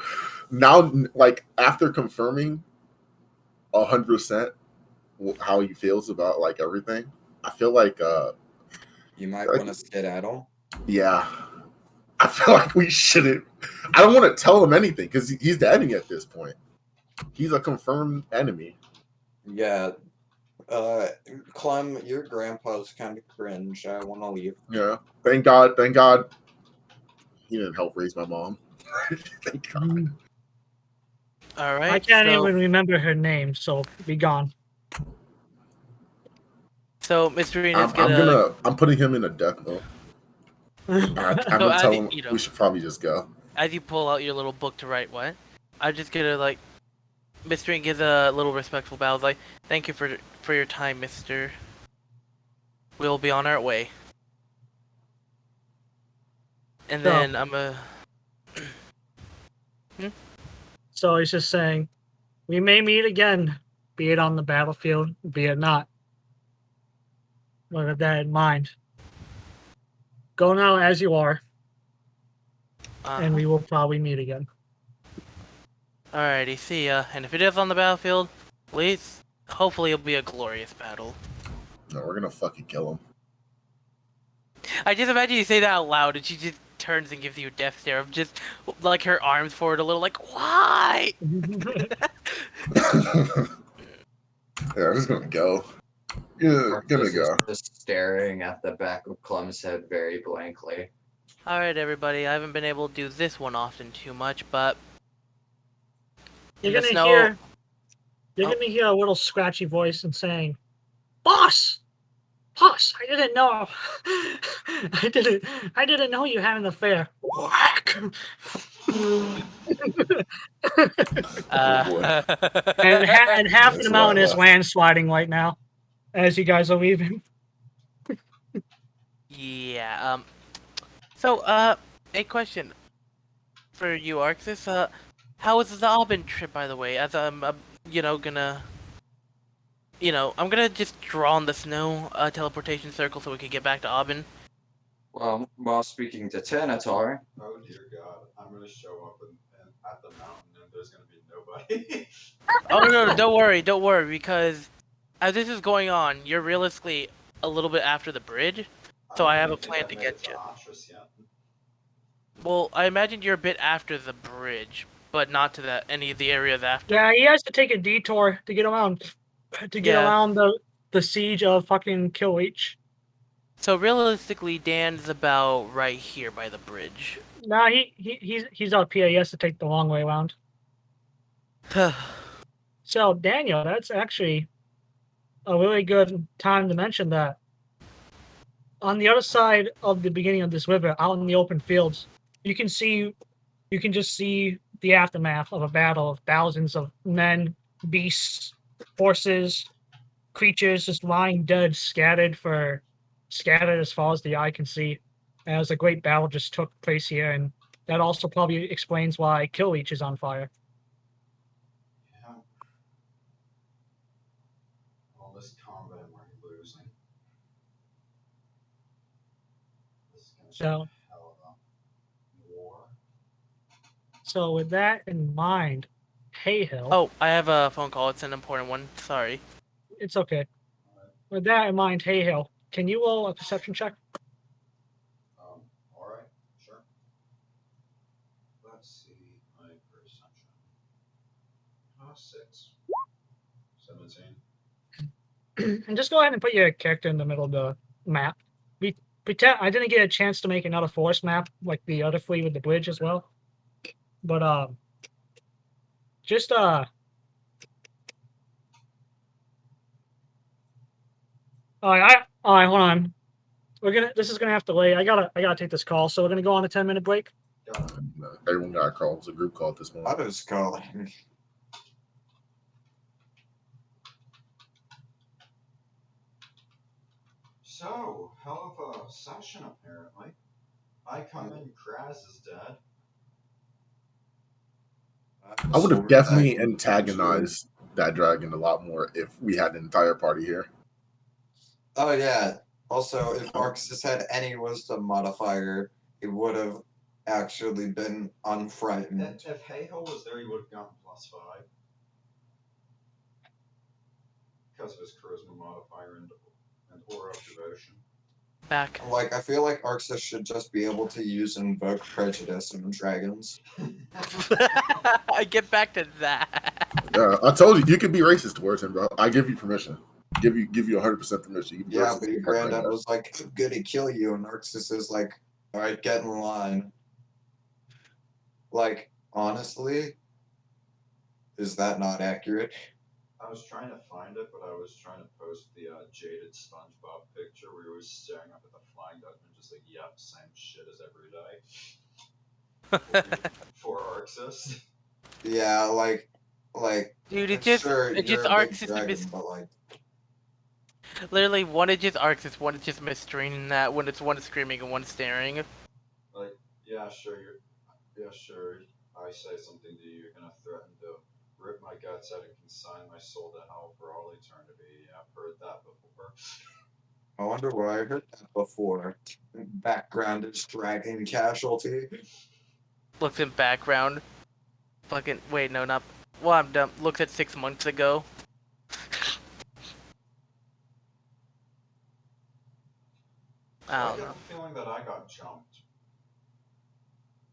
now. Like after confirming 100% how he feels about like everything, I feel like You might want to skedaddle. yeah, I feel like we shouldn't. I don't want to tell him anything because he's the enemy at this point. He's a confirmed enemy. Yeah. Clem, your grandpa's kind of cringe. I want to leave. Yeah. Thank God. Thank God. He didn't help raise my mom. Thank God. All right. I can't so, even remember her name, so be gone. So Mystrine is I'm putting him in a death note. I'm So gonna as tell you- him you know- we should probably just go. as you pull out your little book to write what, I'm just gonna like. Mystrine gives a little respectful bow, like, "Thank you for your time, Mister. We'll be on our way." And So- then I'm So he's just saying, we may meet again, be it on the battlefield, be it not. With that in mind, go now as you are, and we will probably meet again. Alrighty, see ya. And if it is on the battlefield, at least hopefully it'll be a glorious battle. No, we're gonna fucking kill him. I just imagine you say that out loud, and she just turns and gives you a death stare of just like her arms forward a little, like, why? Yeah, I'm just gonna go. Yeah, gonna Arxus is go. just staring at the back of Clem's head very blankly. Alright, everybody, I haven't been able to do this one often too much, but You're in the gonna snow- hear. You're Oh. gonna hear a little scratchy voice and saying, "Boss, boss, I didn't know. I didn't know you had an affair." Whack. and half That's the a mountain lot is left. landsliding right now, as you guys are leaving. Yeah, so, a question for you, Arxus. How was the Abend trip, by the way? As I'm, I'm gonna just draw on the snow, teleportation circle so we can get back to Abend. Well, while speaking to Tanatar, Oh dear God, I'm gonna show up at the mountain and there's gonna be nobody. Oh, no, don't worry, because as this is going on, you're realistically a little bit after the bridge, so I have a plan to get you. Atres yet. Well, I imagine you're a bit after the bridge, but not to any of the areas after. Yeah, he has to take a detour to get around Yeah. around the siege of fucking Killreach. So realistically, Dan's about right here by the bridge. Nah, he's up here. He has to take the long way around. So, Daniel, that's actually a really good time to mention that on the other side of the beginning of this river, out in the open fields, you can just see the aftermath of a battle of thousands of men, beasts, horses, creatures just lying dead, scattered as far as the eye can see. As a great battle just took place here, and that also probably explains why Killreach is on fire. Yeah. All this combat and we're losing. This is gonna be So- a hell of a war. So with that in mind, Haehil. Oh, I have a phone call. It's an important one. Sorry. It's okay. With that in mind, Haehil, can you roll a perception check? Alright, sure. Let's see my perception. 6. 17. And just go ahead and put your character in the middle of the map. Pretend I didn't get a chance to make another forest map like the other three with the bridge as well. But just all right, hold on. This is gonna have to wait. I gotta take this call, so we're gonna go on a 10-minute break. Everyone got a call. It was a group call at this moment. I was calling. So, hell of a session apparently. I come in, Kraz is dead. I would have definitely antagonized that dragon a lot more if we had an entire party here. Oh yeah. Also, if Arxus had any wisdom modifier, he would have actually been unfrightened. If Haehil was there, he would have gotten +5 because of his charisma modifier and aura of devotion. Back. Like, I feel like Arxus should just be able to use invoke prejudice on dragons. I get back to that. Yeah, I told you can be racist towards him, bro. I give you permission. Give you 100% permission. You can be Yeah, racist but your towards granddad Ragnar. was like, I'm gonna kill you, and Arxus is like, alright, get in line. Like, honestly, is that not accurate? I was trying to find it, but I was trying to post the jaded SpongeBob picture where he was staring up at the Flying Dutchman, just like, yep, same shit as every day. For Arxus. Yeah, like, Dude, sure, it's just you're a big Arxus dragon, and but like, literally one is just Arxus, one is just Mystrine in that when it's one screaming and one staring. Like, yeah, sure, I say something to you, you're gonna threaten to rip my guts out and consign my soul to hell for all eternity. Yeah, I've heard that before. I wonder where I heard that before. Background is dragon casualty. Looks in background. Fucking wait, no, not. Well, I'm dumb. Looks at 6 months ago. So I get the feeling that I got jumped.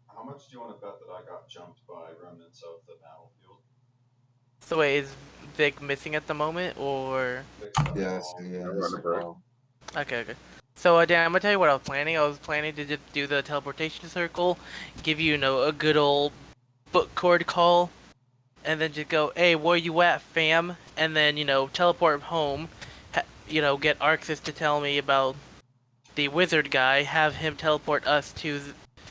How much do you want to bet that I got jumped by remnants of the battlefield? So wait, is Vic missing at the moment, or? Yes, I'm yes. running a break. Okay. So Dan, I'm gonna tell you what I was planning. I was planning to just do the teleportation circle, give you, a good old book cord call, and then just go, hey, where you at, fam? And then, teleport home, get Arxus to tell me about the wizard guy, have him teleport us to,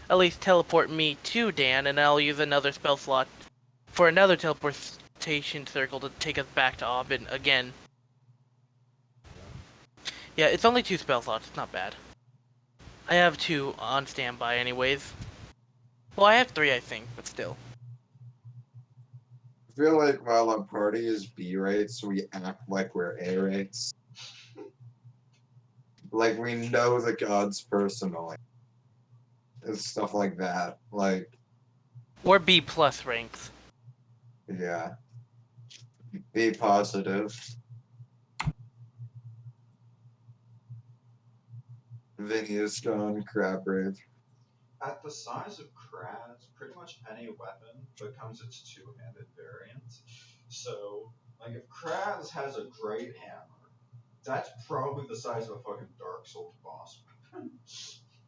at least teleport me to Dan, and I'll use another spell slot for another teleportation circle to take us back to Abend again. Yeah, it's only 2 spell slots, it's not bad. I have 2 on standby anyways. Well, I have 3, I think, but still. I feel like while our party is B rates, we act like we're A rates. Like we know the gods personally. And stuff like that. Like, Or B+ ranks. yeah. Be positive. Vinny is gone, crab rave. At the size of Kraz, pretty much any weapon becomes its two-handed variant. So, like, if Kraz has a great hammer, that's probably the size of a fucking Dark Souls boss weapon.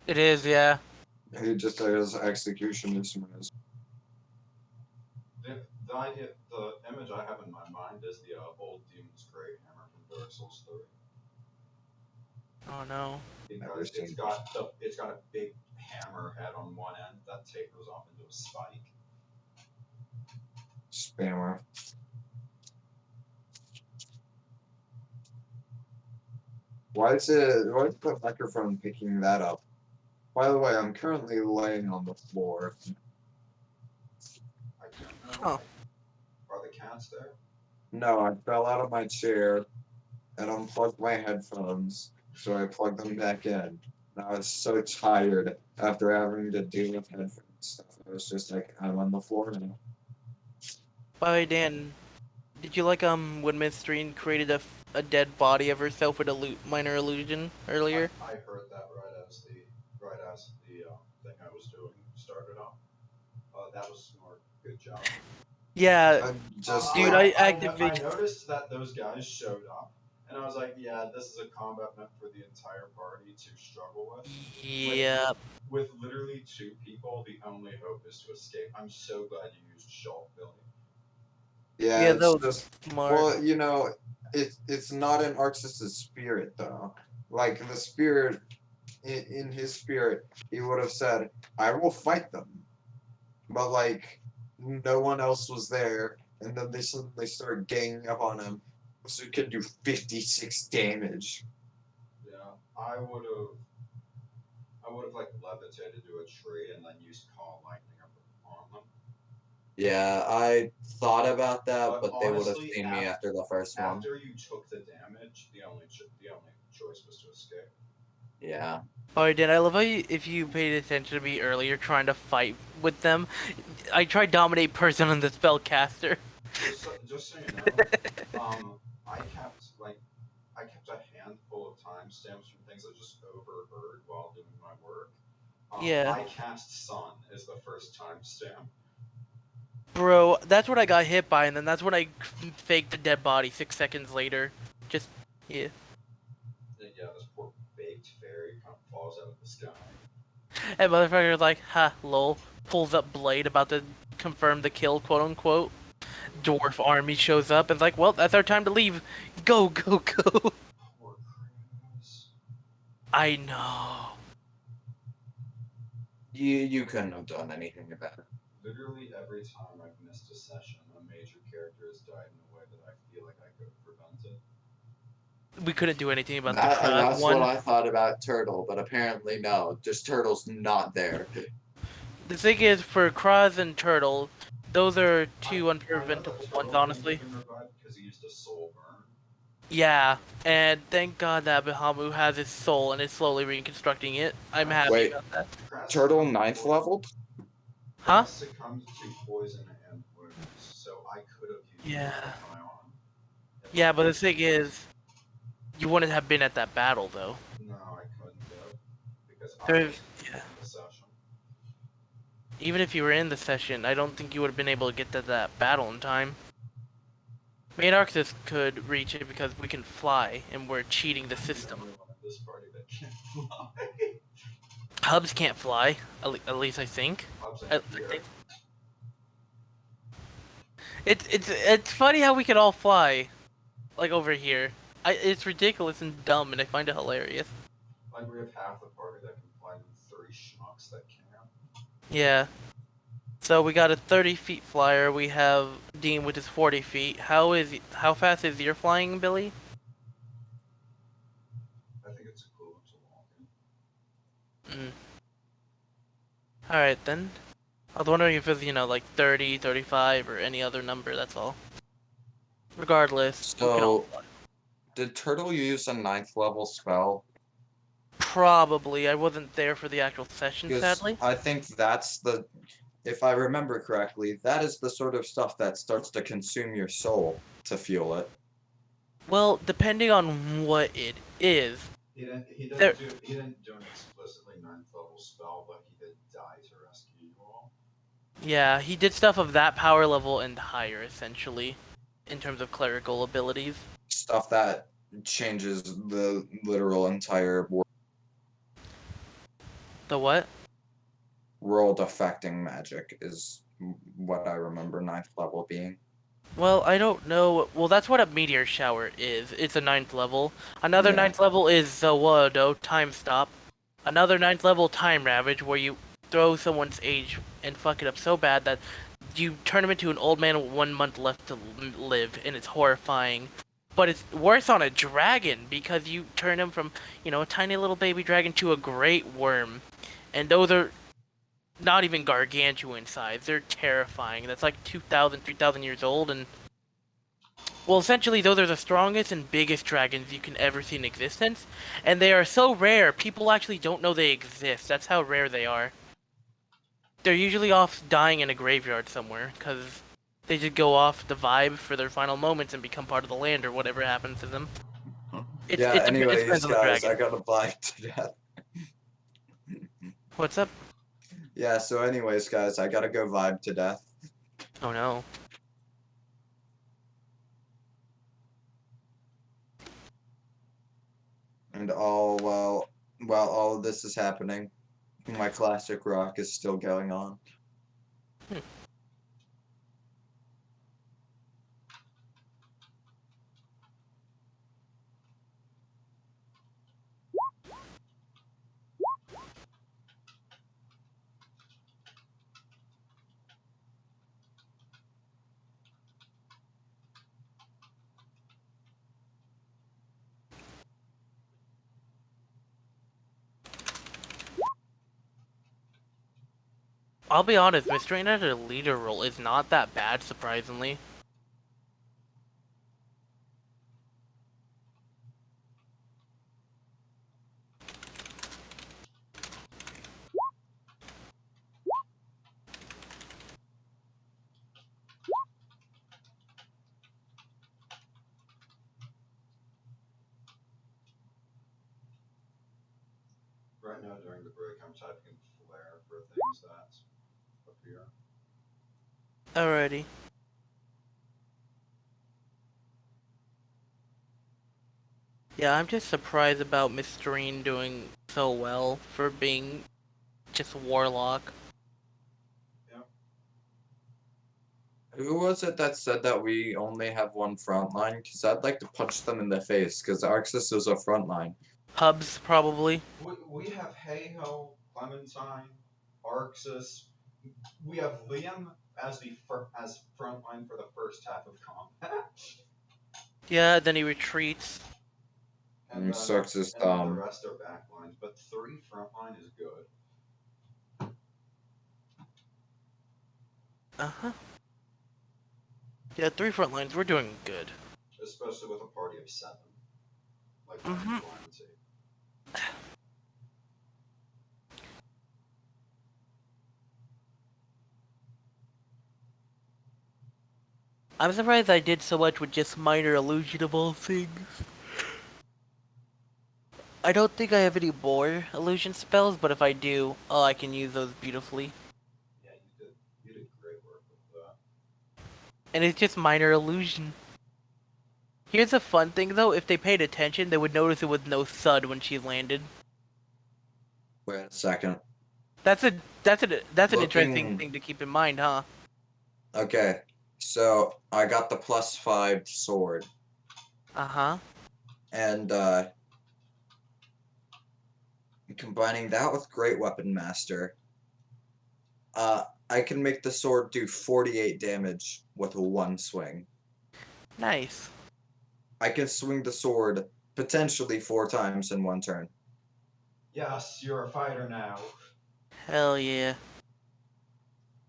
It is, yeah. He just has execution instruments. The idea, the image I have in my mind is the old demon's great hammer from Dark Souls 3. Oh no. Because it's got a big hammer head on one end that tapers off into a spike. Spammer. Why is the microphone picking that up? By the way, I'm currently laying on the floor. I don't know Huh. why. Are the cats there? No, I fell out of my chair and unplugged my headphones, so I plugged them back in. And I was so tired after having to deal with headphones stuff. I was just like, I'm on the floor now. By the way, Dan, did you like when Mystrine created a dead body of herself with a minor illusion earlier? I heard that right as the thing I was doing started off. That was smart. Good job. Yeah, Just dude, like, I I activated. noticed that those guys showed up, and I was like, yeah, this is a combat meant for the entire party to struggle with. Yeah. With literally 2 people, the only hope is to escape. I'm so glad you used Shulk, Billy. yeah, Yeah, it's that was just smart. well, it's not in Arxus's spirit though. Like the spirit in his spirit, he would have said, I will fight them. But like no one else was there, and then they suddenly start ganging up on him. So he can do 56 damage. Yeah, I would have like levitated to a tree and then used call lightning on them. Yeah, I thought about that, But they would have honestly, seen me after the first one. After you took the damage, the only choice was to escape. Yeah. Alright, Dan, I love how if you paid attention to me earlier trying to fight with them, I tried dominate person on the spellcaster. Just so you know, I kept a handful of timestamps from things I just overheard while doing my work. Yeah. I cast Sun is the first timestamp. Bro, that's what I got hit by, and then that's when I faked the dead body 6 seconds later. Just, yeah. Yeah, this poor baked fairy kind of falls out of the sky. And motherfucker was like, ha, lol. Pulls up blade about to confirm the kill, quote unquote. Dwarf army shows up and's like, well, that's our time to leave. Go, go, go. Poor Kraz. I know. You couldn't have done anything about it. Literally every time I've missed a session, a major character has died in a way that I feel like I could have prevented. We couldn't do anything about the That's Kraz one. what I thought about Turtle, but apparently no. Just Turtle's not there. The thing is, for Kraz and Turtle, those are two unpreventable ones, honestly. Because he used a soul burn. Yeah, and thank God that Bahamut has his soul and is slowly reconstructing it. I'm happy Wait. about that. Turtle 9th level? Huh? Succumbed to poison and wounds, so I could have used Yeah. my arm. Yeah, but the thing is, you wouldn't have been at that battle, though. No, I couldn't have. Because I There's, was yeah. in the session. Even if you were in the session, I don't think you would have been able to get to that battle in time. Me and Arxus could reach it because we can fly, and we're cheating the system. I'm the only one in this party that can't fly. Hubs can't fly, at least I think. Hubs I ain't here. think. It's funny how we can all fly, like over here. It's ridiculous and dumb, and I find it hilarious. Like, we have half the party that can fly and 3 schmucks that can't. Yeah. So we got a 30 feet flyer. We have Dean, which is 40 feet. How fast is your flying, Billy? I think it's equivalent to walking. Alright then. I was wondering if it's, like 30, 35, or any other number, that's all. Regardless, we can all So, fly. did Turtle use a 9th level spell? Probably. I wasn't there for the actual session, 'Cause sadly. I think that's the, if I remember correctly, that is the sort of stuff that starts to consume your soul to fuel it. Well, depending on what it is. He didn't do an explicitly 9th level spell, but he did die to rescue you all. Yeah, he did stuff of that power level and higher, essentially, in terms of clerical abilities. Stuff that changes the literal entire The what? world affecting magic is what I remember 9th level being. Well, I don't know. Well, that's what a meteor shower is. It's a 9th level. Another Yeah. 9th level is Zawado, time stop. Another 9th level, time ravage, where you throw someone's age and fuck it up so bad that you turn him into an old man with 1 month left to live, and it's horrifying. But it's worse on a dragon, because you turn him from, a tiny little baby dragon to a great worm. And those are not even gargantuan size. They're terrifying. That's like 2,000, 3,000 years old, and well, essentially those are the strongest and biggest dragons you can ever see in existence, and they are so rare, people actually don't know they exist. That's how rare they are. They're usually off dying in a graveyard somewhere, because they just go off the vibe for their final moments and become part of the land or whatever happens to them. It Anyways, depends on the guys, dragon. I got a bite to death. What's up? Yeah, so anyways, guys, I gotta go vibe to death. Oh no. And while all of this is happening, my classic rock is still going on. I'll be honest, Mystrine at a leader role is not that bad, surprisingly. Right now during the break, I'm typing in flare for things that appear. Alrighty. Yeah, I'm just surprised about Mystrine doing so well for being just warlock. Who was it that said that we only have one front line? Because I'd like to punch them in the face, because Arxus is a front line. Hubs, probably. We have Haehil, Clementine, Arxus. We have Liam as as frontline for the first half of combat. Yeah, then he retreats. And Sucks his then the thumb. rest are backlines, but 3 frontline is good. Uh-huh. Yeah, 3 front lines, we're doing good. Especially with a party of 7. Like Mhm. plenty. I'm surprised I did so much with just minor illusion of all things. I don't think I have any more illusion spells, but if I do, oh, I can use those beautifully. Yeah, you did great work with that. And it's just minor illusion. Here's a fun thing though, if they paid attention, they would notice it was no thud when she landed. Wait a second. That's an interesting Looking- thing to keep in mind, huh? Okay, so I got the +5 sword, Uh-huh. and combining that with Great Weapon Master, I can make the sword do 48 damage with one swing. Nice. I can swing the sword potentially 4 times in one turn. Yes, you're a fighter now. Hell yeah.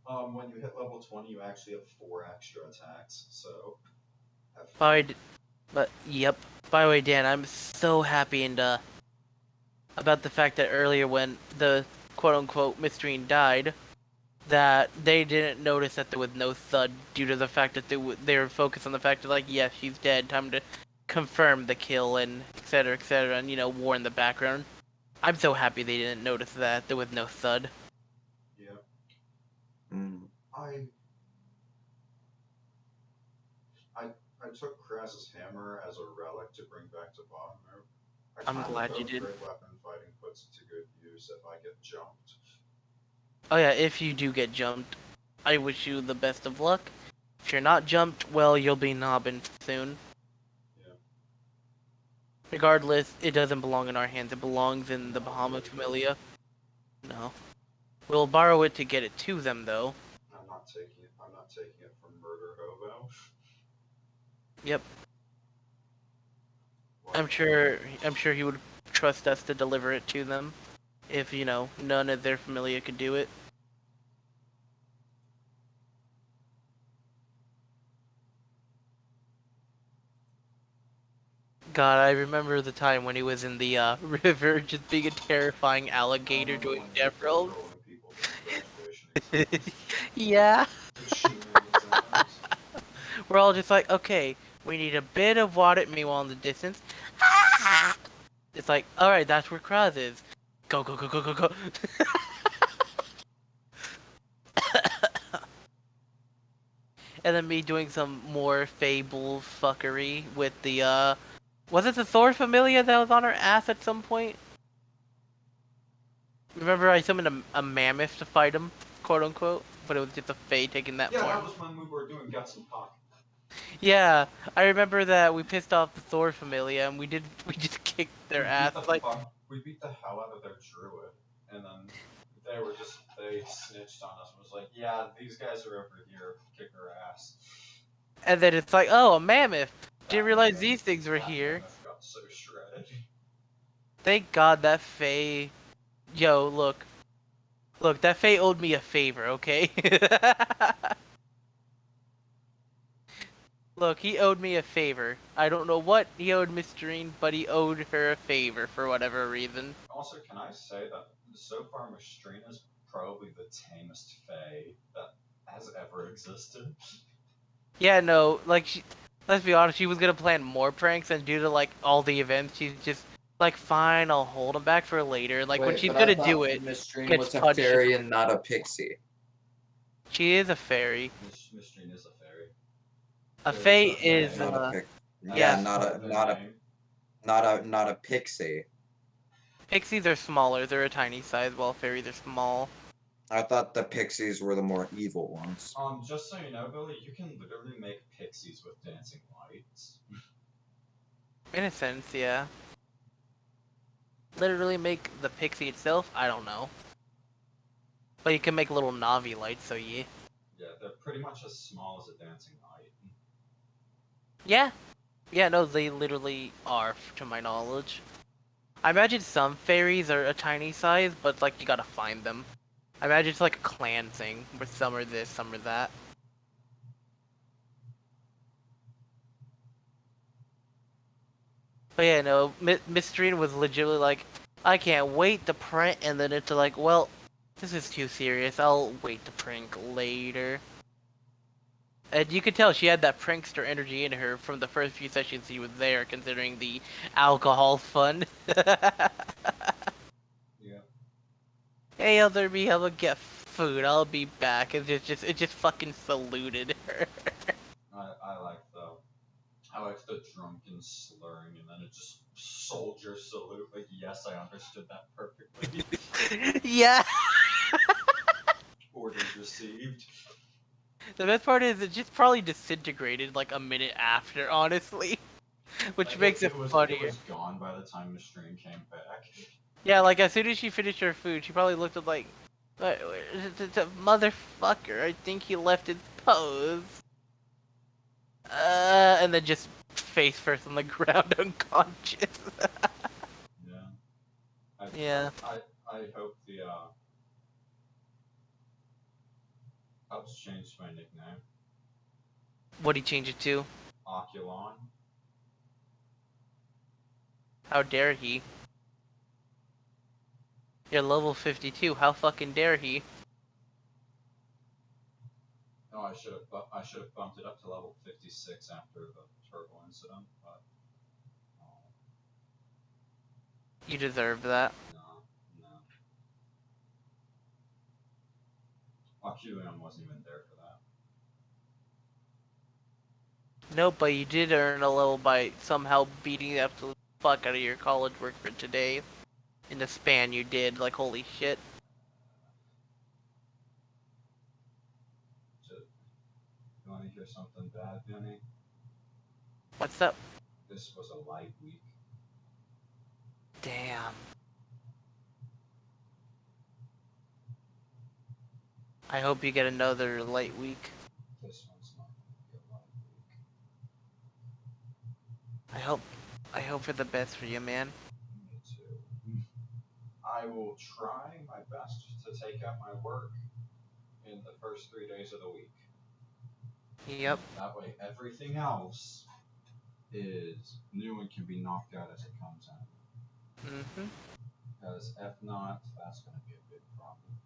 When you hit level 20, you actually have 4 extra attacks, so have fun. Yep. By the way, Dan, I'm so happy and about the fact that earlier when the quote-unquote Mystrine died, that they didn't notice that there was no thud due to the fact that they were focused on the fact that, like, yes, she's dead, time to confirm the kill and etc, and, you know, war in the background. I'm so happy they didn't notice that there was no thud. Yeah. Mm. I took Kraz's hammer as a relic to bring back to Bahamut. I'm glad you did. Great weapon fighting puts it to good use if I get jumped. Oh yeah, if you do get jumped, I wish you the best of luck. If you're not jumped, well, you'll be nobbing soon. Yeah. Regardless, it doesn't belong in our hands. It belongs in the Bahamut familia. No. We'll borrow it to get it to them, though. I'm not taking it from Murder Hobo. Yep. Why I'm sure he would trust us to deliver it to them. If, you know, none of their familia could do it. God, I remember the time when he was in the river, just being a terrifying alligator doing death rolls. Yeah. We're all just like, okay, we need a bit of water. Meanwhile, in the distance, it's like, alright, that's where Kraz is. Go, go, go, go, go, go. And then me doing some more fable fuckery with the, was it the Thor familia that was on her ass at some point? Remember I summoned a mammoth to fight him, quote unquote? But it was just a fae taking that form. Yeah, that was when we were doing Guts and Cock. Yeah, I remember that we pissed off the Thor familia and we just kicked their ass. We beat the hell out of their druid, and then they snitched on us and was like, yeah, these guys are over here, kick her ass. And then it's like, oh, a mammoth. Didn't realize these things were here. Mammoth got so shredded. Thank God that fae. Yo, look, that fae owed me a favor, okay? Look, he owed me a favor. I don't know what he owed Mystrine, but he owed her a favor for whatever reason. Also, can I say that so far Mystrine is probably the tamest fae that has ever existed? Yeah, no, like, let's be honest, she was gonna plan more pranks, and due to, like, all the events, she's just, Like, fine, I'll hold him back for later. Like, when Wait, she's but I gonna thought do it, Mystrine gets was a punched. fairy and not a pixie. She is a fairy. Mystrine is a fairy. A Fairies fae have is, names. Not a pic. yeah. Yeah, That's part of their name. not a pixie. Pixies are smaller. They're a tiny size, while fairies are small. I thought the pixies were the more evil ones. Just so you know, Billy, you can literally make pixies with dancing lights. In a sense, yeah. Literally make the pixie itself? I don't know. But you can make little Navi lights, so yeah. Yeah, they're pretty much as small as a dancing light. Yeah. Yeah, no, they literally are, to my knowledge. I imagine some fairies are a tiny size, but, like, you gotta find them. I imagine it's like a clan thing, where some are this, some are that. But yeah, no, Mystrine was legitimately like, I can't wait to print, and then it's like, well, this is too serious, I'll wait to prank later. And you could tell she had that prankster energy in her from the first few sessions she was there, considering the alcohol fun. Yeah. Hey, other me, I'm gonna get food, I'll be back. And it just fucking saluted her. I like the drunken slurring, and then it just soldier salute. Like, yes, I understood that perfectly. Yeah! Orders received. The best part is it just probably disintegrated like a minute after, honestly. Which Like, makes it funnier. It was gone by the time Mystrine came back. Yeah, like as soon as she finished her food, she probably looked at like, motherfucker, I think he left his pose. And then just face first on the ground unconscious. Yeah. Yeah. I hope the, helps change my nickname. What'd he change it to? Oculon. How dare he? You're level 52, how fucking dare he? No, I should have bumped it up to level 56 after the turtle incident, but You deserve that. no. Oculon wasn't even there for that. Nope, but you did earn a level by somehow beating the absolute fuck out of your college work for today. In the span you did, like holy shit. You want to hear something bad, Vinny? What's up? This was a light week. Damn. I hope you get another light week. This one's not going to be a light week. I hope for the best for you, man. Me too. I will try my best to take out my work in the first 3 days of the week. Yep. That way everything else is new and can be knocked out as it comes out. Mm-hmm. Because if not, that's going to be a big problem.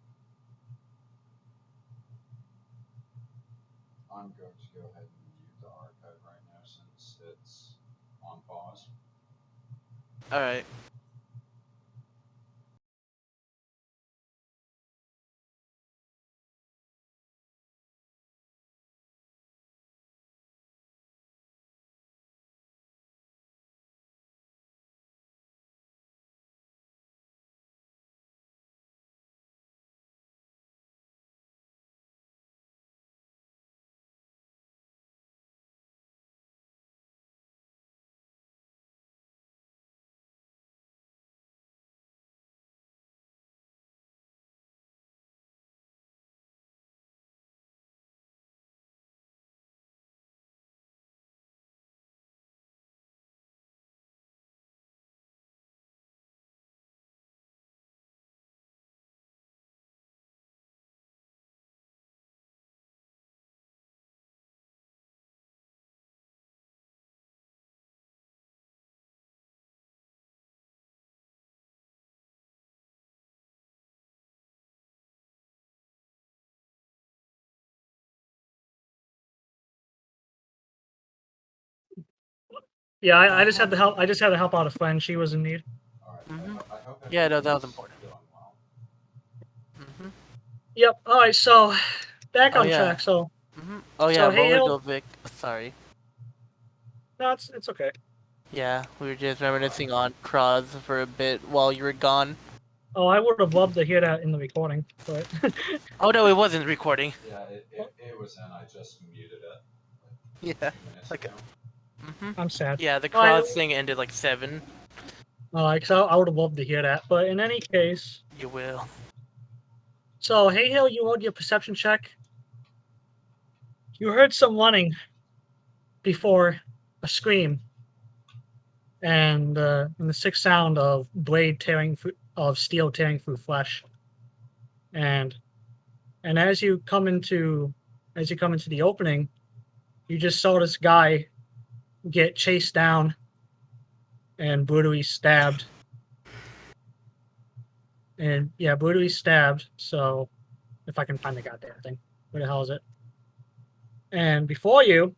I'm going to go ahead and mute the archive right now since it's on pause. Alright. Yeah, I just had to help. I just had to help out a friend. She was in need. Yeah, no, that was Everything's important. Going well. Mm-hmm. Yep. All right. So back Oh, on yeah. track. So Mm-hmm. Oh, yeah, So, a moment Haehil- ago, Vic. Sorry. no, it's okay. Yeah, we were just reminiscing on Kraz for a bit while you were gone. Oh, I would have loved to hear that in the recording, but Oh, no, it wasn't recording. Yeah, it was in. I just muted it Yeah. a few minutes Like- ago. Mm-hmm. I'm sad. Yeah, the All right. Kraz thing ended like 7. So I would have loved to hear that. But in any case, You will. so Haehil, you rolled your perception check. You heard some running before a scream, and the sick sound of blade tearing through, of steel tearing through flesh, and as you come into the opening, you just saw this guy get chased down and brutally stabbed. And yeah, brutally stabbed. So if I can find the goddamn thing, where the hell is it? And before you,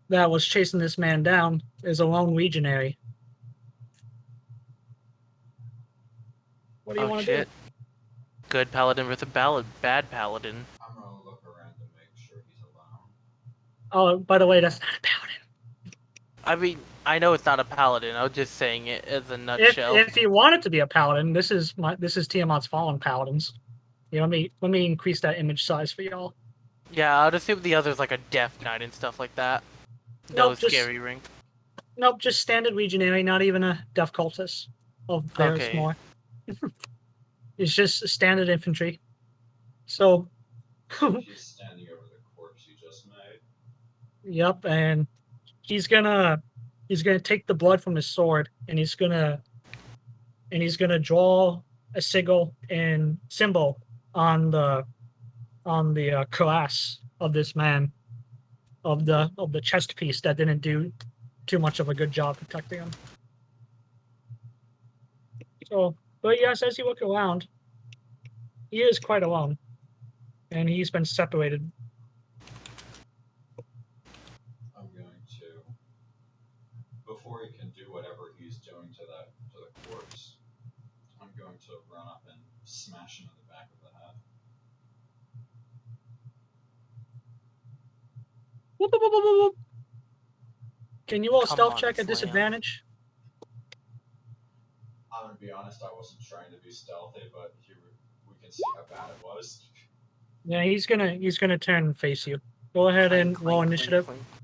that was chasing this man down, is a lone legionary. What do you Oh, want to do? shit. Good paladin versus bad paladin. I'm gonna look around to make sure he's alone. Oh, by the way, that's not a paladin. I mean, I know it's not a paladin. I was just saying it as a nutshell. If you want it to be a paladin, this is Tiamat's fallen paladins. Yeah, let me increase that image size for y'all. Yeah, I'd assume the other's like a death knight and stuff like that. Nope, Those scary ring. Nope, just standard legionary, not even a death cultist of theirs Okay. more. It's just standard infantry. So, He's standing over the corpse you just made. yep, and he's gonna take the blood from his sword, and he's gonna draw a sigil and symbol on the cuirass of this man, of the chest piece that didn't do too much of a good job protecting him. So, but yes, as you look around, he is quite alone, and he's been separated. I'm going to, before he can do whatever he's doing to the corpse, I'm going to run up and smash him in the back of the head. Whoop, whoop, whoop, whoop, whoop. Can you all Come stealth on, check at Slam. disadvantage? I'm gonna be honest, I wasn't trying to be stealthy, but we can see how bad it was. Yeah, he's gonna turn and face you. Go ahead and Clink, roll clink, initiative. clink, clink.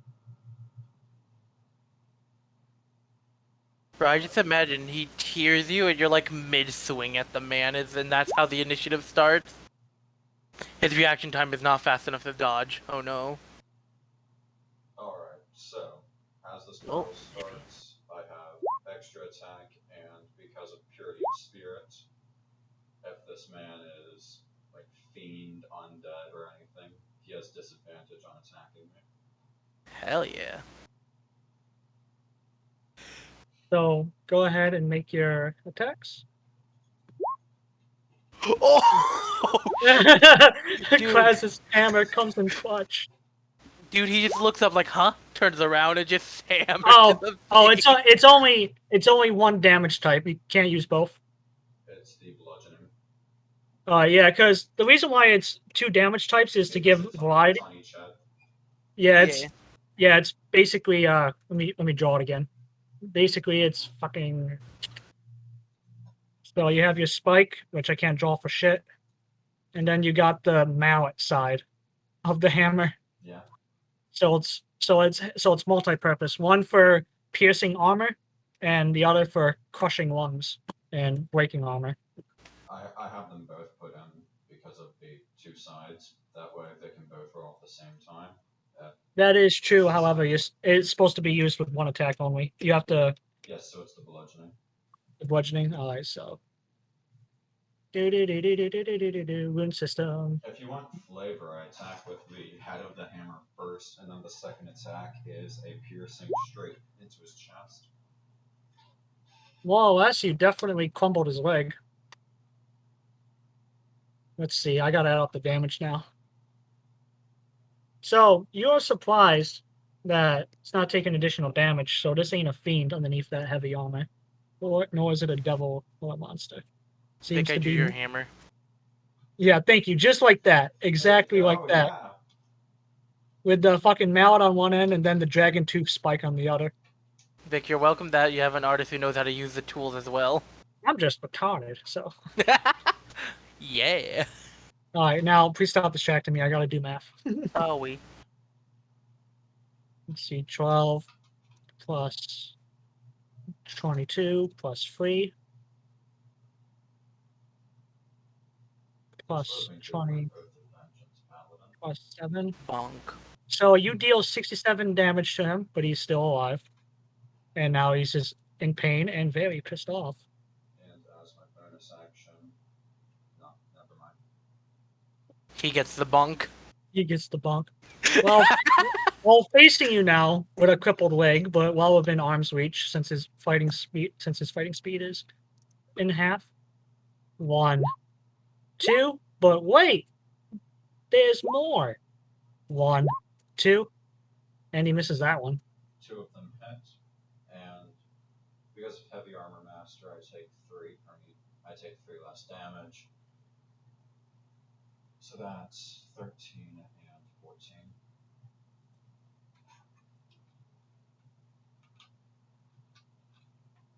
Bro, I just imagine he tears you and you're like mid-swing at the man, and that's how the initiative starts. His reaction time is not fast enough to dodge. Oh no. Alright, so, as the Oh. spell starts, I have extra attack, and because of purity of spirit, if this man is, like, fiend, undead, or anything, he has disadvantage on attacking me. Hell yeah. So go ahead and make your attacks. Oh! Dude. Kraz's hammer comes in clutch. Dude, he just looks up like, huh? Turns around and just hammers Oh, in the oh, face. it's only one damage type. You can't use both. It's the bludgeoning. Yeah, because the reason why it's two damage types is to give variety. On each head. Yeah, it's basically let me draw it again. Basically, it's fucking. So you have your spike, which I can't draw for shit, and then you got the mallet side of the hammer. Yeah. So it's multi-purpose. One for piercing armor, and the other for crushing lungs and breaking armor. I have them both put in because of the two sides. That way they can both roll at the same time. That is true. However, it's supposed to be used with one attack only. You have to. Yes, so it's the bludgeoning. The bludgeoning. All right, so. Rune system. If you want flavor, I attack with the head of the hammer first, and then the second attack is a piercing straight into his chest. More or less, you definitely crumbled his leg. Let's see. I gotta add up the damage now. So you're surprised that it's not taking additional damage. So this ain't a fiend underneath that heavy armor. nor is it a devil or a monster. Seems Vic, I to drew be. your hammer. Yeah, thank you. Just like that. Exactly like Oh, that. yeah. With the fucking mallet on one end and then the dragon tooth spike on the other. Vic, you're welcome that you have an artist who knows how to use the tools as well. I'm just retarded, so. Yeah. Alright, now please stop distracting me. I gotta do math. Oh, we. Let's see, 12 plus 22 plus 3 plus 20 plus 7. Bonk. So you deal 67 damage to him, but he's still alive. And now he's just in pain and very pissed off. And as my bonus action, no, never mind. He gets the bonk. He gets the bunk. Well, well, facing you now with a crippled leg, but well within arm's reach since his fighting speed is in half. 1, 2, but wait, there's more. 1, 2, and he misses that one. 2 of them hit, and because of heavy armor master, I take 3 less damage. So that's 13 and 14.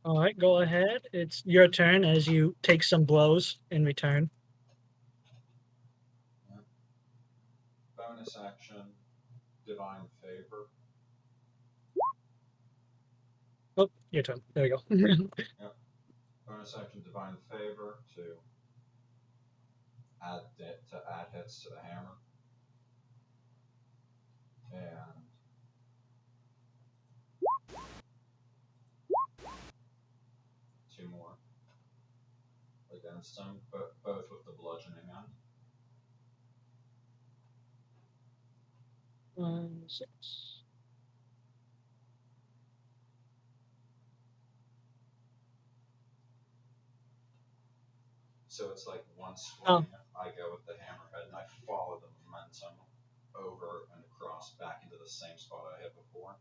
All right, go ahead. It's your turn as you take some blows in return. Bonus action, divine favor. Oh, your turn. There we go. Bonus action, divine favor to add hits to the hammer. And two more against him, but both with the bludgeoning end. 6. So it's like one swing, I go with the hammerhead and I follow the momentum over and across back into the same spot I hit before.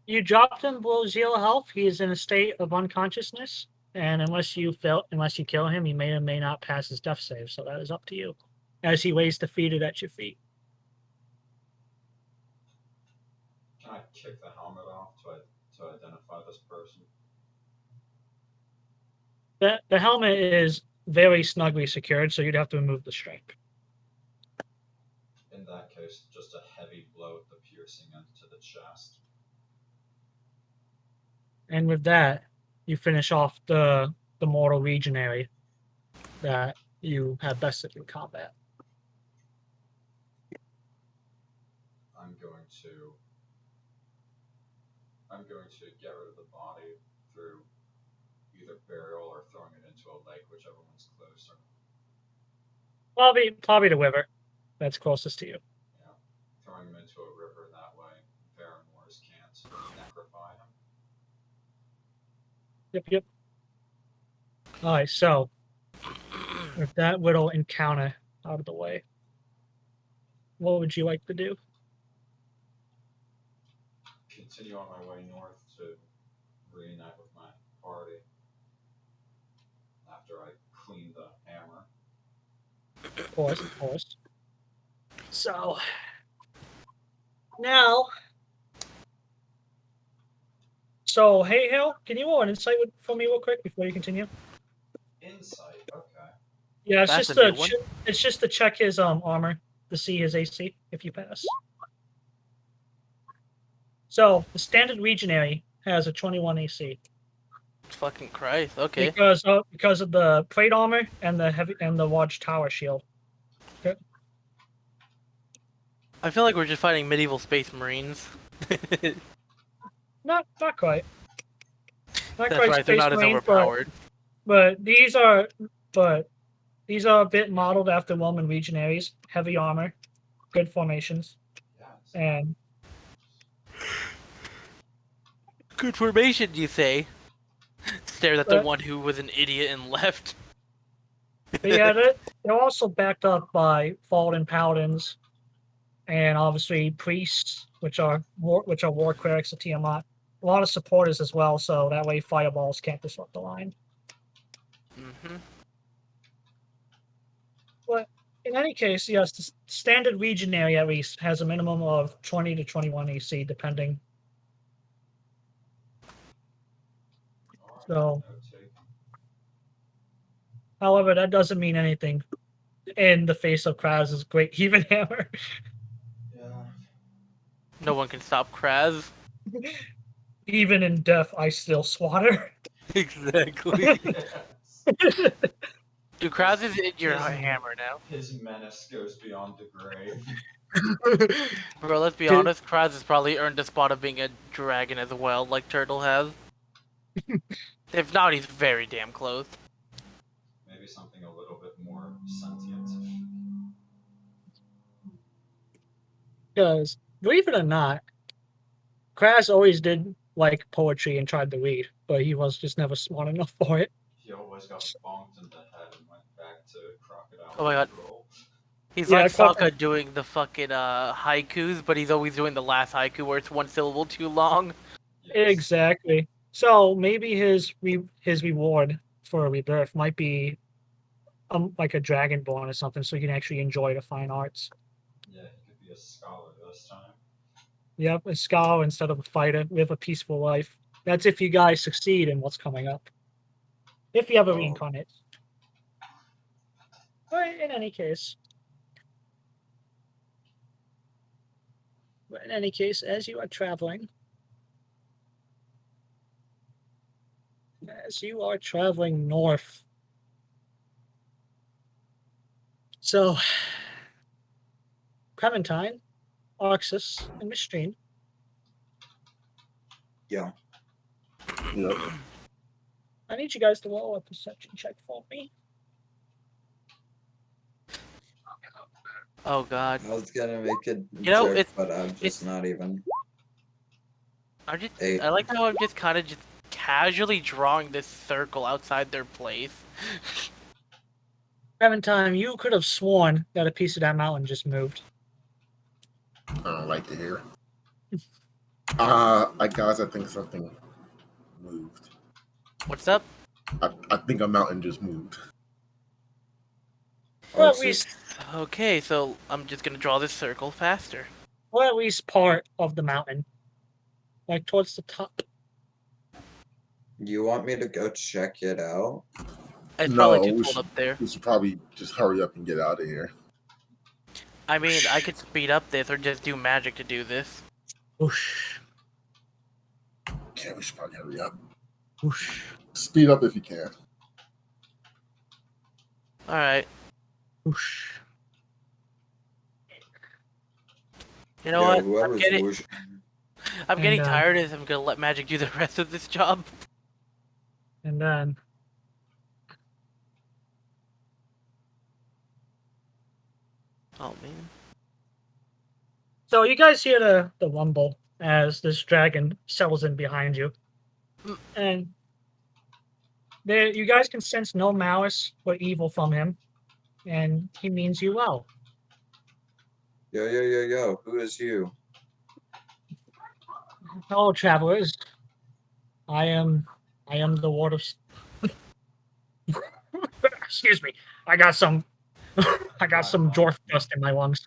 You dropped him below 0 health. He is in a state of unconsciousness, and unless you kill him, he may or may not pass his death save. So that is up to you. As he lays defeated at your feet. Can I kick the helmet off to identify this person? The helmet is very snugly secured, so you'd have to remove the strap. In that case, just a heavy blow at the piercing end to the chest. And with that, you finish off the mortal legionary that you have bested in combat. I'm going to get rid of the body through either burial or throwing it into a lake, whichever one's closer. Probably the river that's closest to you. Yeah, throwing him into a river that way, Varanors can't necrophy him. Yep. Alright, so with that little encounter out of the way, what would you like to do? Continue on my way north to reunite with my party after I clean the hammer. Of course. So now, Haehil, can you roll an insight for me real quick before you continue? Insight, okay. Yeah, it's That's just a new one. it's just to check his armor to see his AC if you pass. So the standard legionary has a 21 AC Fucking Christ. Okay. because of the plate armor and the large tower shield. Okay. I feel like we're just fighting medieval space marines. Not quite. Not That's quite right, they're Space not as Marine, overpowered. but these are a bit modeled after Roman legionaries. Heavy armor, good formations, Yes. and Good formation, you say? Stared at the But- one who was an idiot and left. but yeah, they're also backed up by fallen paladins, and obviously priests, which are war clerics of Tiamat, a lot of supporters as well, so that way fireballs can't disrupt the line. Mm-hmm. But in any case, yes, the standard legionary at least has a minimum of 20 to 21 AC, depending. So, Note taken. however, that doesn't mean anything in the face of Kraz's great heathen hammer. Yeah. No one can stop Kraz. Even in death, I still swatter. Exactly. Yes. Dude, Kraz is in your His- hammer now. His menace goes beyond the grave. Bro, let's be Dude. honest, Kraz has probably earned the spot of being a dragon as well, like Turtle has. If not, he's very damn close. Maybe something a little bit more sentient. Because, believe it or not, Kraz always did like poetry and tried to read, but he was just never smart enough for it. He always got bonked in the head and went back to crocodile. Oh my god. control. He's Yeah, like Croc- Sokka doing the fucking haikus, but he's always doing the last haiku where it's one syllable too long. Yes. Exactly. So maybe his reward for a rebirth might be like a dragonborn or something, so he can actually enjoy the fine arts. Yeah, he could be a scholar this time. Yep, a scholar instead of a fighter. Live a peaceful life. That's if you guys succeed in what's coming up. If you ever Oh. reincarnate. But in any case. As you are traveling, north. So, Clementine, Arxus, and Mystrine. Yeah. Yep. I need you guys to roll a perception check for me. Oh god. I was gonna make a You know, joke, it's- but I'm just it's- not even. I Eight. like how I'm just kind of just casually drawing this circle outside their place. Clementine, you could have sworn that a piece of that mountain just moved. I don't like to hear. Guys, I think something moved. What's up? I think a mountain just moved. Well, at Arxus, least, Okay, so I'm just gonna draw this circle faster. part of the mountain, like towards the top. you want me to go check it out? It's No, probably too we cold should- up there. We should probably just hurry up and get out of here. I mean, I could speed up this or just do magic to do this. Whoosh, Okay, we should probably hurry up. whoosh, Speed up if you can. Alright. whoosh. You know Yeah, what? I'm whoever's getting, whoosh- I'm getting And, tired as I'm gonna let magic do the rest of this job. And then, Oh man. so you guys hear the rumble as this dragon settles in behind you. And you guys can sense no malice or evil from him. And he means you well. Yo, who is you? Hello, travelers. I am the Ward of... Excuse me. I got some dwarf dust in my lungs.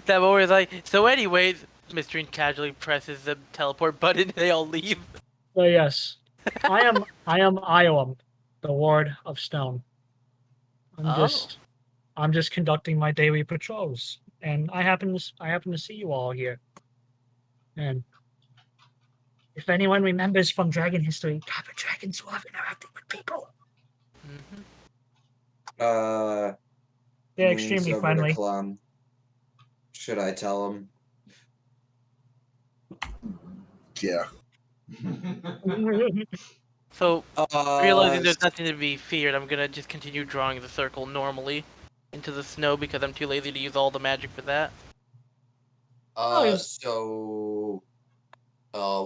That moment is like, so anyways, Mystrine casually presses the teleport button and they all leave. So yes, I am Iroim, the Ward of Stone. I'm just conducting my daily patrols, and I happen to see you all here. And if anyone remembers from dragon history, type of dragons love interacting with people. Mm-hmm. They're leans extremely over to friendly. Clem. Should I tell him? Yeah. So, realizing there's s- nothing to be feared, I'm gonna just continue drawing the circle normally into the snow because I'm too lazy to use all the magic for that. yes. So,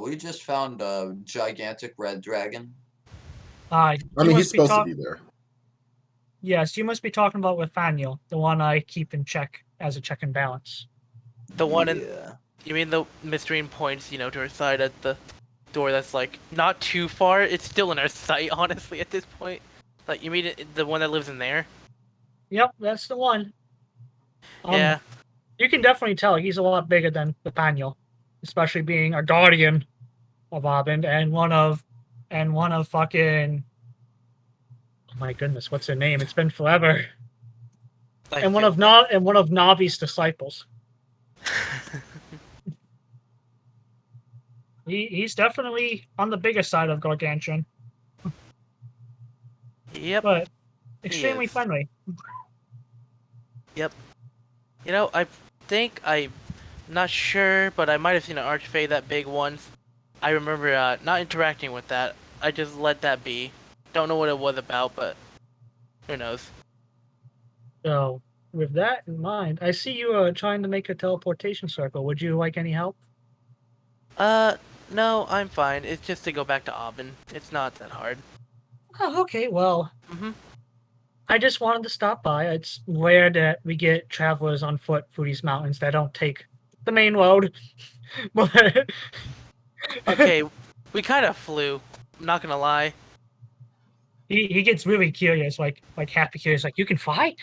we just found a gigantic red dragon. I mean, he's supposed to be there. Yes, you must be talking about Ripayntiel, the one I keep in check as a check and balance. The one in Yeah. You mean the Mystrine points, to her side at the door that's like not too far? It's still in our sight, honestly, at this point. Like, you mean the one that lives in there? Yep, that's the one. Yeah. You can definitely tell he's a lot bigger than Ripayntiel, especially being a guardian of Abend and one of fucking, oh my goodness, what's her name? It's been forever. And one of Navi's disciples. He's definitely on the bigger side of Gargantuan. Yep. But extremely is. friendly. Yep. I think I'm not sure, but I might have seen an Archfey that big once. I remember not interacting with that. I just let that be. Don't know what it was about, but who knows? So, with that in mind, I see you trying to make a teleportation circle. Would you like any help? No, I'm fine. It's just to go back to Abend. It's not that hard. Oh, okay, well, Mm-hmm. I just wanted to stop by. It's rare that we get travelers on foot through these mountains that don't take the main road. But Okay, we kind of flew. I'm not gonna lie. he gets really curious, like happy curious, like, you can fly?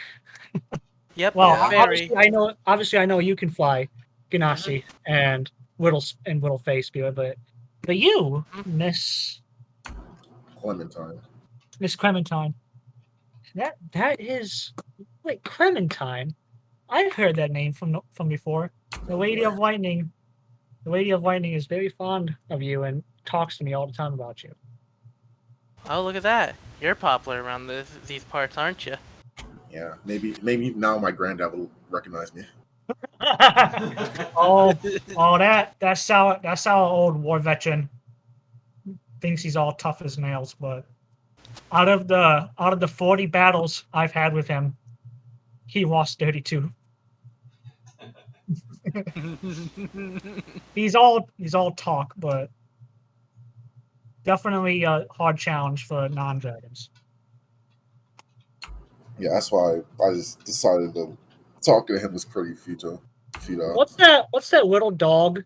Yep. Well, Yeah. Very. obviously I know you can fly, Ganassi and Whittleface, but you, Miss Clementine. Clementine, that is, wait, Clementine. I've heard that name from before. The Lady of Lightning. The Lady of Lightning is very fond of you and talks to me all the time about you. Oh, look at that. You're popular around these parts, aren't you? Yeah, maybe now my granddad will recognize me. That's our old war veteran thinks he's all tough as nails, but out of the 40 battles I've had with him, he lost 32. He's all talk, but definitely a hard challenge for non-dragons. Yeah, that's why I just decided to talking to him was pretty futile. What's that little dog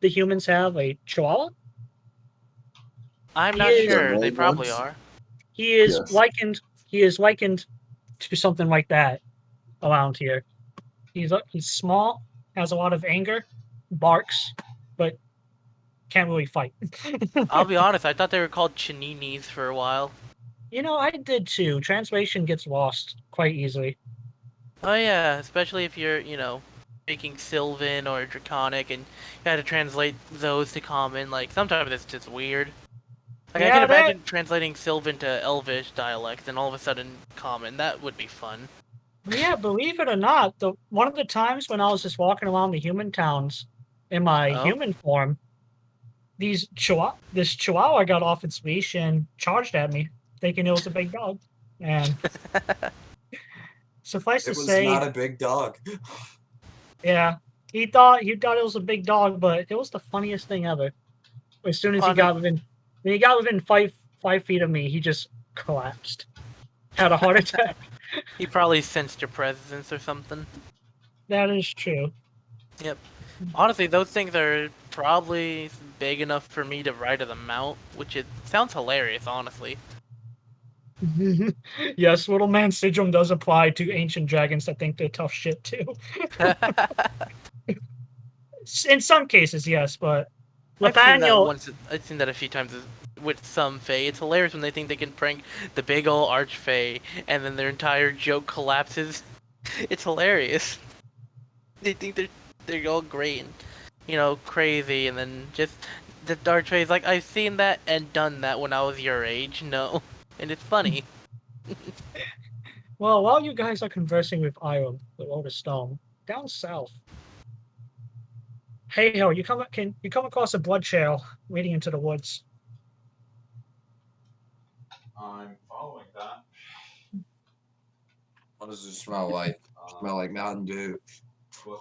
the humans have? A chihuahua? I'm He not is- sure. They annoying probably ones? are. He is Yes. likened to something like that around here. He's small, has a lot of anger, barks, but can't really fight. I'll be honest. I thought they were called chininis for a while. I did too. Translation gets lost quite easily. Oh yeah, especially if you're, speaking Sylvan or Draconic, and you had to translate those to Common. Like sometimes it's just weird. Like I Yeah, can imagine translating Sylvan to Elvish dialect, and all of a sudden Common. That would be fun. Yeah, believe it or not, one of the times when I was just walking around the human towns in my Oh? human form, this chihuahua got off its leash and charged at me, thinking it was a big dog. And suffice It to was say, not a big dog. yeah, he thought it was a big dog, but it was the funniest thing ever. As soon as he got within 5 feet of me, he just collapsed, had a heart attack. He probably sensed your presence or something. That is true. Yep. Honestly, those things are probably big enough for me to ride them out, which it sounds hilarious, honestly. Yes, little man syndrome does apply to ancient dragons that think they're tough shit too. In some cases, yes, but I've seen that Ripayntiel, once. I've seen that a few times with some Fae. It's hilarious when they think they can prank the big ol' Archfey, and then their entire joke collapses. It's hilarious. They think they're all great and crazy, and then just the Archfey's like, I've seen that and done that when I was your age. No, and it's funny. well, while you guys are conversing with Iroim, the oldest stone, down south. Haehil, you come across a blood trail leading into the woods. I'm following that. What does it smell like? Smell like Mountain Dew.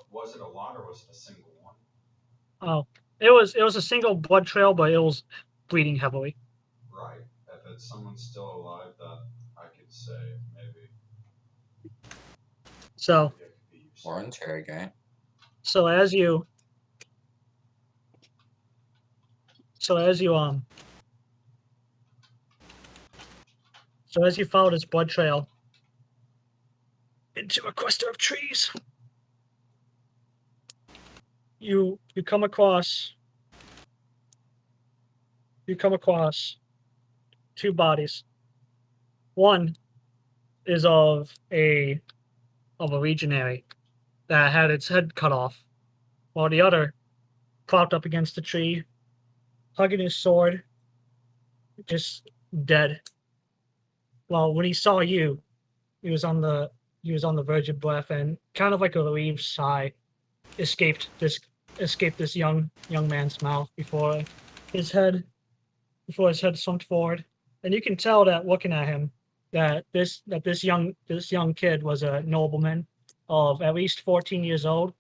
Was it a lot or was it a single one? Oh, it was a single blood trail, but it was bleeding heavily. Right. If it's someone still alive that I could save, maybe. So Maybe I could be useful. Or interrogate. So as you So as you follow this blood trail into a cluster of trees, you come across two bodies. One is of a legionary that had its head cut off, while the other propped up against the tree, hugging his sword, just dead. Well, when he saw you, he was on the verge of breath, and kind of like a relieved sigh escaped this young man's mouth before his head slumped forward. And you can tell that looking at him that this young kid was a nobleman of at least 14 years old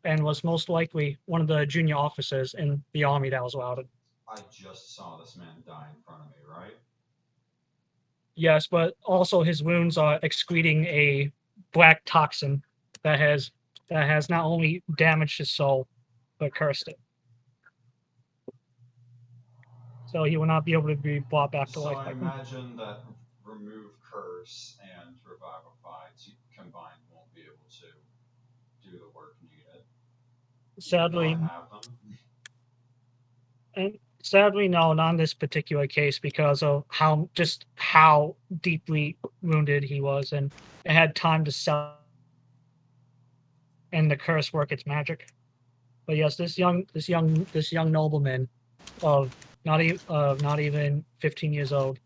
and was most likely one of the junior officers in the army that was routed. I just saw this man die in front of me, right? Yes, but also his wounds are excreting a black toxin that has not only damaged his soul, but cursed it. So he will not be able to be brought back to So life. I imagine that remove curse and revivify combined won't be able to do the work needed. Sadly, Not have them. and sadly, no, not in this particular case because of how deeply wounded he was, and it had time to sell and the curse work its magic. But yes, this young nobleman of not even 15 years old,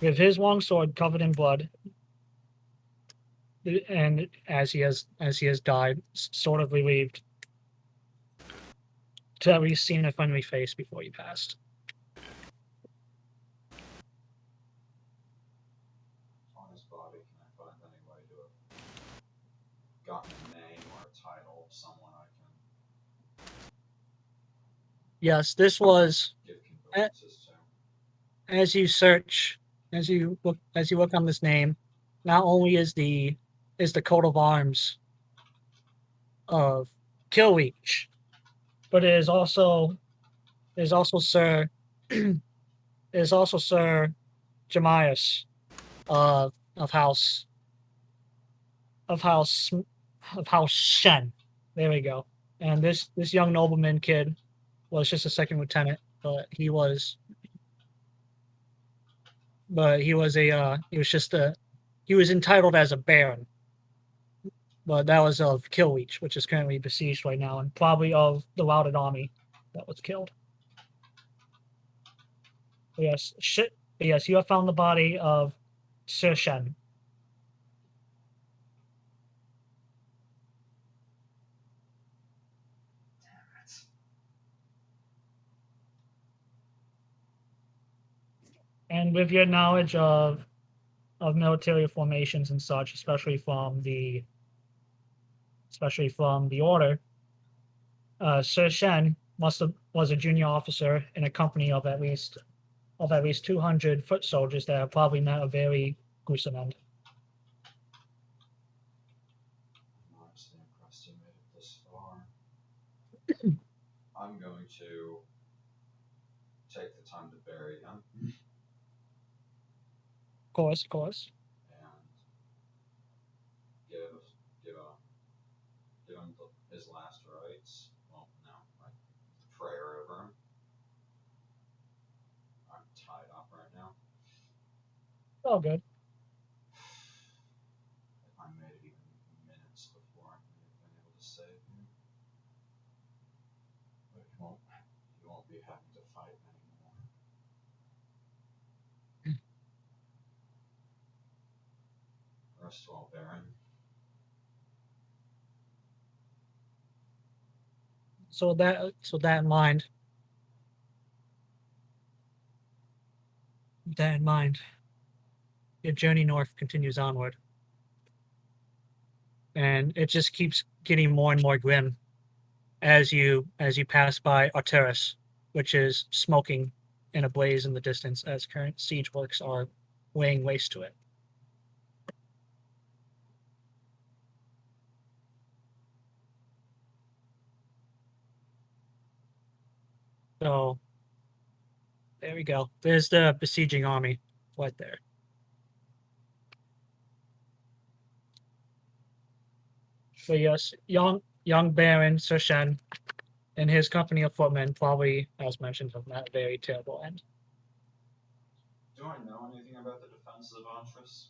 with his long sword covered in blood, and as he has died, sort of relieved to at least seen a friendly face before he passed. On his body, can I find any way to have gotten a name or a title of someone I can Yes, this was give condolences to? as you look on this name. Not only is the coat of arms of Killreach, but it is also Sir Jemias of House of House Shen. There we go. And this young nobleman kid was just a second lieutenant, but he was entitled as a baron. But that was of Killreach, which is currently besieged right now, and probably of the routed army that was killed. But yes, you have found the body of Sir Shen. And with your knowledge of military formations and such, especially from the order, Sir Shen was a junior officer in a company of at least 200 foot soldiers that have probably met a very gruesome end. I'm honestly impressed you made it this far. I'm going to take the time to bury him Of course. and give him his last rites. Well, no, like prayer over him. I'm tied up right now. All good. If I made it even minutes before, I may have been able to save him. But he won't be having to fight anymore. Rest well, Baron. So that in mind, your journey north continues onward, and it just keeps getting more and more grim as you pass by Atres, which is smoking in a blaze in the distance as current siege works are laying waste to it. So There we go. There's the besieging army right there. So yes, young Baron Sershen and his company of footmen probably, as mentioned, have met a very terrible end. Do I know anything about the defenses of Atres?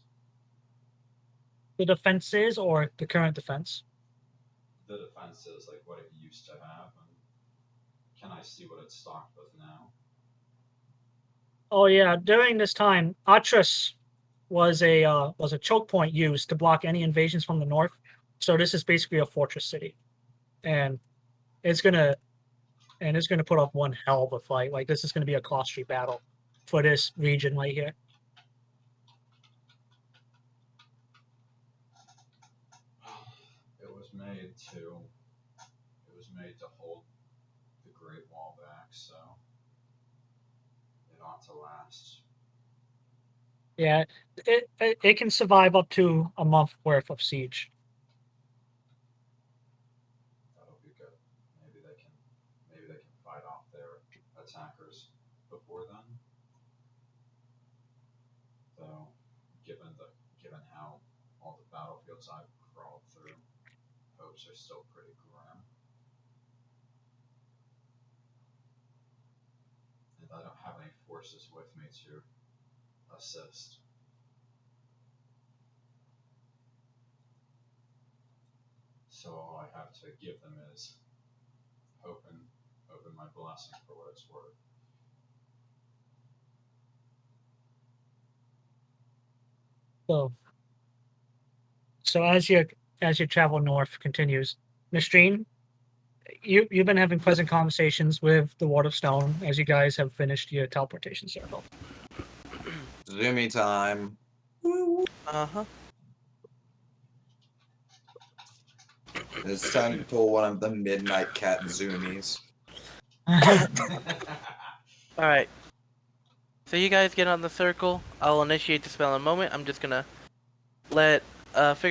The defenses or the current defense? The defenses, like what it used to have, and can I see what it's stocked with now? Oh yeah, during this time, Atres was a choke point used to block any invasions from the north. So this is basically a fortress city, and it's gonna put up one hell of a fight. Like this is gonna be a costly battle for this region right here. It was made to hold the Great Wall back, so it ought to last. Yeah, it can survive up to a month worth of siege. That'll be good. Maybe they can fight off their attackers before then. Though, given how all the battlefields I've crawled through, hopes are still pretty grim. And I don't have any forces with me to assist. So all I have to give them is hope and my blessing for what it's worth. So as your travel north continues, Mystrine, you've been having pleasant conversations with the Ward of Stone as you guys have finished your teleportation circle. Zoomy time. Uh-huh. It's time to pull one of the midnight cat zoomies. Alright. So you guys get on the circle. I'll initiate the spell in a moment. I'm just gonna figure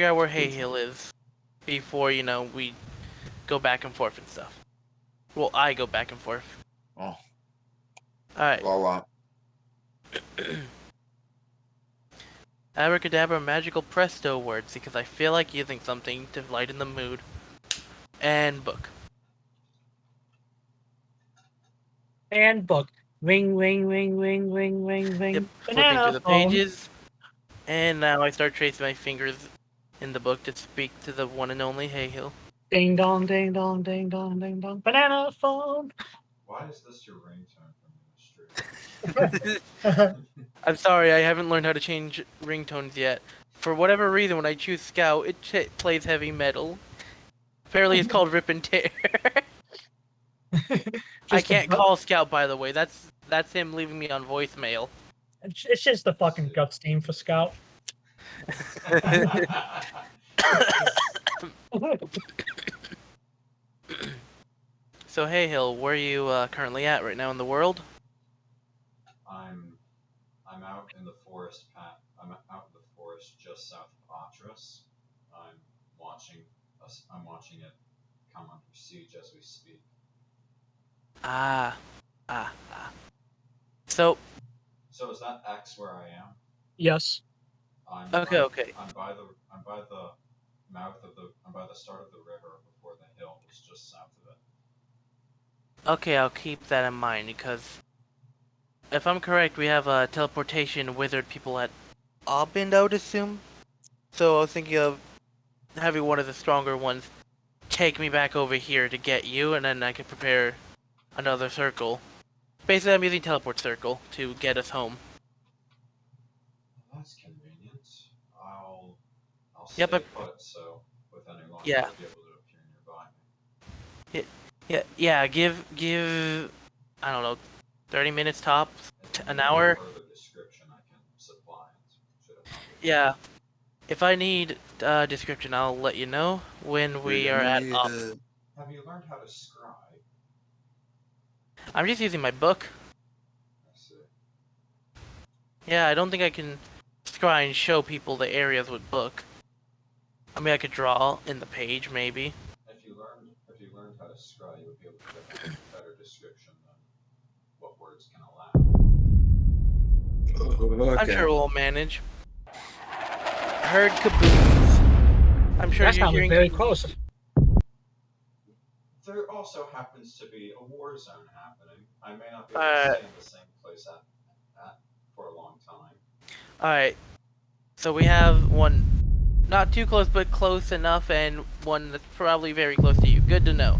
out where Haehil is before, we go back and forth and stuff. Well, I go back and forth. Oh. Alright. Voila. Abracadabra magical presto words, because I feel like using something to lighten the mood. And book. And book. Ring, ring, ring, ring, ring, ring, ring. Yep, flipping Banana through the phone. pages. And now I start tracing my fingers in the book to speak to the one and only Haehil. Ding dong, ding dong, ding dong, ding dong. Banana phone. Why is this your ringtone from the street? I'm sorry, I haven't learned how to change ringtones yet. For whatever reason, when I choose Scout, it plays heavy metal. Apparently, it's called Rip and Tear. I can't call Scout, by the way. That's him leaving me on voicemail. It's just the fucking guts team for Scout. So, Haehil, where are you currently at right now in the world? I'm out in the forest I'm out in the forest just south of Atres. I'm watching it come under siege as we speak. So is that X where I am? Yes. Okay. I'm by the start of the river before the hill is just south of it. Okay, I'll keep that in mind, because if I'm correct, we have teleportation wizard people at Abend, I would assume. So I was thinking of having one of the stronger ones take me back over here to get you, and then I could prepare another circle. Basically, I'm using teleport circle to get us home. That's convenient. I'll Yep, stay put, so with any luck Yeah. I'll be able to appear nearby. Yeah. Give I don't know, 30 minutes tops, If an you hour. need further description I can supply it. Should it not be- Yeah. If I need description, I'll let you know when we are at up. Have you learned how to scry? I'm just using my book. I see. Yeah, I don't think I can scry and show people the areas with book. I mean, I could draw in the page, maybe. If you learned how to scry, you would be able to get a better description what words can allow. I'm sure we'll manage. Heard caboose. I'm sure That you're sounded hearing very caboose. close. There also happens to be a war zone happening. I may not be able to stay in the same place for a long time. Alright. So we have one not too close, but close enough, and one that's probably very close to you. Good to know.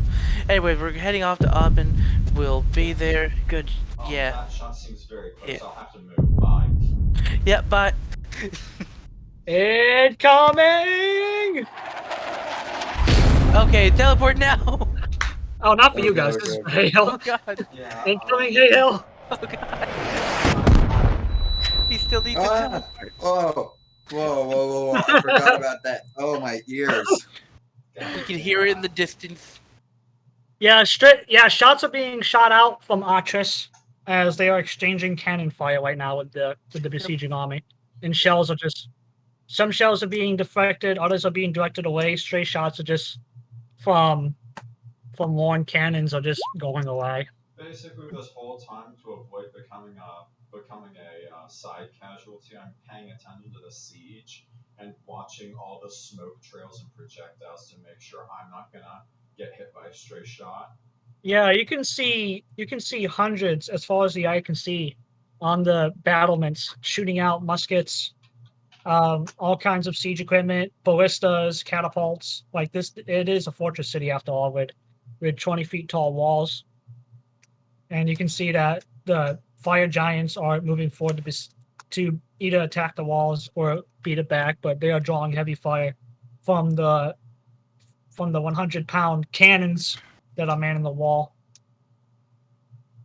Anyway, we're heading off to Abend. We'll be there. Good. Yeah. That shot seems very close. Yeah. I'll have to move. Bye. Yeah, but Incoming! okay, teleport now. Oh, not for you Okay, guys. okay, This is okay. Haehil. Oh god. Yeah. Incoming Haehil. Oh god. He still needs to Ah! teleport. Oh, whoa! I forgot about that. Oh, my ears. You can hear it in the distance. Yeah, shots are being shot out from Atres as they are exchanging cannon fire right now with the besieging army. And shells are just some shells are being deflected, others are being directed away. Stray shots are just from worn cannons are just going away. Basically, this whole time, to avoid becoming a side casualty, I'm paying attention to the siege and watching all the smoke trails and projectiles to make sure I'm not gonna get hit by a stray shot. Yeah, you can see hundreds as far as the eye can see on the battlements shooting out muskets, all kinds of siege equipment, ballistas, catapults. Like this, it is a fortress city after all, with 20 feet tall walls, and you can see that the fire giants are moving forward to either attack the walls or beat it back, but they are drawing heavy fire from the 100-pound cannons that are manning the wall.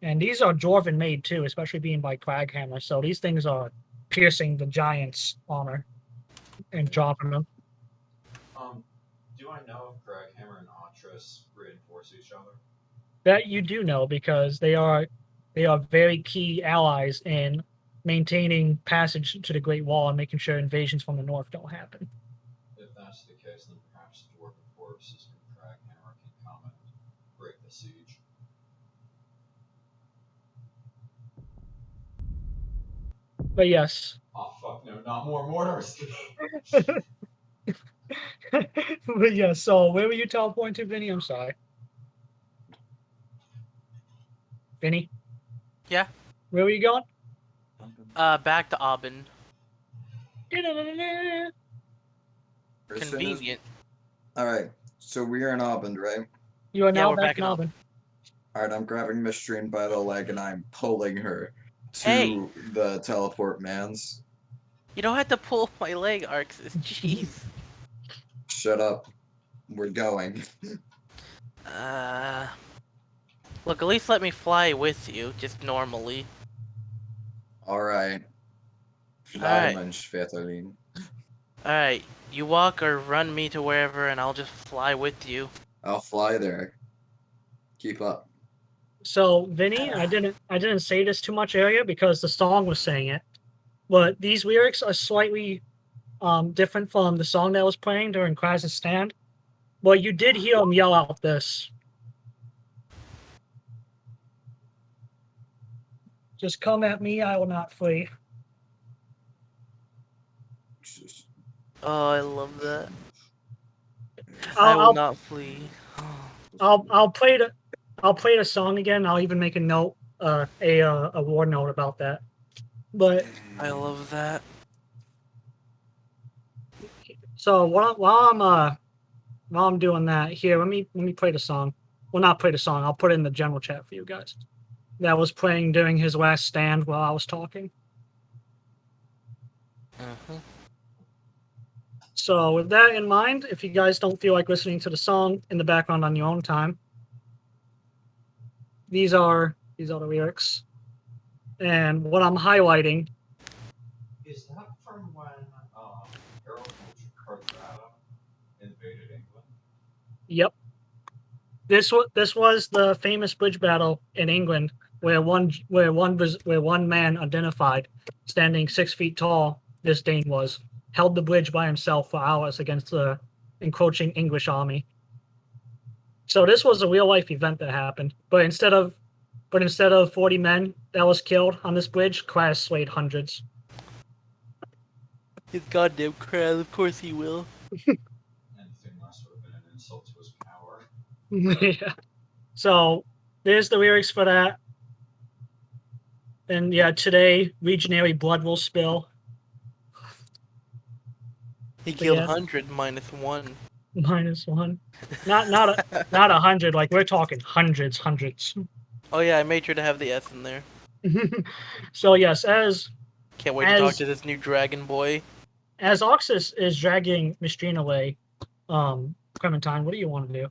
And these are Dwarven made too, especially being by Kraghammer. So these things are piercing the giants' armor and dropping them. Do I know if Kraghammer and Atres reinforce each other? That you do know, because they are very key allies in maintaining passage to the Great Wall and making sure invasions from the north don't happen. If that's the case, then perhaps Dwarven forces from Kraghammer can come and break the siege. But yes. Oh fuck no, not more mortars! But yeah, so where were you teleporting to, Vinny? I'm sorry. Vinny? Yeah. Where were you going? Back to Abend. Convenient. Alright, so we are in Abend, right? You are Yeah, now we're back in Abend. Alright, I'm grabbing Mystrine by the leg and I'm pulling her to Hey. the teleport man's. You don't have to pull my leg, Arxus. Jeez. Shut up. We're going. Look, at least let me fly with you, just normally. Alright. Alright. Alright, you walk or run me to wherever and I'll just fly with you. I'll fly there. Keep up. So, Vinny, I didn't say this too much earlier because the song was saying it, but these lyrics are slightly different from the song that was playing during Kraz's stand. But you did hear him yell out this. Just come at me, I will not flee. Oh, I love that. I will not flee. I'll play the song again. I'll even make a note, a war note about that. But I love that. So while I'm doing that, here, let me play the song. Well, not play the song. I'll put it in the general chat for you guys. That was playing during his last stand while I was talking. So with that in mind, if you guys don't feel like listening to the song in the background on your own time, these are the lyrics. And what I'm highlighting. Is that from when Harold invaded England? Yep. This was the famous bridge battle in England where one man identified, standing 6 feet tall, this Dane was, held the bridge by himself for hours against the encroaching English army. So this was a real life event that happened. But instead of But instead of 40 men that was killed on this bridge, Kraz slayed hundreds. His goddamn Kraz, of course he will. Anything less would have been an insult to his power. Yeah. So there's the lyrics for that. And yeah, today, Legionary blood will spill. He But killed yeah. 100 minus 1. -1. Not 100, like we're talking hundreds. Oh yeah, I made sure to have the S in there. So yes, as Can't wait to talk to this new dragon boy. Arxus is dragging Mystrine away, Clementine, what do you want to do?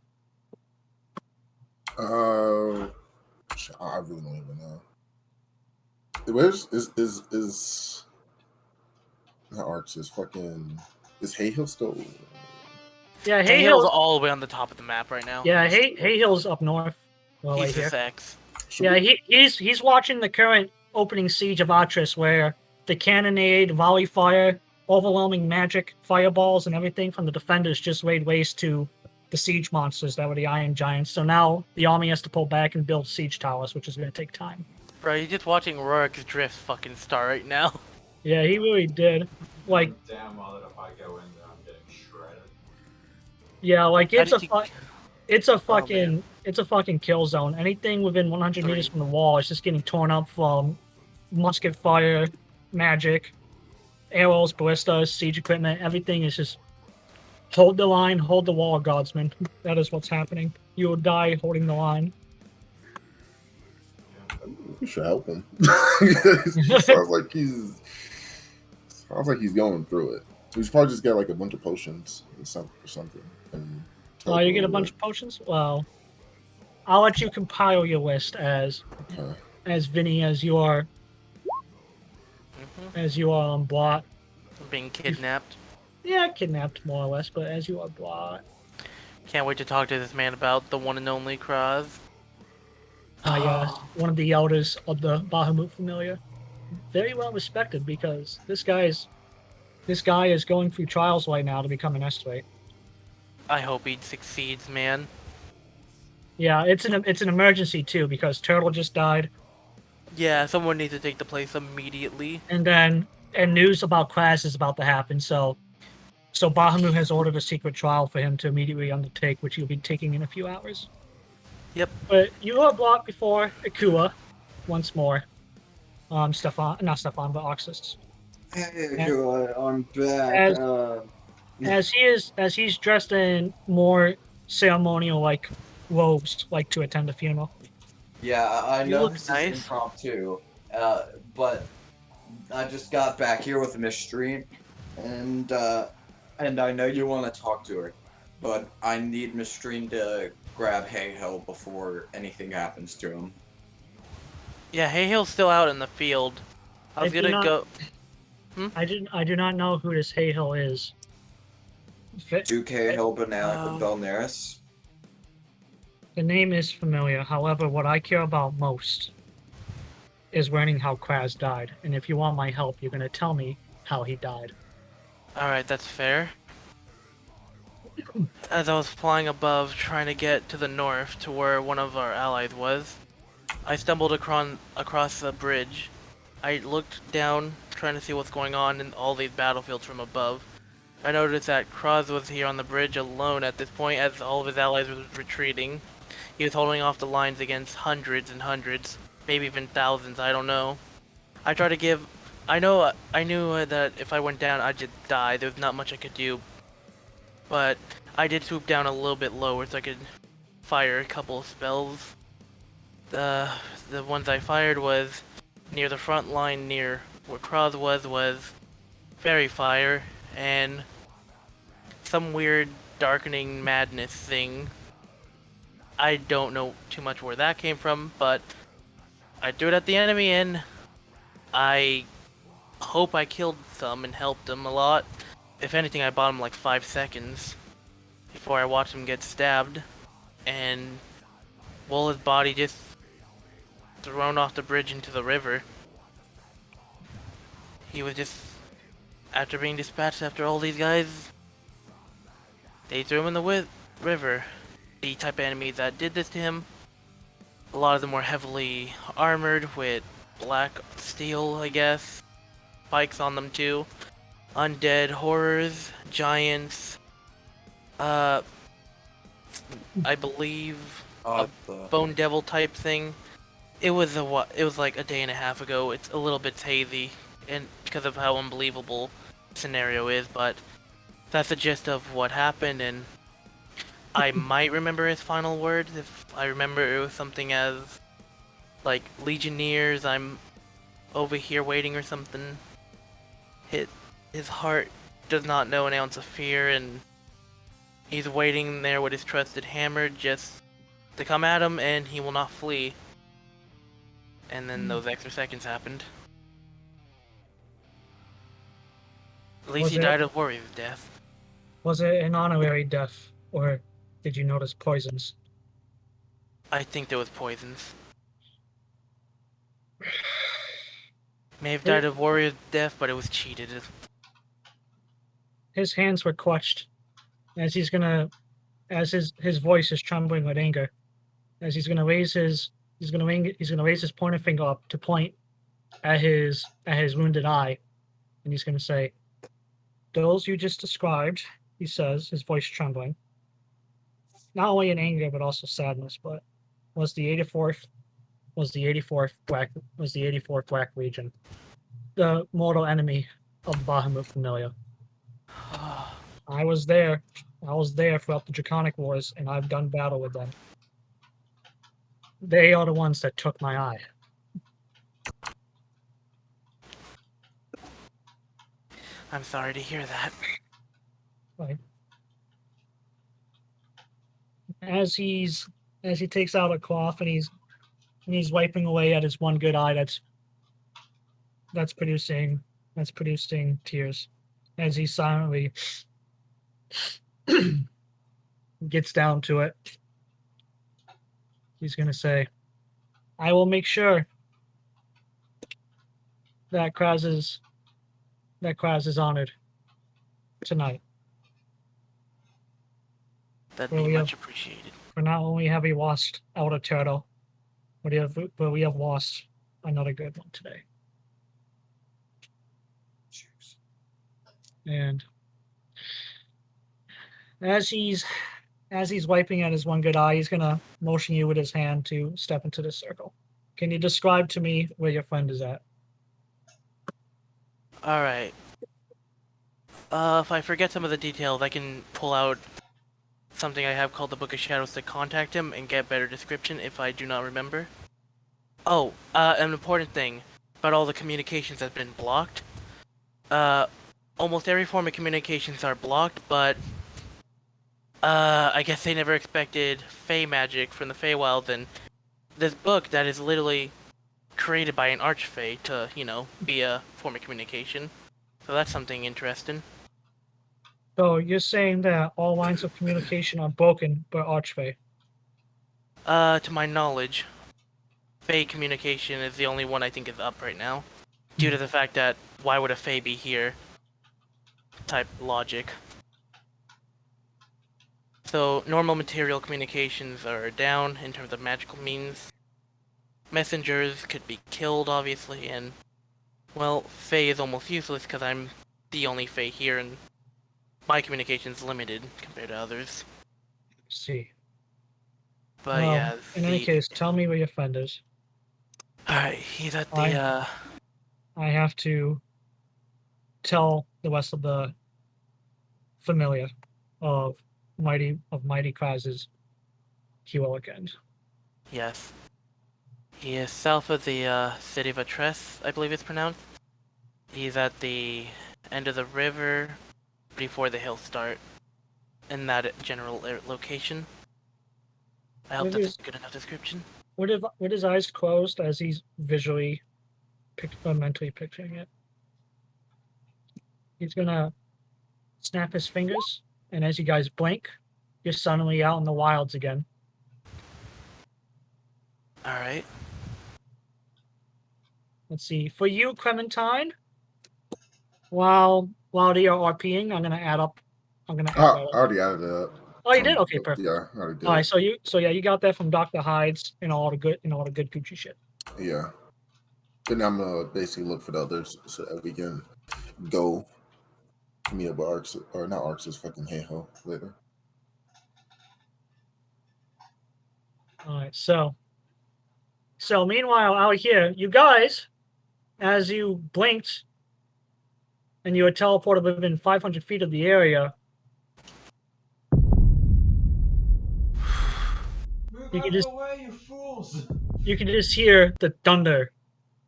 I really don't even know. Where's not Arxus? Fucking is Haehil still? Yeah, Haehil's Haehil. all the way on the top of the map right now. Yeah, Haehil's up north. Well, He's right this here. X. Yeah, he's watching the current opening siege of Atres, where the cannonade, volley fire, overwhelming magic, fireballs, and everything from the defenders just laid waste to the siege monsters that were the Iron Giants. So now the army has to pull back and build siege towers, which is going to take time. Bro, you're just watching Rorik's drift fucking star right now. Yeah, he really did. Like, Damn well that if I go in there, I'm getting shredded. yeah, like How it's a did you- it's a fucking kill zone. Anything within 100 meters from the wall is just getting torn up from musket fire, magic, arrows, ballistas, siege equipment. Everything is just hold the line, hold the wall, guardsmen. That is what's happening. You will die holding the line. We should help him. sounds like he's going through it. We should probably just get like a bunch of potions or something. And Oh, you get a bunch of potions? Well, I'll let you compile your list as Vinny, as you are on Blot. Being kidnapped. Yeah, kidnapped more or less, but as you are Blot. Can't wait to talk to this man about the one and only Kraz. Yes, one of the elders of the Bahamut familia. Very well respected because this guy is going through trials right now to become an S-rate. I hope he succeeds, man. Yeah, it's an emergency too because Turtle just died, Yeah, someone needs to take the place immediately. and news about Kraz is about to happen. So Bahamut has ordered a secret trial for him to immediately undertake, which he'll be taking in a few hours. Yep. But you are blocked before Ikula once more. Not Stefan, but Arxus. Hey, I'm back. As he's dressed in more ceremonial like robes, like to attend a funeral. Yeah, I You know look this nice. is impromptu, but I just got back here with Mystrine, and I know you want to talk to her, but I need Mystrine to grab Haehil before anything happens to him. Yeah, Haehil's still out in the field. I was gonna go. I do not know who this Haehil is. Duke Haehil Belneris. The name is familiar. However, what I care about most is learning how Kraz died. And if you want my help, you're going to tell me how he died. Alright, that's fair. As I was flying above, trying to get to the north, to where one of our allies was, I stumbled across the bridge. I looked down, trying to see what's going on in all these battlefields from above. I noticed that Kraz was here on the bridge alone at this point, as all of his allies were retreating. He was holding off the lines against hundreds and hundreds, maybe even thousands, I don't know. I tried to give... I knew that if I went down, I'd just die. There was not much I could do. But I did swoop down a little bit lower so I could fire a couple of spells. The ones I fired was near the front line, near where Kraz was Fairy Fire, and some weird darkening madness thing. I don't know too much where that came from, but I threw it at the enemy, and I hope I killed some and helped him a lot. If anything, I bought him like 5 seconds before I watched him get stabbed, and well, his body just thrown off the bridge into the river. He was just, after being dispatched after all these guys, they threw him in the river. The type of enemy that did this to him A lot of them were heavily armored with black steel, I guess. Spikes on them too. Undead horrors, giants. I believe a bone devil type thing. It was it was like a day and a half ago. It's a little bit hazy, and because of how unbelievable the scenario is, but that's the gist of what happened, and I might remember his final words. If I remember, it was something as like legionnaires, I'm over here waiting or something. His heart does not know an ounce of fear, and he's waiting there with his trusted hammer just to come at him, and he will not flee. And then those extra seconds happened. At least Was he it- died of warrior's death. Was it an honorary death, or did you notice poisons? I think there was poisons. May have died of warrior's death, but it was cheated. His hands were clutched as his voice is trembling with anger. As he's gonna raise his pointer finger up to point at his wounded eye, and he's gonna say, "Those you just described," he says, his voice trembling, not only in anger but also sadness, but was the 84th Black Legion, the mortal enemy of the Bahamut familia. I was there throughout the Draconic Wars, and I've done battle with them. They are the ones that took my eye. I'm sorry to hear that. Right. As he takes out a cloth and he's wiping away at his one good eye that's producing tears, as he silently gets down to it. He's gonna say, "I will make sure that Kraz is honored tonight. That'd Well, be we much have- appreciated. For not only have we lost Elder Turtle, but we have lost another good one today." And as he's wiping at his one good eye, he's gonna motion you with his hand to step into the circle. Can you describe to me where your friend is at? Alright. If I forget some of the details, I can pull out something I have called the Book of Shadows to contact him and get better description if I do not remember. Oh, an important thing about all the communications that's been blocked. Almost every form of communications are blocked, but I guess they never expected Fey magic from the Feywilds, and this book that is literally created by an Archfey to, be a form of communication. So that's something interesting. So you're saying that all lines of communication are broken by Archfey? To my knowledge, Fey communication is the only one I think is up right now, due to the fact that why would a Fey be here? Type logic. So normal material communications are down in terms of magical means. Messengers could be killed, obviously, and well, Fey is almost useless because I'm the only Fey here, and my communication's limited compared to others. See. But Well, yeah, in any case, tell me where your friend is. alright, he's at the I have to tell the rest of the familia of mighty Kraz's heroic end. yes. He is south of the city of Atres, I believe it's pronounced. He's at the end of the river before the hills start, in that general location. I hope that's a good enough description. With his eyes closed as he's visually, mentally picturing it, he's gonna snap his fingers, and as you guys blink, you're suddenly out in the wilds again. Alright. Let's see. For you, Clementine, while they are RPing, I'm gonna add that up. I already added it up. Oh, you did? Okay, perfect. Yeah, I already did. All right, so you got that from Dr. Hyde's and all the good Gucci shit. Yeah. Then I'm gonna basically look for the others so that we can go meet up with Arxus, or not Arxus, fucking Haehil later. All right, so meanwhile out here, you guys, as you blinked and you were teleported within 500 feet of the area, Move You out can of just- the way, you fools! you can just hear the thunder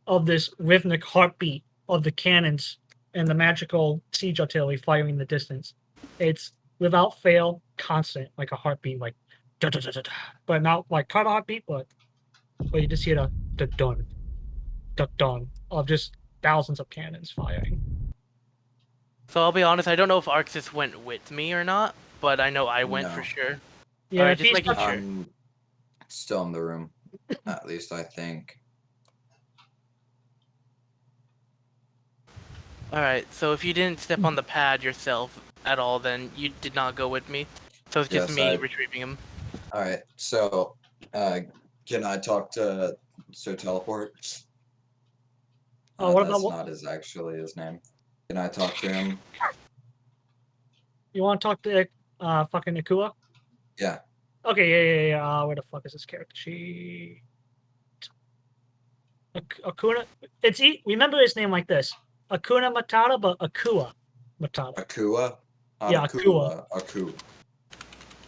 of this rhythmic heartbeat of the cannons and the magical siege artillery firing in the distance. It's without fail, constant, like a heartbeat, like da da da da da, but not like kind of heartbeat, but you just hear the dun, the dun of just thousands of cannons firing. So I'll be honest, I don't know if Arxus went with me or not, but I know I went No. for sure. Yeah, Alright, if just he's making not- sure. I'm still in the room. At least I think. Alright, so if you didn't step on the pad yourself at all, then you did not go with me. So it's just Yes, me I- retrieving him. Alright, so can I talk to Sir Teleport? Oh, what That's about not actually his name. Can I talk to him? you want to talk to fucking Ikula? Yeah. Okay, yeah. Where the fuck is this character? She Akuna. Remember his name like this: Akuna Matata, but Akua Matata. Akua? Not Yeah, Akua. Aku.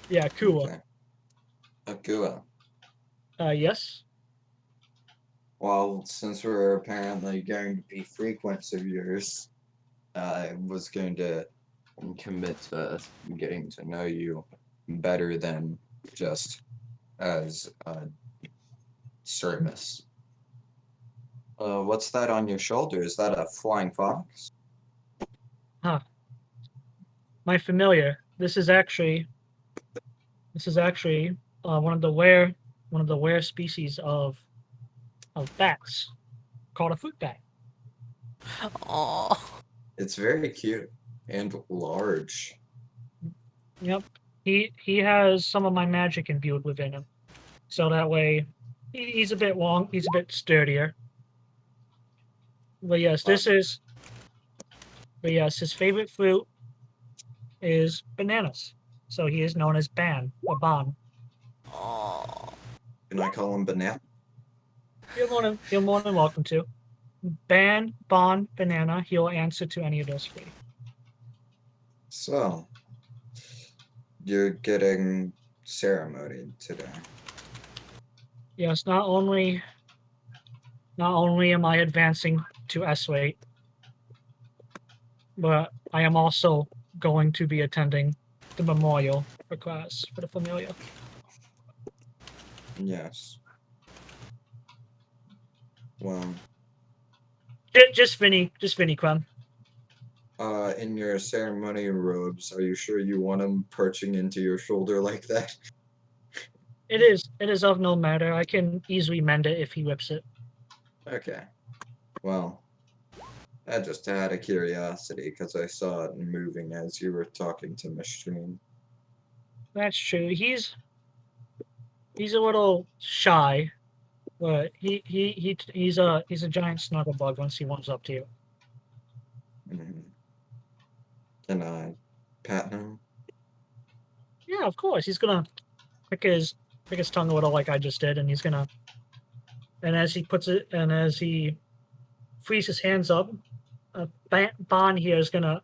Yeah, Akua. Okay. Akua. Yes. Well, since we're apparently going to be frequents of yours, I was going to commit to getting to know you better than just as a service. What's that on your shoulder? Is that a flying fox? My familiar. This is actually one of the rare species of bats called a fruit bat. Aww. It's very cute and large. Yep. He has some of my magic imbued within him, so that way he's a bit long. He's a bit sturdier. But yes, his favorite fruit is bananas. So he is known as Ban or Ban. Aww. Can I call him Banana? You're more than welcome to. Ban, Ban, Banana. He'll answer to any of those three. So, you're getting ceremonied today. Yes, not only am I advancing to S8, but I am also going to be attending the memorial for Kraz, for the familia. Yes. Well, Just Vinny, Clem. in your ceremonial robes, are you sure you want him perching into your shoulder like that? It is of no matter. I can easily mend it if he whips it. Okay. Well, I just had a curiosity because I saw it moving as you were talking to Mystrine. That's true. He's a little shy, but he's a giant snuggle bug once he warms up to you. Mhm. Can I pat him? Yeah, of course. He's gonna pick his tongue a little like I just did, and he's gonna. And as he frees his hands up, Bon here is gonna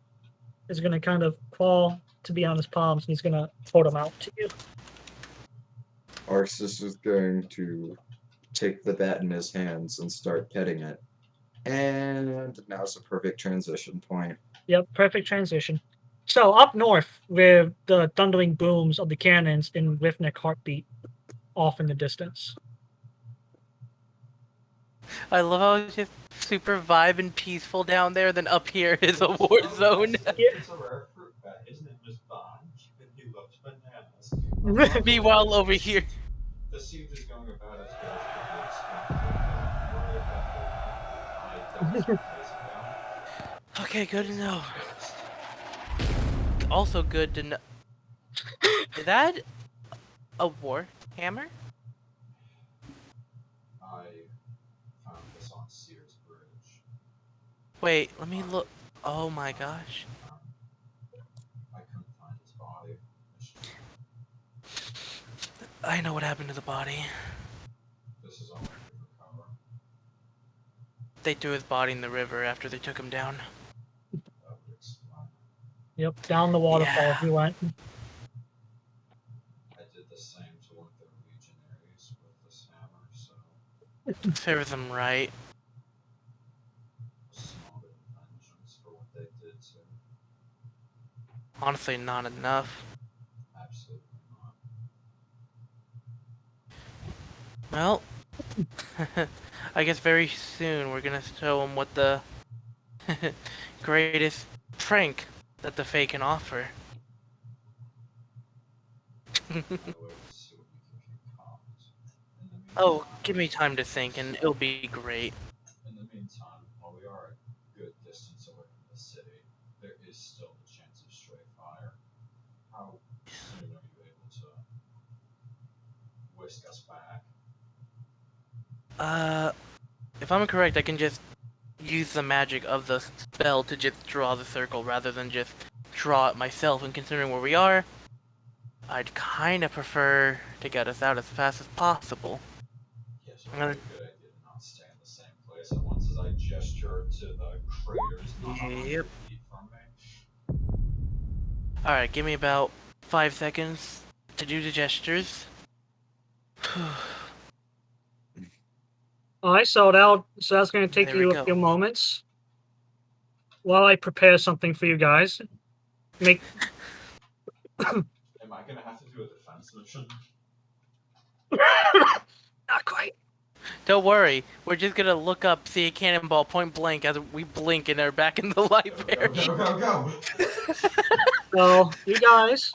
kind of crawl to be on his palms, and he's gonna hold him out to you. Arxus is going to take the bat in his hands and start petting it. And now's the perfect transition point. Yep, perfect transition. So up north, with the thundering booms of the cannons in rhythmic heartbeat off in the distance. I love how it's just super vibe and peaceful down there, then up here is a war zone. It's a rare fruit bat, isn't it, Miss Bond? He loves bananas. Meanwhile, over here. The seed is going about its best to be extinct. Really effective. I don't chase it down. Okay, good to know. Also good to know. Is that a war hammer? I found this on Seer's Bridge. Wait, let me look. Oh my gosh. I couldn't find his body. I know what happened to the body. This is all I could recover. They threw his body in the river after they took him down. That would explain. Yep, down the waterfall Yeah. he went. I did the same to one of the legionaries with this hammer, so Serves them right. a small bit of vengeance for what they did to him. Honestly, not enough. Absolutely not. Well, I guess very soon we're gonna show them what the greatest prank that the Fae can offer. I wait to see what we can concoct. In the Oh, meantime- give me time to think and it'll be great. In the meantime, while we are a good distance away from the city, there is still the chance of stray fire. How soon are you able to whisk us back? If I'm correct, I can just use the magic of the spell to just draw the circle rather than just draw it myself. And considering where we are, I'd kind of prefer to get us out as fast as possible. Yes, I'm a gonna- good idea to not stay in the same place at once as I gesture to the craters not 100 Yep. feet from me. Alright, give me about 5 seconds to do the gestures. Alright, so that's going to take There we you go. a few moments while I prepare something for you guys. Make Am I gonna have to do a defense mission? not quite. Don't worry, we're just gonna look up, see a cannonball point blank as we blink and are back in the library. Go, go, go, go! So you guys,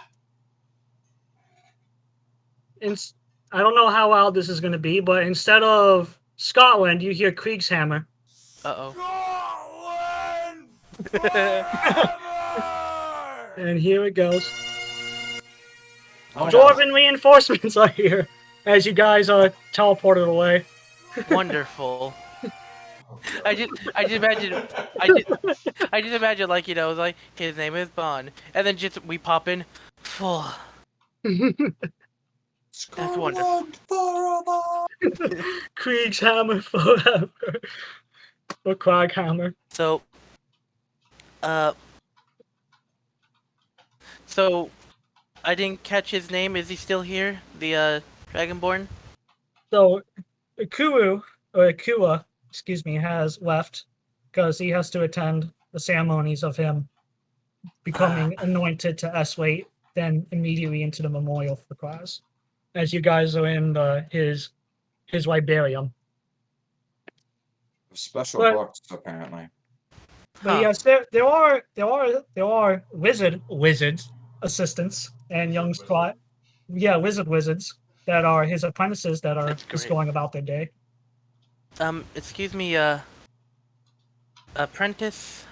I don't know how loud this is going to be, but instead of Scotland, you hear Kriegshammer. Uh-oh. And here it goes. Oh, no. Dwarven reinforcements are here as you guys are teleported away. Wonderful. I just imagine like, you know, like his name is Bond, and then just we pop in full. That's wonderful. Kriegshammer forever. Or Kraghammer. So I didn't catch his name. Is he still here? The Dragonborn? So Ikula, excuse me, has left because he has to attend the ceremonies of him becoming anointed to S-Weight, then immediately into the memorial for Kraz. As you guys are in his Liberium. Special But- books, apparently. But Huh. yes, there are wizards assistants and young Wizard? squat, wizards that are his apprentices that are That's just great. going about their day. Excuse me, apprentice.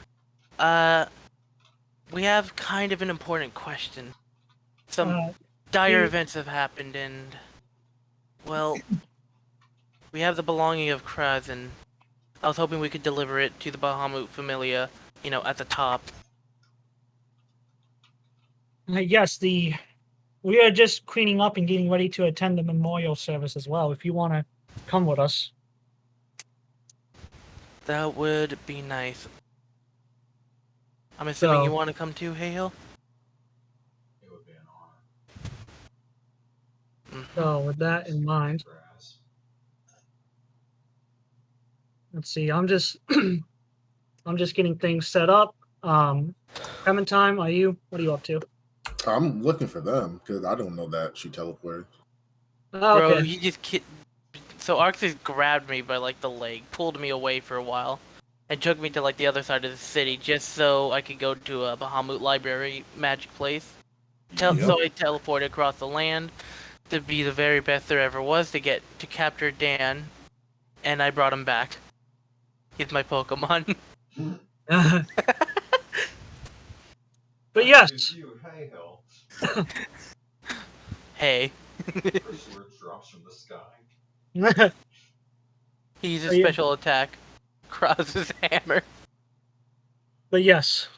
We have kind of an important question. Some dire you- events have happened, and well, we have the belonging of Kraz, and I was hoping we could deliver it to the Bahamut familia, you know, at the top. Yes, we are just cleaning up and getting ready to attend the memorial service as well. If you want to come with us, That would be nice. I'm assuming So- you want to come too, Haehil? It would be an honor. Mhm. so with that in mind, Grass. let's see. I'm just I'm just getting things set up. Clementine, what are you up to? I'm looking for them because I don't know that she teleported. Oh, Bro, okay. he just So Arxus grabbed me by like the leg, pulled me away for a while, and took me to like the other side of the city just so I could go to a Bahamut library magic place. So I teleported across the land to be the very best there ever was to get to capture Dan, and I brought him back. He's my Pokemon. But yes, You, Haehil. Hey. First word drops from the sky. He's a Oh, yeah. special attack. Kraz's hammer. But yes,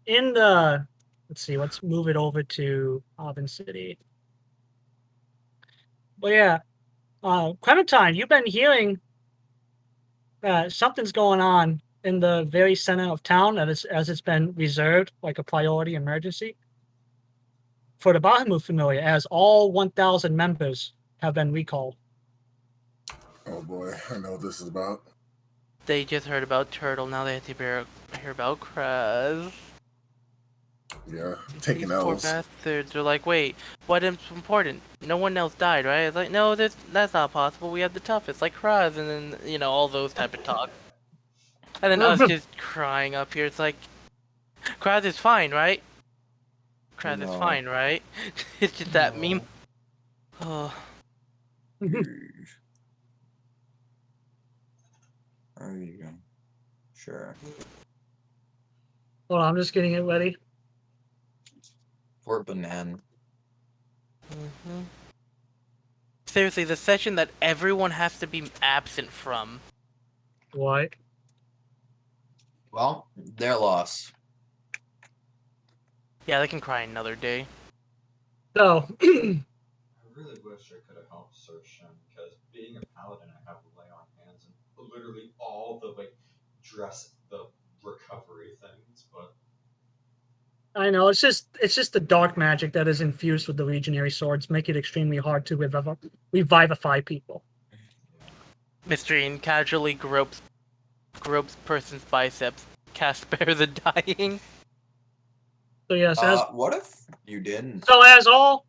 in the let's see, let's move it over to Abend City. But yeah, Clementine, you've been hearing that something's going on in the very center of town as it's been reserved like a priority emergency for the Bahamut familia, as all 1,000 members have been recalled. Oh boy, I know what this is about. They just heard about Turtle, now they have to hear about Kraz. Yeah, These taking poor L's. bastards. They're like, wait, what is important? No one else died, right? It's like, no, that's not possible. We have the toughest, like Kraz, and then, all those type of talk. And then us just crying up here. It's like, Kraz is fine, right? Kraz is No. fine, right? It's just that No. meme. Oh, There you go. Sure. Hold on, I'm just getting it ready. Poor Banan. seriously, the session that everyone has to be absent from. What? Well, their loss. Yeah, they can cry another day. So, I really wish I could have helped search him, because being a paladin, I have to lay on hands and literally all the the recovery things, but I know it's just the dark magic that is infused with the legionary swords make it extremely hard to revivify people. Mystrine casually gropes person's biceps. Cast Spare the Dying. So yes, What if you didn't? as all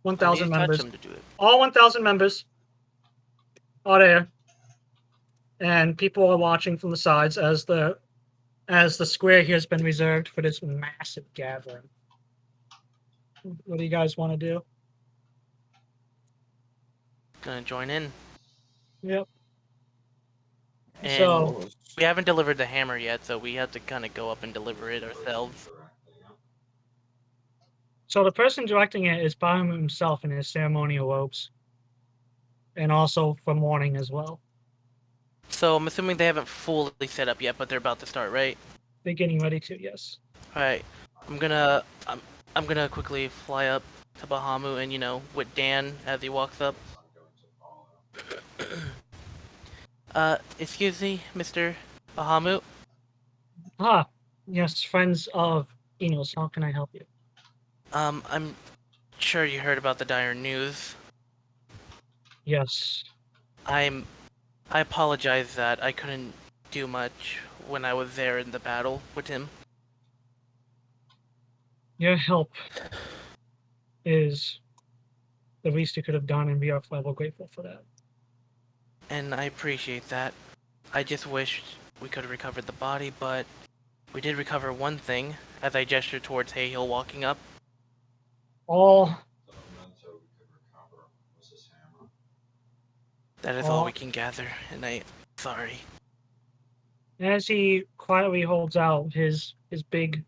I need 1,000 to touch members, him to do it. all 1,000 members are there, and people are watching from the sides as the square here has been reserved for this massive gathering. What do you guys want to do? Gonna join in. Yep. And So we haven't delivered the hammer yet, so we have to kind of go up and deliver it ourselves. So the person directing it is Bahamut himself in his ceremonial robes, and also for mourning as well. So I'm assuming they haven't fully set up yet, but they're about to start, right? They're getting ready to, yes. All right. I'm gonna quickly fly up to Bahamut and with Dan as he walks up. Excuse me, Mr. Bahamut. Ah, yes, friends of Enos, how can I help you? I'm sure you heard about the dire news. Yes. I apologize that I couldn't do much when I was there in the battle with him. Your help is the least you could have done, and we are forever grateful for that. And I appreciate that. I just wish we could have recovered the body, but we did recover one thing, as I gestured towards Haehil walking up. All the memento we could recover was his hammer. That is all we can gather, and sorry. as he quietly holds out his big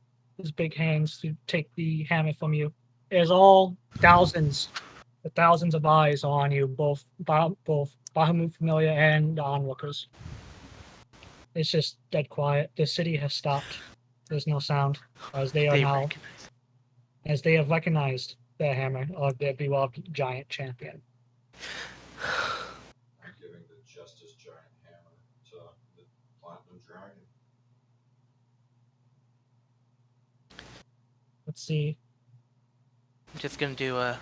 hands to take the hammer from you, there's all thousands of eyes on you, both Bahamut familia and the onlookers. It's just dead quiet. The city has stopped. There's no sound, as they have recognized their hammer of their beloved giant champion. I'm giving the Justice Giant hammer to the Platinum Dragon. Let's see. I'm just gonna do a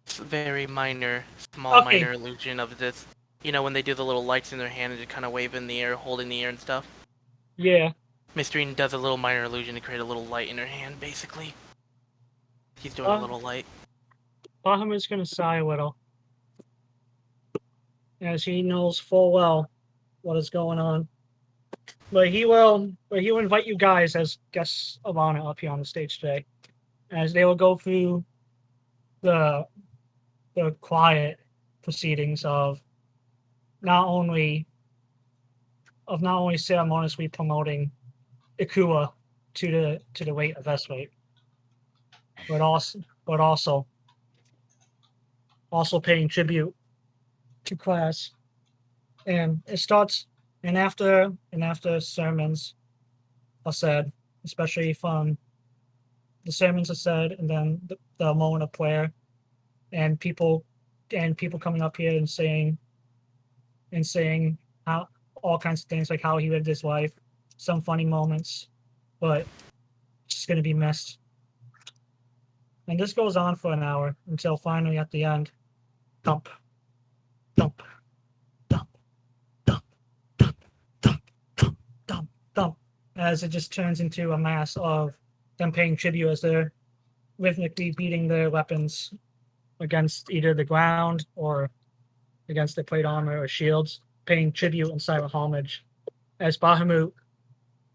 very minor illusion of this. When they do the little lights in their hand and just kind of wave in the air, holding the air and stuff. Yeah. Mystrine does a little minor illusion to create a little light in her hand, basically. He's doing a little light. Bahamut's gonna sigh a little, as he knows full well what is going on. But he will invite you guys as guests of honor up here on the stage today, as they will go through the quiet proceedings of not only ceremoniously promoting Ikula to the weight of Esway, but also also paying tribute to Kraz. And it starts, and after sermons are said, especially from the sermons are said, and then the moment of prayer, and people coming up here and saying how all kinds of things, like how he lived his life, some funny moments, but it's just gonna be missed. And this goes on for an hour until finally at the end, thump, thump, thump, thump, thump, thump, thump, thump, thump, as it just turns into a mass of them paying tribute as they're rhythmically beating their weapons against either the ground or against their plate armor or shields, paying tribute and silent homage as Bahamut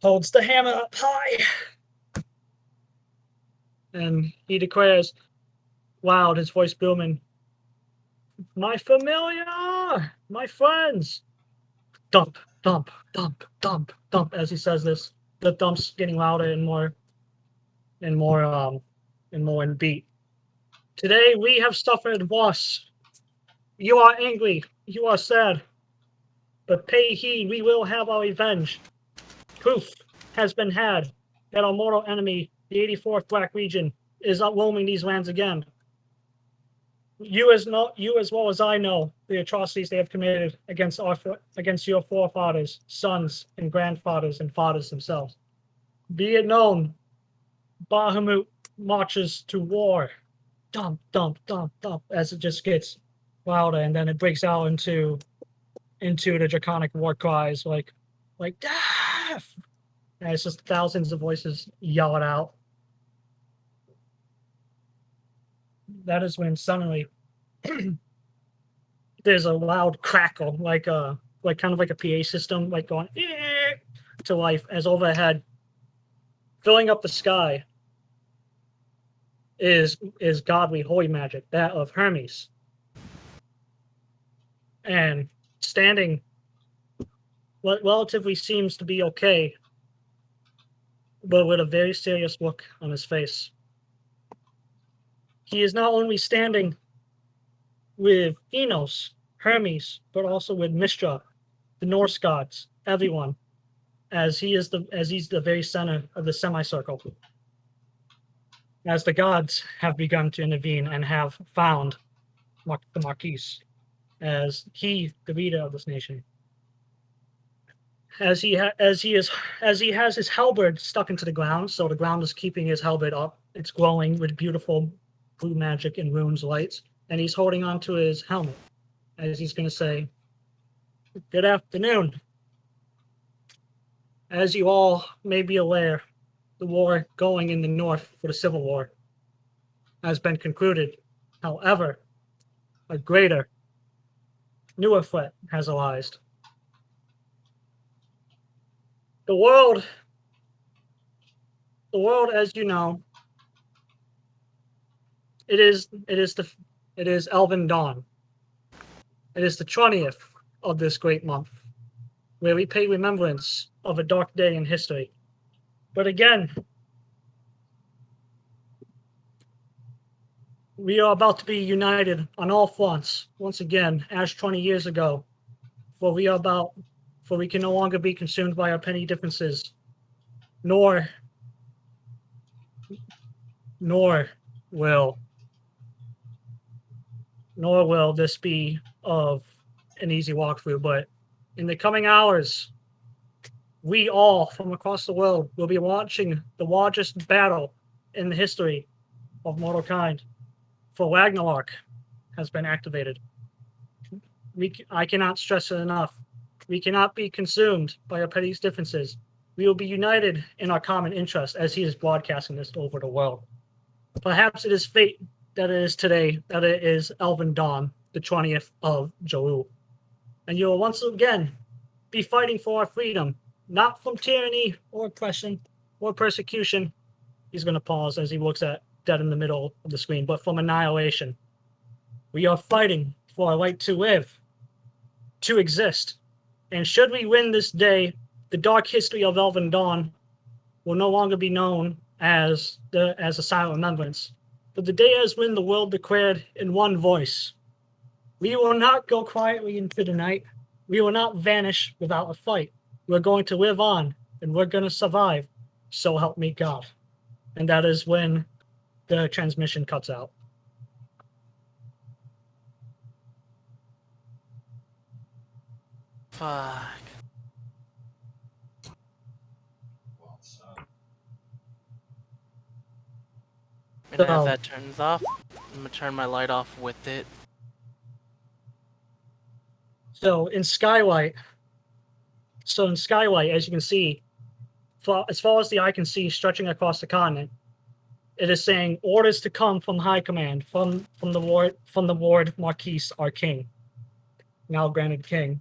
holds the hammer up high. And he declares, loud, his voice booming, "My familia, my friends!" Thump, thump, thump, thump, thump. As he says this, the thumps getting louder and more in beat. Today we have suffered loss. You are angry, you are sad, but pay heed, we will have our revenge. Proof has been had that our mortal enemy, the 84th Black Legion, is not roaming these lands again. You as well as I know the atrocities they have committed against your forefathers, sons, and grandfathers, and fathers themselves. Be it known, Bahamut marches to war. Dump, dump, dump, dump, as it just gets louder, and then it breaks out into the draconic war cries, like death. And it's just thousands of voices yell it out. That is when suddenly there's a loud crackle, like kind of like a PA system, like going to life, as overhead, filling up the sky, is godly holy magic, that of Hermes. And standing what relatively seems to be okay, but with a very serious look on his face. He is not only standing with Enos, Hermes, but also with Mystra, the Norse gods, everyone, as he's the very center of the semicircle. As the gods have begun to intervene and have found the Marquis, as he, the leader of this nation, as he has his halberd stuck into the ground, so the ground is keeping his halberd up. It's glowing with beautiful blue magic and runes lights, and he's holding onto his helmet, as he's going to say, "Good afternoon. As you all may be aware, the war going in the north for the Civil War has been concluded. However, a greater, newer threat has arisen. The world, as you know, it is Elven Dawn. It is the 20th of this great month, where we pay remembrance of a dark day in history. But again, we are about to be united on all fronts once again, as 20 years ago, for we can no longer be consumed by our petty differences, nor will this be of an easy walkthrough. But in the coming hours, we all from across the world will be watching the largest battle in the history of mortal kind. For Ragnarok has been activated. I cannot stress it enough. We cannot be consumed by our petty differences. We will be united in our common interest, as he is broadcasting this over the world. Perhaps it is fate that it is today, that it is Elven Dawn, the 20th of Joul. And you will once again be fighting for our freedom, not from tyranny or oppression or persecution. He's going to pause as he looks at dead in the middle of the screen, but from annihilation. We are fighting for our right to live, to exist. And should we win this day, the dark history of Elven Dawn will no longer be known as a silent remembrance, but the day as when the world declared in one voice, We will not go quietly into the night. We will not vanish without a fight. We're going to live on, and we're going to survive. So help me God. And that is when the transmission cuts out. Fuck. Well said. And as So- that turns off, I'm gonna turn my light off with it. So in Skylight, as you can see, as far as the eye can see, stretching across the continent, it is saying orders to come from High Command, from the Lord Marquise, our king, now granted king.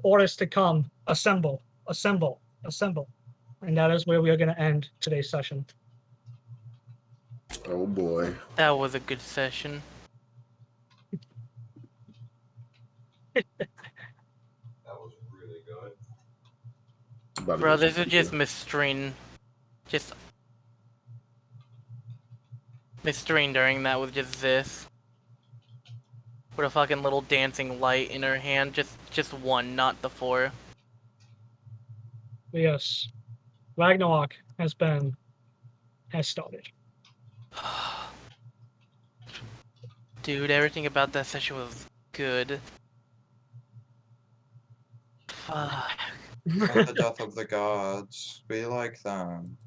Orders to come, assemble, assemble, assemble, and that is where we are going to end today's session. Oh boy. That was a good session. That was really good. About to Bro, go this some is just pizza. Mystrine during that with just this. With a fucking little dancing light in her hand, just one, not the four. Yes, Ragnarok has started. Dude, everything about that session was good. Fuck. Not the death of the gods. We like them.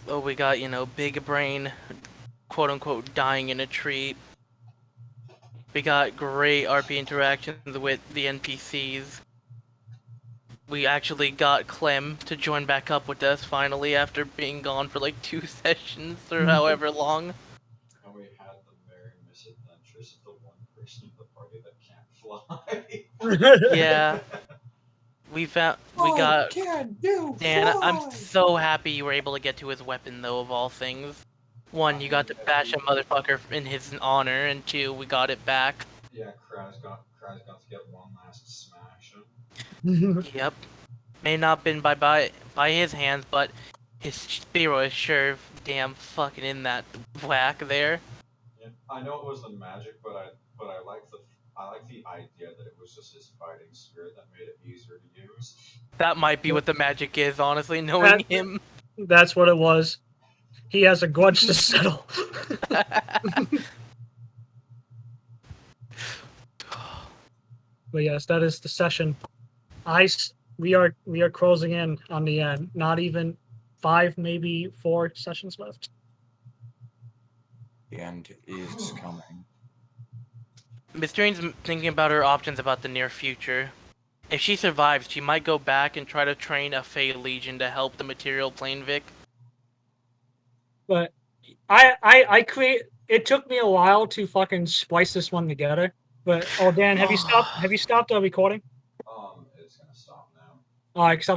Oh, we got, big brain, quote unquote, dying in a tree. We got great RP interactions with the NPCs. We actually got Clem to join back up with us finally after being gone for like 2 sessions or however long. And we had the merry misadventures of the one person in the party that can't fly. Yeah. We got Dan. I'm so happy you were able to get to his weapon though, of all things. 1, you got to bash a motherfucker in his honor, and 2, we got it back. Yeah, Kraz got to get one last smash. Yep. May not been by his hands, but his spear was sure damn fucking in that whack there. Yeah, I know it was the magic, but I like the idea that it was just his fighting spirit that made it easier to use. That might be what the magic is, honestly, knowing him. That's what it was. He has a grudge to settle. But yes, that is the session. We are closing in on the end. Not even 5, maybe 4 sessions left. The end is coming. Mystrine's thinking about her options about the near future. If she survives, she might go back and try to train a Fey Legion to help the Material Plane Vic. But it took me a while to fucking splice this one together. But Dan, have you stopped the recording? It's gonna stop now. Alright, 'cause I don't